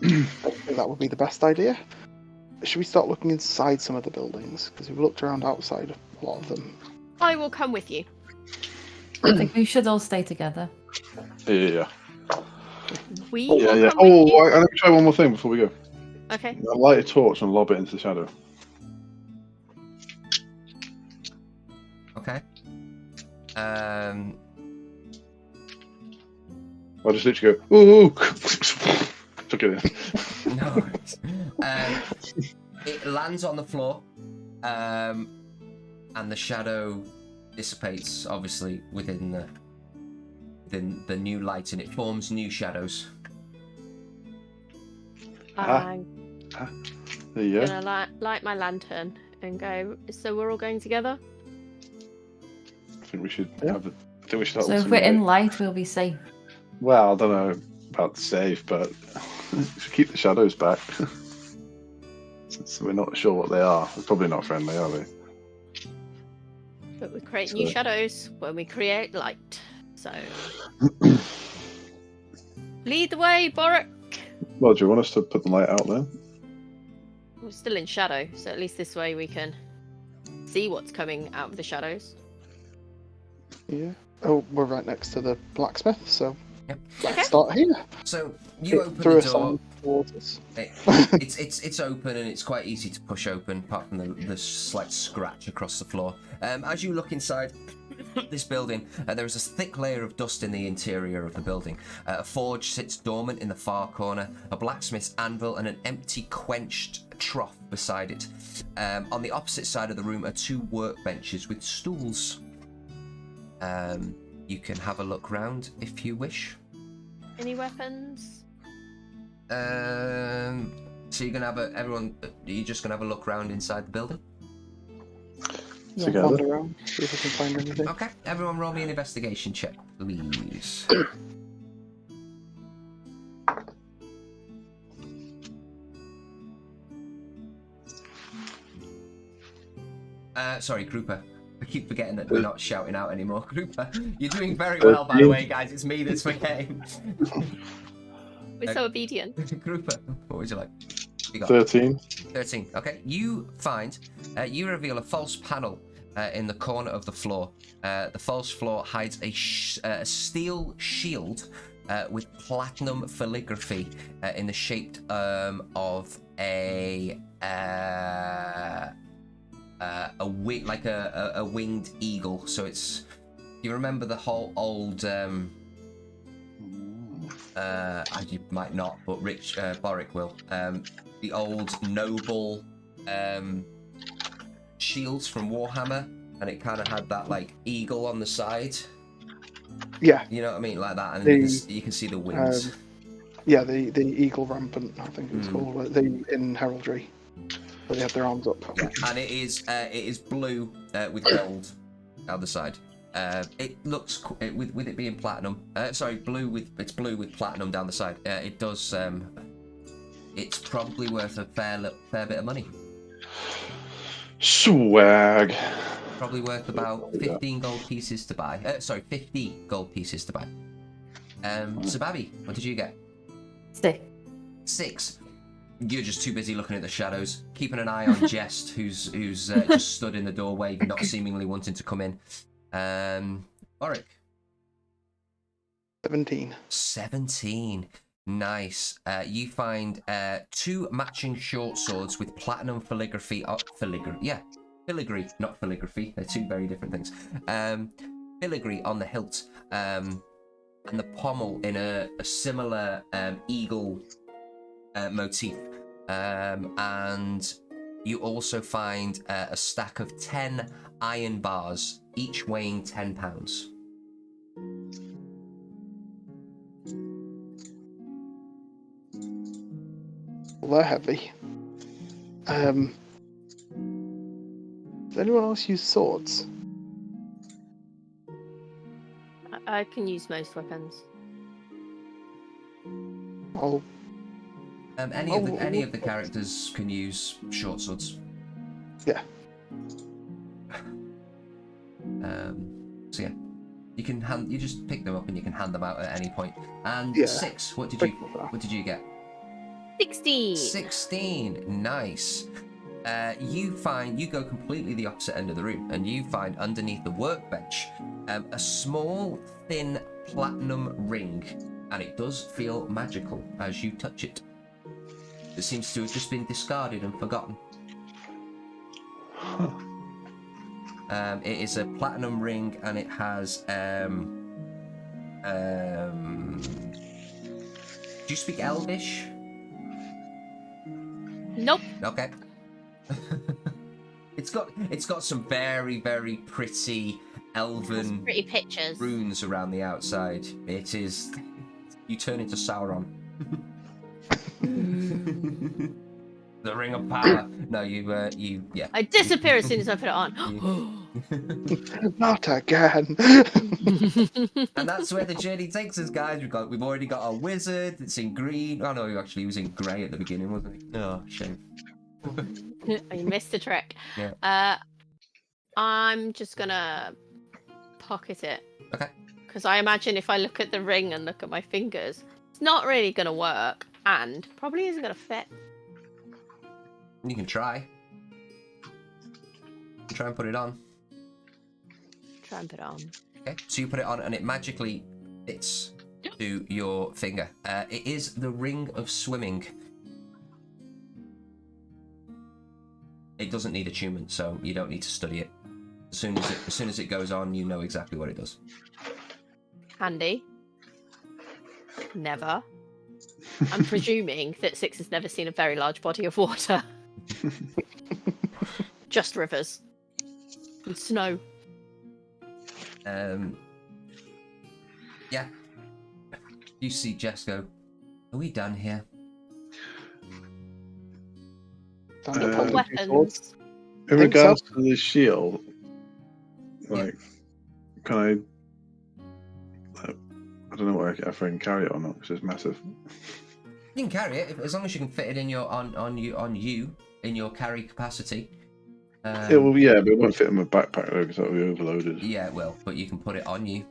think that would be the best idea. should we start looking inside some of the buildings? Because we've looked around outside a lot of them. I will come with you. I think we should all stay together. Yeah. We Oh, will Yeah. come with you. Oh, let me try one more thing before we go. Okay. I light a torch and lob it into the shadow. Okay. I just literally go, ooh, took it in. No. It lands on the floor, and the shadow dissipates, obviously, within the new light, and it forms new shadows. I'm There you go. gonna light my lantern and go. So we're all going together. I think we should Yeah. have. I think we should. So if we're in light, we'll be safe. Well, I don't know about safe, but we should keep the shadows back. Since we're not sure what they are. They're probably not friendly, are they? But we create new So- shadows when we create light. So lead the way, Boric. Well, do you want us to put the light out then? We're still in shadow, so at least this way we can see what's coming out of the shadows. Yeah. Oh, we're right next to the blacksmith, so Yep. let's start here. So you open Through the a door. sign towards us. It's open and it's quite easy to push open, apart from the slight scratch across the floor. As you look inside this building, there is a thick layer of dust in the interior of the building. A forge sits dormant in the far corner, a blacksmith's anvil, and an empty, quenched trough beside it. On the opposite side of the room are two workbenches with stools. You can have a look round if you wish. Any weapons? So you're gonna have you're just gonna have a look round inside the building? Yeah. Together. Wander around, see if we can find anything. Okay, everyone roll me an investigation check, please. Sorry, Grouper. I keep forgetting that we're not shouting out anymore. Grouper, you're doing very well, by the way, guys. It's me that's forgetting. We're so obedient. Grouper, what would you like? You got 13. 13. Okay, you find, you reveal a false panel in the corner of the floor. The false floor hides a steel shield with platinum filigraphy in the shape of a winged eagle. So it's, you remember the whole old you might not, but Boric will. The old noble shields from Warhammer, and it kind of had that like eagle on the side. Yeah. You know what I mean, like that, and you can see the wings. Yeah, the eagle rampant, I think it was called, in heraldry. But they had their arms up. Yeah, and it is blue with gold down the side. It looks with it being platinum. Blue with platinum down the side. It does. It's probably worth a fair bit of money. Swag. Probably worth about 15 gold pieces to buy. 50 gold pieces to buy. Sababi, what did you get? 6. You're just too busy looking at the shadows, keeping an eye on Jest, who's just stood in the doorway, not seemingly wanting to come in. Oric. 17. Nice. You find 2 matching short swords with platinum filigraphy. Filigree, not filigraphy. They're 2 very different things. Filigree on the hilt, and the pommel in a similar eagle motif. And you also find a stack of 10 iron bars, each weighing 10 pounds. Well, they're heavy. Does anyone else use swords? I can use most weapons. I'll Any of the characters can use short swords. Yeah. So yeah, you just pick them up and you can hand them out at any point. And Yeah. 6, what did you get? 16. 16. Nice. You go completely the opposite end of the room, and you find underneath the workbench a small, thin platinum ring, and it does feel magical as you touch it. It seems to have just been discarded and forgotten. Huh. It is a platinum ring, and it has. Do you speak Elvish? Nope. Okay. It's got some very, very pretty elven Pretty pictures. runes around the outside. It is. You turn into Sauron. The Ring of Power. No, yeah. I disappear as soon as I put it on. Not again. And that's where the journey takes us, guys. We've already got our wizard. It's in green. Oh no, actually, he was in grey at the beginning, wasn't he? Oh, shame. You missed a trick. Yeah. I'm just gonna pocket it. Okay. Because I imagine if I look at the ring and look at my fingers, it's not really gonna work, and probably isn't gonna fit. You can try. Try and put it on. Try and put it on. Okay, so you put it on and it magically fits to your finger. It is the Ring of Swimming. It doesn't need attunement, so you don't need to study it. As soon as it goes on, you know exactly what it does. Handy. Never. I'm presuming that Six has never seen a very large body of water. Just rivers. And snow. Yeah. You see Jess go, are we done here? Stand up holding two swords. Weapons. In Think so. regards to the shield, like, can I don't know if I can carry it or not, because it's massive. You can carry it as long as you can fit it in your on you in your carry capacity. But it won't fit in my backpack though, because that'll be overloaded. Yeah, it will, but you can put it on you.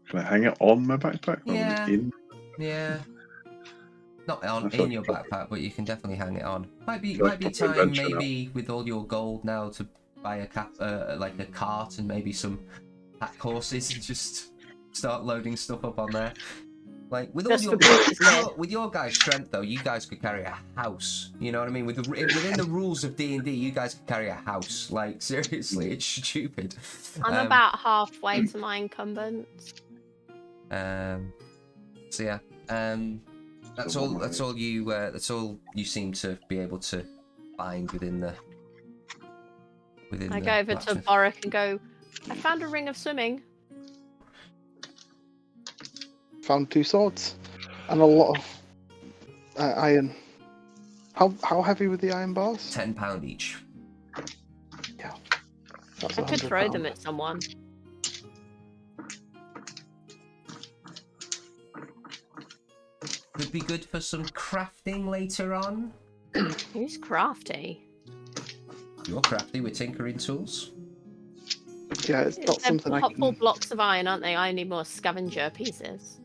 Can I hang it on my backpack? Or Yeah. in? Yeah. Not on I feel in your like- backpack, but you can definitely hang it on. Might be feel like time proper adventure now. maybe with all your gold now to buy like a cart and maybe some pack horses and just start loading stuff up on there. Like with all Just your for Bruce's with your guys' strength though, you guys could carry a house. You know what I mean? Within the rules of D&D, you guys could carry a house. Like seriously, it's stupid. I'm about halfway to my incumbents. So yeah. That's all you seem to be able to find within the. I go over to blacksmith. Boric and go, I found a ring of swimming. Found two swords and a lot of iron. How heavy were the iron bars? £10 each. Yeah. That's I could throw £100. them at someone. Could be good for some crafting later on. Who's crafty? You're crafty with tinkering tools. Yeah, it's not They're something I full can. blocks of iron, aren't they? I need more scavenger pieces.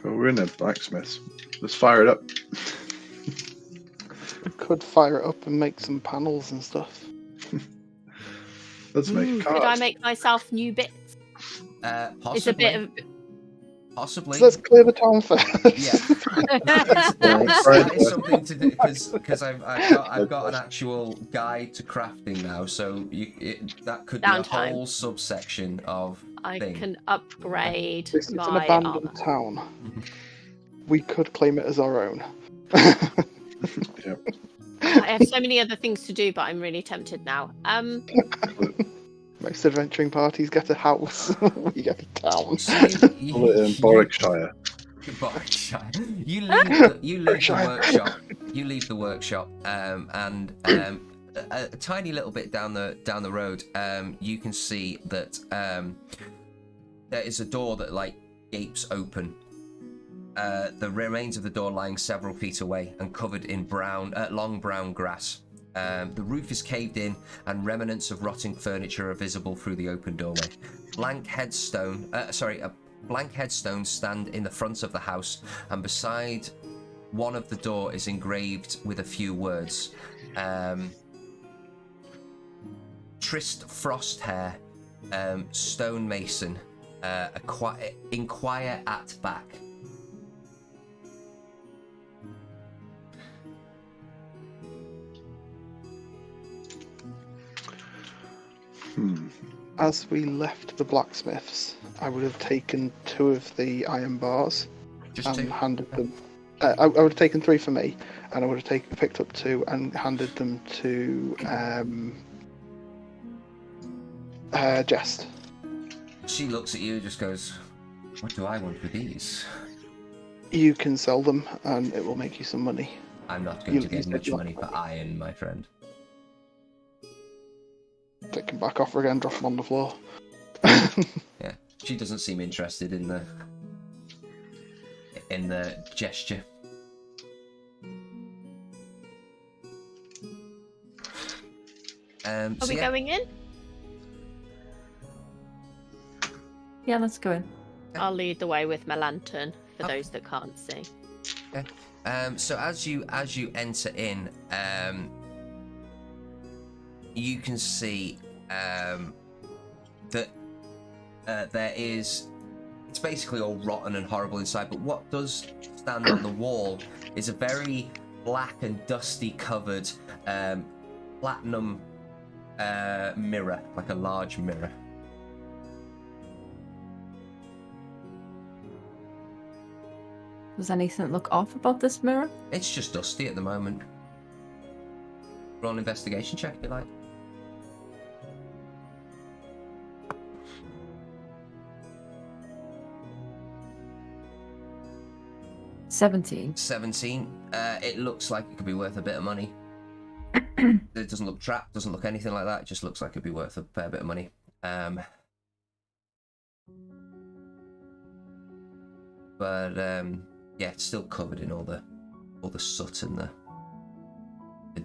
Well, we're in a blacksmith. Let's fire it up. Could fire it up and make some panels and stuff. Let's make a Could I cart. make myself new bits? Possibly. It's a bit of. Possibly. So let's clear the town first. Yeah. That is something to do because I've got an actual guide to crafting now, so that could be a Downtime. whole subsection of I thing. can upgrade This is an my abandoned armor. town. We could claim it as our own. I have so many other things to do, but I'm really tempted now. Most adventuring parties get a house. We get a town. So Call it in Warwickshire. Warwickshire. You leave the Warwickshire. workshop. You leave the workshop, and a tiny little bit down the road, you can see that there is a door that like gapes open. The remains of the door lying several feet away and covered in long brown grass. The roof is caved in, and remnants of rotting furniture are visible through the open doorway. Blank headstones stand in the front of the house, and beside one of the door is engraved with a few words. Trist Frosthair, stonemason, inquire at back. As we left the blacksmiths, I would have taken 2 of the iron bars Just and two. handed them. I would have taken 3 for me, and I would have picked up 2 and handed them to Jest. She looks at you and just goes, what do I want with these? You can sell them, and it will make you some money. I'm not going to You get said much you money want- for iron, my friend. Take them back off again, drop them on the floor. Yeah, she doesn't seem interested in the gesture. Are So we yeah, going in? Yeah, let's go in. I'll lead the way with my lantern for Okay. those that can't see. so as you enter in, you can see that there is. It's basically all rotten and horrible inside, but what does stand on the wall is a very black and dusty covered platinum mirror, like a large mirror. Does anything look off about this mirror? It's just dusty at the moment. Roll an investigation check if you like. 17. 17. It looks like it could be worth a bit of money. It doesn't look trapped, doesn't look anything like that. It just looks like it'd be worth a fair bit of money. Yeah, it's still covered in all the soot and the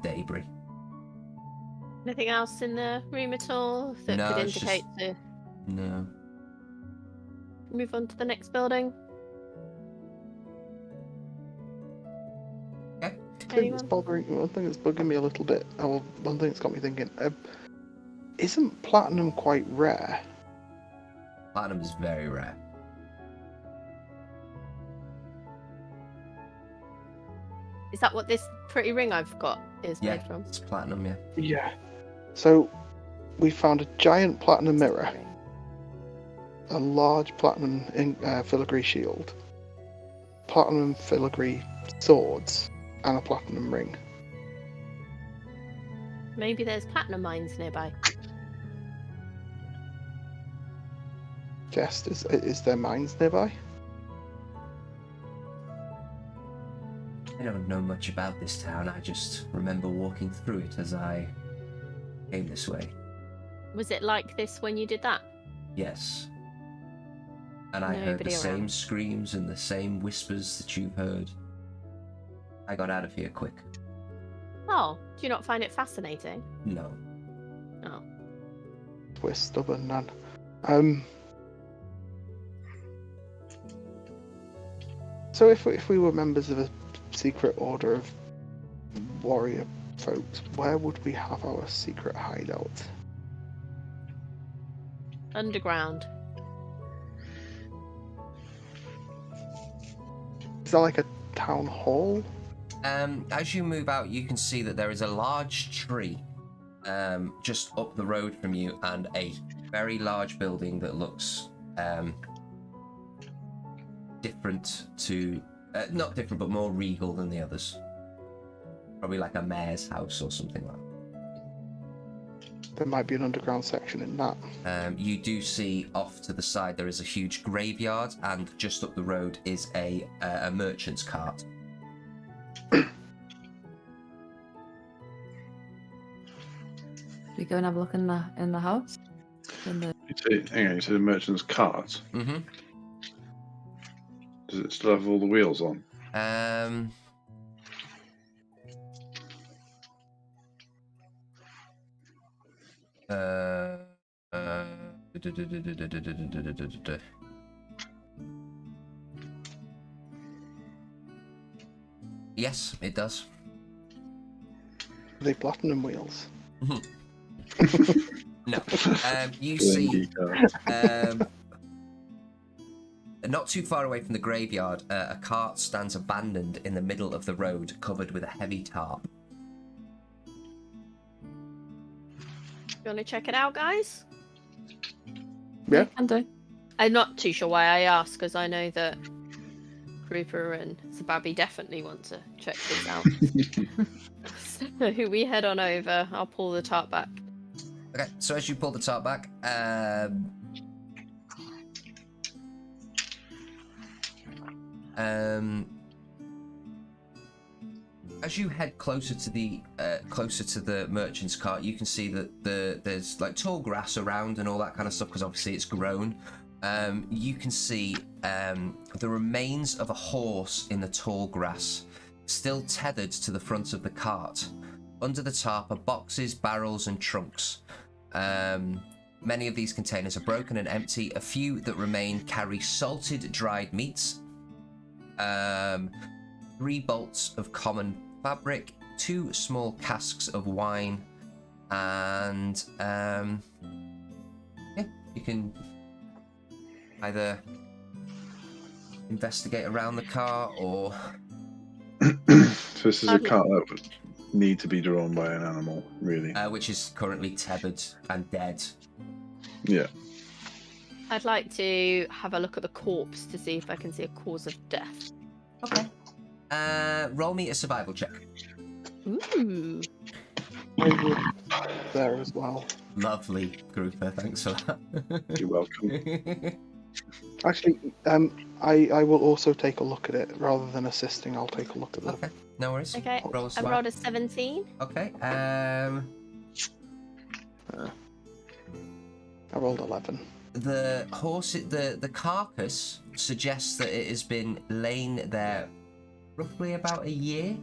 debris. Anything else in the room at all that No, could it's indicate to No. move on to the next building? Okay. Anyone? One thing that's bugging me a little bit, or one thing that's got me thinking, isn't platinum quite rare? Platinum is very rare. Is that what this pretty ring I've got is Yeah, made from? it's platinum, yeah. Yeah. So, we found a giant platinum mirror, a large platinum filigree shield, platinum filigree swords, and a platinum ring. Maybe there's platinum mines nearby. Jest, is there mines nearby? I don't know much about this town. I just remember walking through it as I came this way. Was it like this when you did that? Yes. And I heard the Nobody same around. screams and the same whispers that you've heard. I got out of here quick. Oh, do you not find it fascinating? No. Oh. We're stubborn, Nan. So if we were members of a secret order of warrior folks, where would we have our secret hideout? Underground. Is that like a town hall? As you move out, you can see that there is a large tree just up the road from you, and a very large building that looks different to... not different, but more regal than the others. Probably like a mayor's house or something like that. There might be an underground section in that. You do see off to the side there is a huge graveyard, and just up the road is a merchant's cart. We go and have a look in the house. You see the merchant's cart. Mm-hmm. Does it still have all the wheels on? Yes, it does. Are they platinum wheels? No. You Playing see, guitar. not too far away from the graveyard, a cart stands abandoned in the middle of the road, covered with a heavy tarp. You want to check it out, guys? Yeah. Can do. I'm not too sure why I asked, because I know that Grouper and Sababi definitely want to check this out. So we head on over. I'll pull the tarp back. Okay, so as you pull the tarp back, as you head closer to the merchant's cart, you can see that there's like tall grass around and all that kind of stuff, because obviously it's grown. You can see the remains of a horse in the tall grass, still tethered to the front of the cart. Under the tarp are boxes, barrels, and trunks. Many of these containers are broken and empty. A few that remain carry salted dried meats, 3 bolts of common fabric, 2 small casks of wine, and yeah, you can either investigate around the car or So this is a cart that would need to be drawn by an animal, really. which is currently tethered and dead. Yeah. I'd like to have a look at the corpse to see if I can see a cause of death. Okay. Roll me a survival check. Ooh. I would there as well. Lovely, Grouper. Thanks for that. You're welcome. Actually, I will also take a look at it rather than assisting. I'll take a look at Okay, no worries. Okay, Roll a I swag. rolled a 17. Okay. I rolled 11. The horse, the carcass suggests that it has been laying there roughly about a year.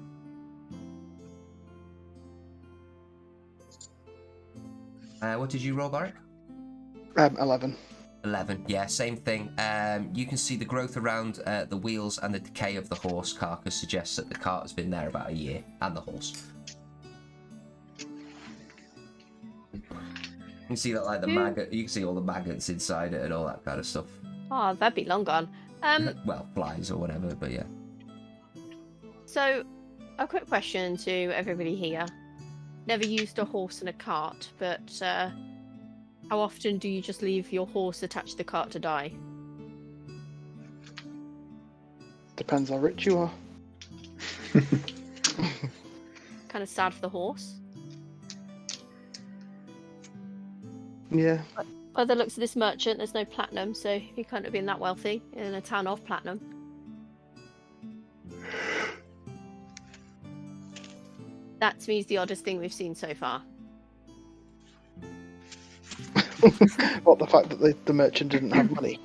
What did you roll, Boric? 11. 11. Yeah, same thing. You can see the growth around the wheels, and the decay of the horse carcass suggests that the cart has been there about a year, and the horse. You can see that, like the maggot. You can see all the maggots inside it and all that kind of stuff. Oh, that'd be long gone. Well, flies or whatever, but yeah. So, a quick question to everybody here. Never used a horse in a cart, but how often do you just leave your horse attached to the cart to die? Depends how rich you are. Kind of sad for the horse. Yeah. By the looks of this merchant, there's no platinum, so he can't have been that wealthy in a town of platinum. That to me is the oddest thing we've seen so far. What, the fact that the merchant didn't have money?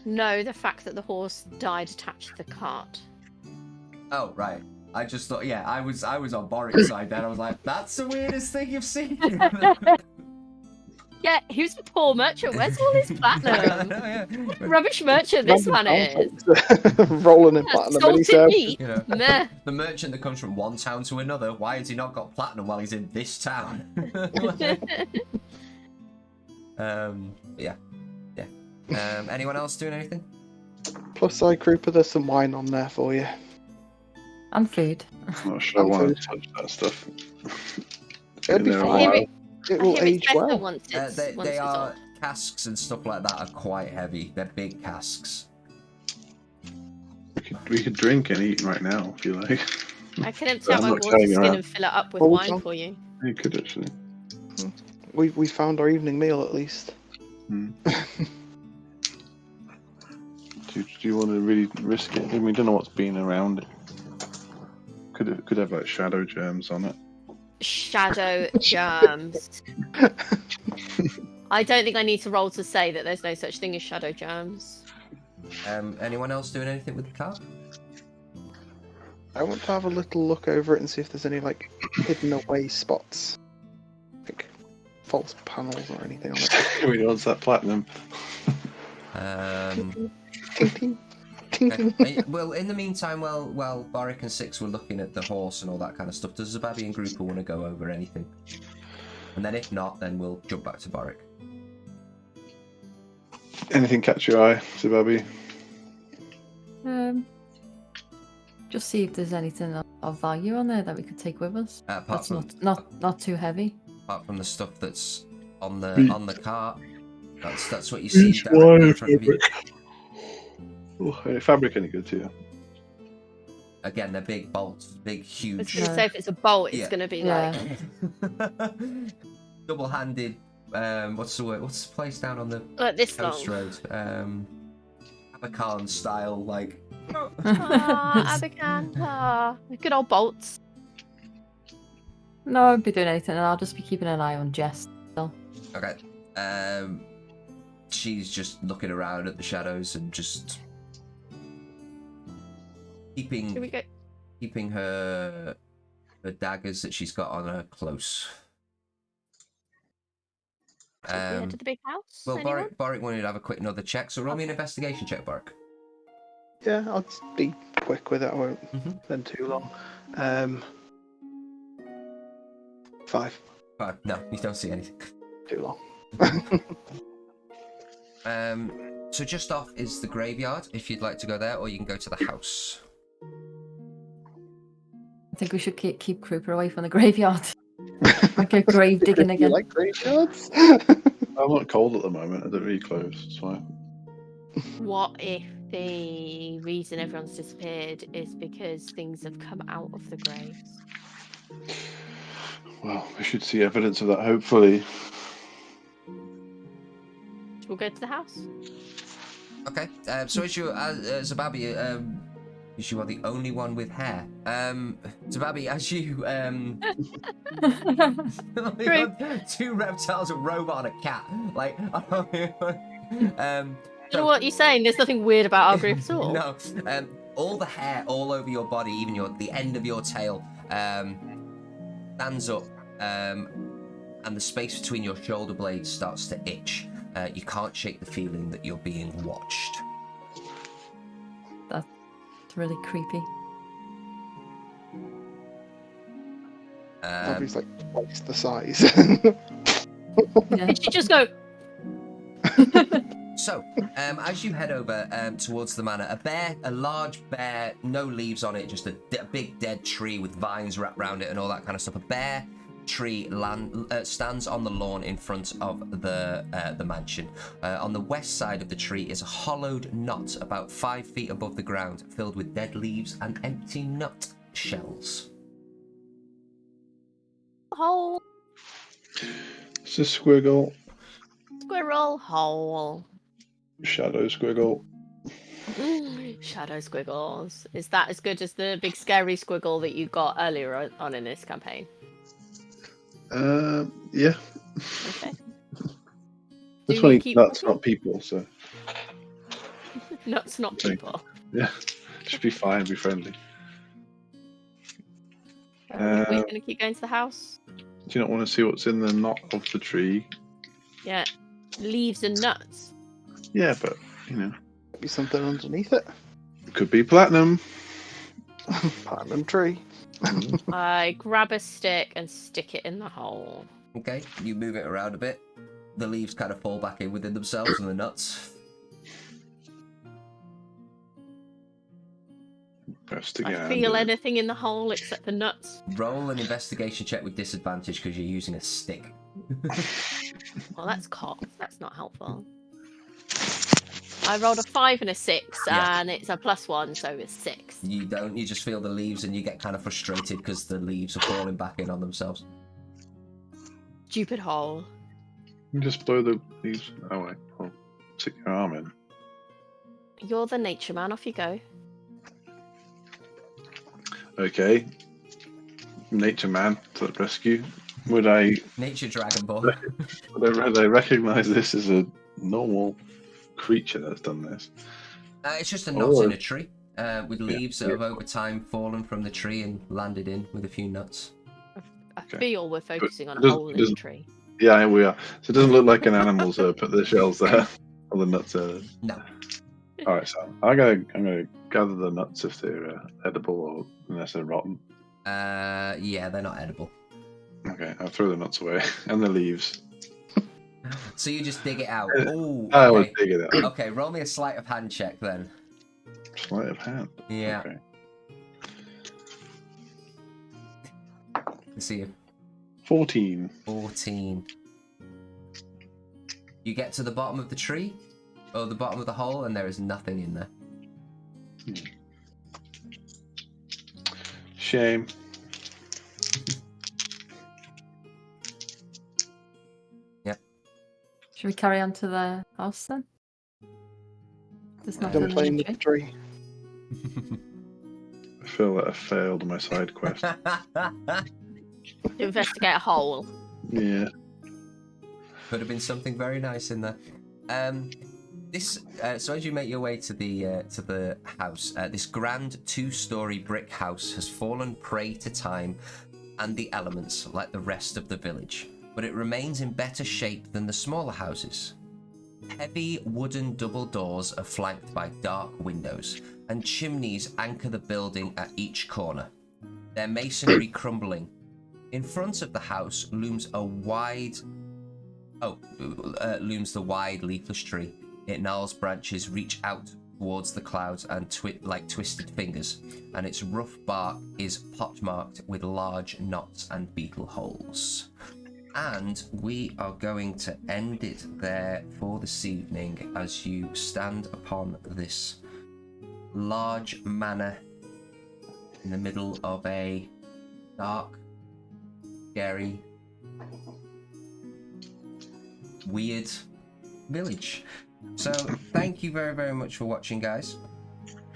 No, the fact that the horse died attached to the cart. Oh, right. I just thought, yeah, I was on Boric's side then. I was like, that's the weirdest thing you've seen. Yeah, who's a poor merchant? Where's all his platinum? Yeah. What a rubbish merchant this one is. Rolling in platinum. And he Salted said, meat. You know, Meh. the merchant that comes from one town to another, why has he not got platinum while he's in this town? Yeah. Anyone else doing anything? plus I Grouper, there's some wine on there for you. And food. I'm not sure I want to touch that stuff. It'll be You know, fine. It will I hear age it's better well. once it's, They once it's are old. casks and stuff like that are quite heavy. They're big casks. we could drink and eat right now if you like. I can empty out I'm my not water telling you skin that. and fill it up with Hold wine on. for you. You could actually. We found our evening meal at least. Hmm. Do you want to really risk it? I mean, we don't know what's been around it. Could have like shadow germs on it. Shadow germs. I don't think I need to roll to say that there's no such thing as shadow germs. Anyone else doing anything with the car? I want to have a little look over it and see if there's any like hidden away spots, like false panels or anything on it. Who wants that platinum? Ting ting, ting Okay. Well, in the meantime, while Boric and Six were looking at the horse and all that kind of stuff, does Zababi and Grouper want to go over anything? And then if not, then we'll jump back to Boric. Anything catch your eye, Zababi? Just see if there's anything of value on there that we could take with us. Apart That's from not too heavy. apart from the stuff that's on the cart, that's what you see directly in front of you. Oh, fabric any good to you? Again, they're big bolts, big, I was huge. going to say if it's a bolt, it's Yeah. going to be Yeah. Double-handed. What's the word? What's the place down on the like this coast long. road? Abacan style, like. Ah, Abacan. Ah, good old bolts. No, I won't be doing anything, and I'll just be keeping an eye on Jess still. Okay. She's just looking around at the shadows and just Here we go. keeping her daggers that she's got on her close. Should we head to the big house? Well, Anyone? Boric wanted to have a quick another check, so roll me an investigation check, Boric. Yeah, I'll just be quick with it. I won't Mhm. spend too long. 5. No, you don't see anything. Too long. So just off is the graveyard, if you'd like to go there, or you can go to the house. I think we should keep Kruper away from the graveyard. Like a grave digging You again. like graveyards? I'm not cold at the moment. I don't really close. It's fine. What if the reason everyone's disappeared is because things have come out of the graves? Well, we should see evidence of that, hopefully. We'll go to the house. Okay, so as you, Zababi, because you are the only one with hair. Zababi, as you, two reptiles, a robot, and a cat. Like, You know what you're saying? There's nothing weird about our group at all. No, all the hair all over your body, even the end of your tail, stands up, and the space between your shoulder blades starts to itch. You can't shake the feeling that you're being watched. That's really creepy. Obviously, like twice the size. Yeah. Did you just go? So, as you head over towards the manor, a large bear, no leaves on it, just a big dead tree with vines wrapped around it and all that kind of stuff. A bare tree stands on the lawn in front of the mansion. On the west side of the tree is a hollowed knot about 5 feet above the ground, filled with dead leaves and empty nut shells. Hole. It's a squiggle. Squirrel. Hole. Shadow squiggle. Shadow squiggles. Is that as good as the big scary squiggle that you got earlier on in this campaign? Yeah. Okay. This Do you one, keep nuts, looking? not people, so Nuts, not Okay. people. yeah. Should be fine, be friendly. We're going to keep going to the house. Do you not want to see what's in the knot of the tree? Yeah. Leaves and nuts. Yeah, but, you know, Maybe something underneath it. it could be platinum. Platinum tree. I grab a stick and stick it in the hole. Okay, you move it around a bit. The leaves kind of fall back in within themselves and the nuts. Best to I get out feel of it. anything in the hole except the nuts. Roll an investigation check with disadvantage because you're using a stick. Well, that's cocked. That's not helpful. I rolled a 5 and a 6, Yeah. and it's a +1, so it's 6. You don't, you just feel the leaves and you get kind of frustrated because the leaves are falling back in on themselves. Stupid hole. You just blow the leaves away. Or stick your arm in. You're the nature man. Off you go. Okay. Nature man to the rescue. Would I Nature Dragon Ball. recognize this as a normal creature that's done this? It's just a knot Or- in a tree with leaves that have over time fallen from the tree and landed in with a few nuts. I Okay. feel we're focusing on a does- hole in does- the tree. Yeah, we are. So it doesn't look like an animal's put the shells there or the nuts there. No. All right, so I'm gonna gather the nuts if they're edible or unless they're rotten. Yeah, they're not edible. Okay, I'll throw the nuts away and the leaves. So you just dig it out. Oh, I was okay. digging it. Okay, roll me a sleight of hand check then. Sleight of hand. Yeah. Okay. Let's see you. 14. 14. You get to the bottom of the tree, or the bottom of the hole, and there is nothing in there. Shame. Should we carry on to the house then? There's nothing Done playing in the with the tree. tree. I feel that I failed my side quest. To investigate a hole. Yeah. Could have been something very nice in there. So as you make your way to the house, this grand 2-story brick house has fallen prey to time and the elements like the rest of the village, but it remains in better shape than the smaller houses. Heavy wooden double doors are flanked by dark windows, and chimneys anchor the building at each corner, their masonry crumbling. In front of the house looms the wide leafless tree. Its gnarled branches reach out towards the clouds and like twisted fingers, and its rough bark is pockmarked with large knots and beetle holes. And we are going to end it there for this evening as you stand upon this large manor in the middle of a dark, scary, weird village. So thank you very, very much for watching, guys.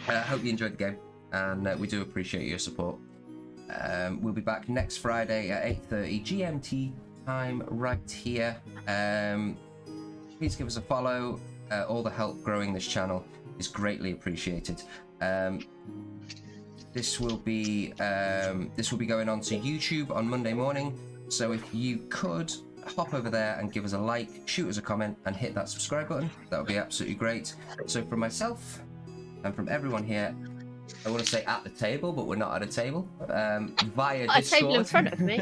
I hope you enjoyed the game, and we do appreciate your support. We'll be back next Friday at 8:30 GMT time right here. Please give us a follow. All the help growing this channel is greatly appreciated. This will be going on to YouTube on Monday morning, so if you could hop over there and give us a like, shoot us a comment, and hit that subscribe button, that would be absolutely great. So from myself and from everyone here, I want to say at the table, but we're not at a table. Via Discord. A table in front of me.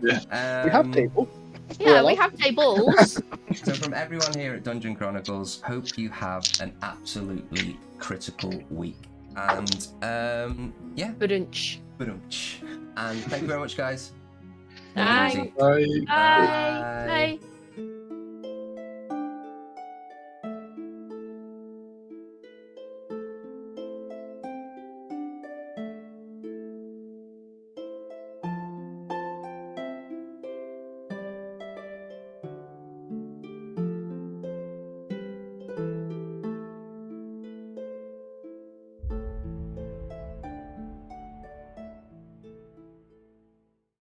We have table. Yeah, we have tables. So from everyone here at Dungeon Chronicles, hope you have an absolutely critical week. And yeah. Ba-dunch. And thank you very much, guys. Bye. Bye. Bye. Bye.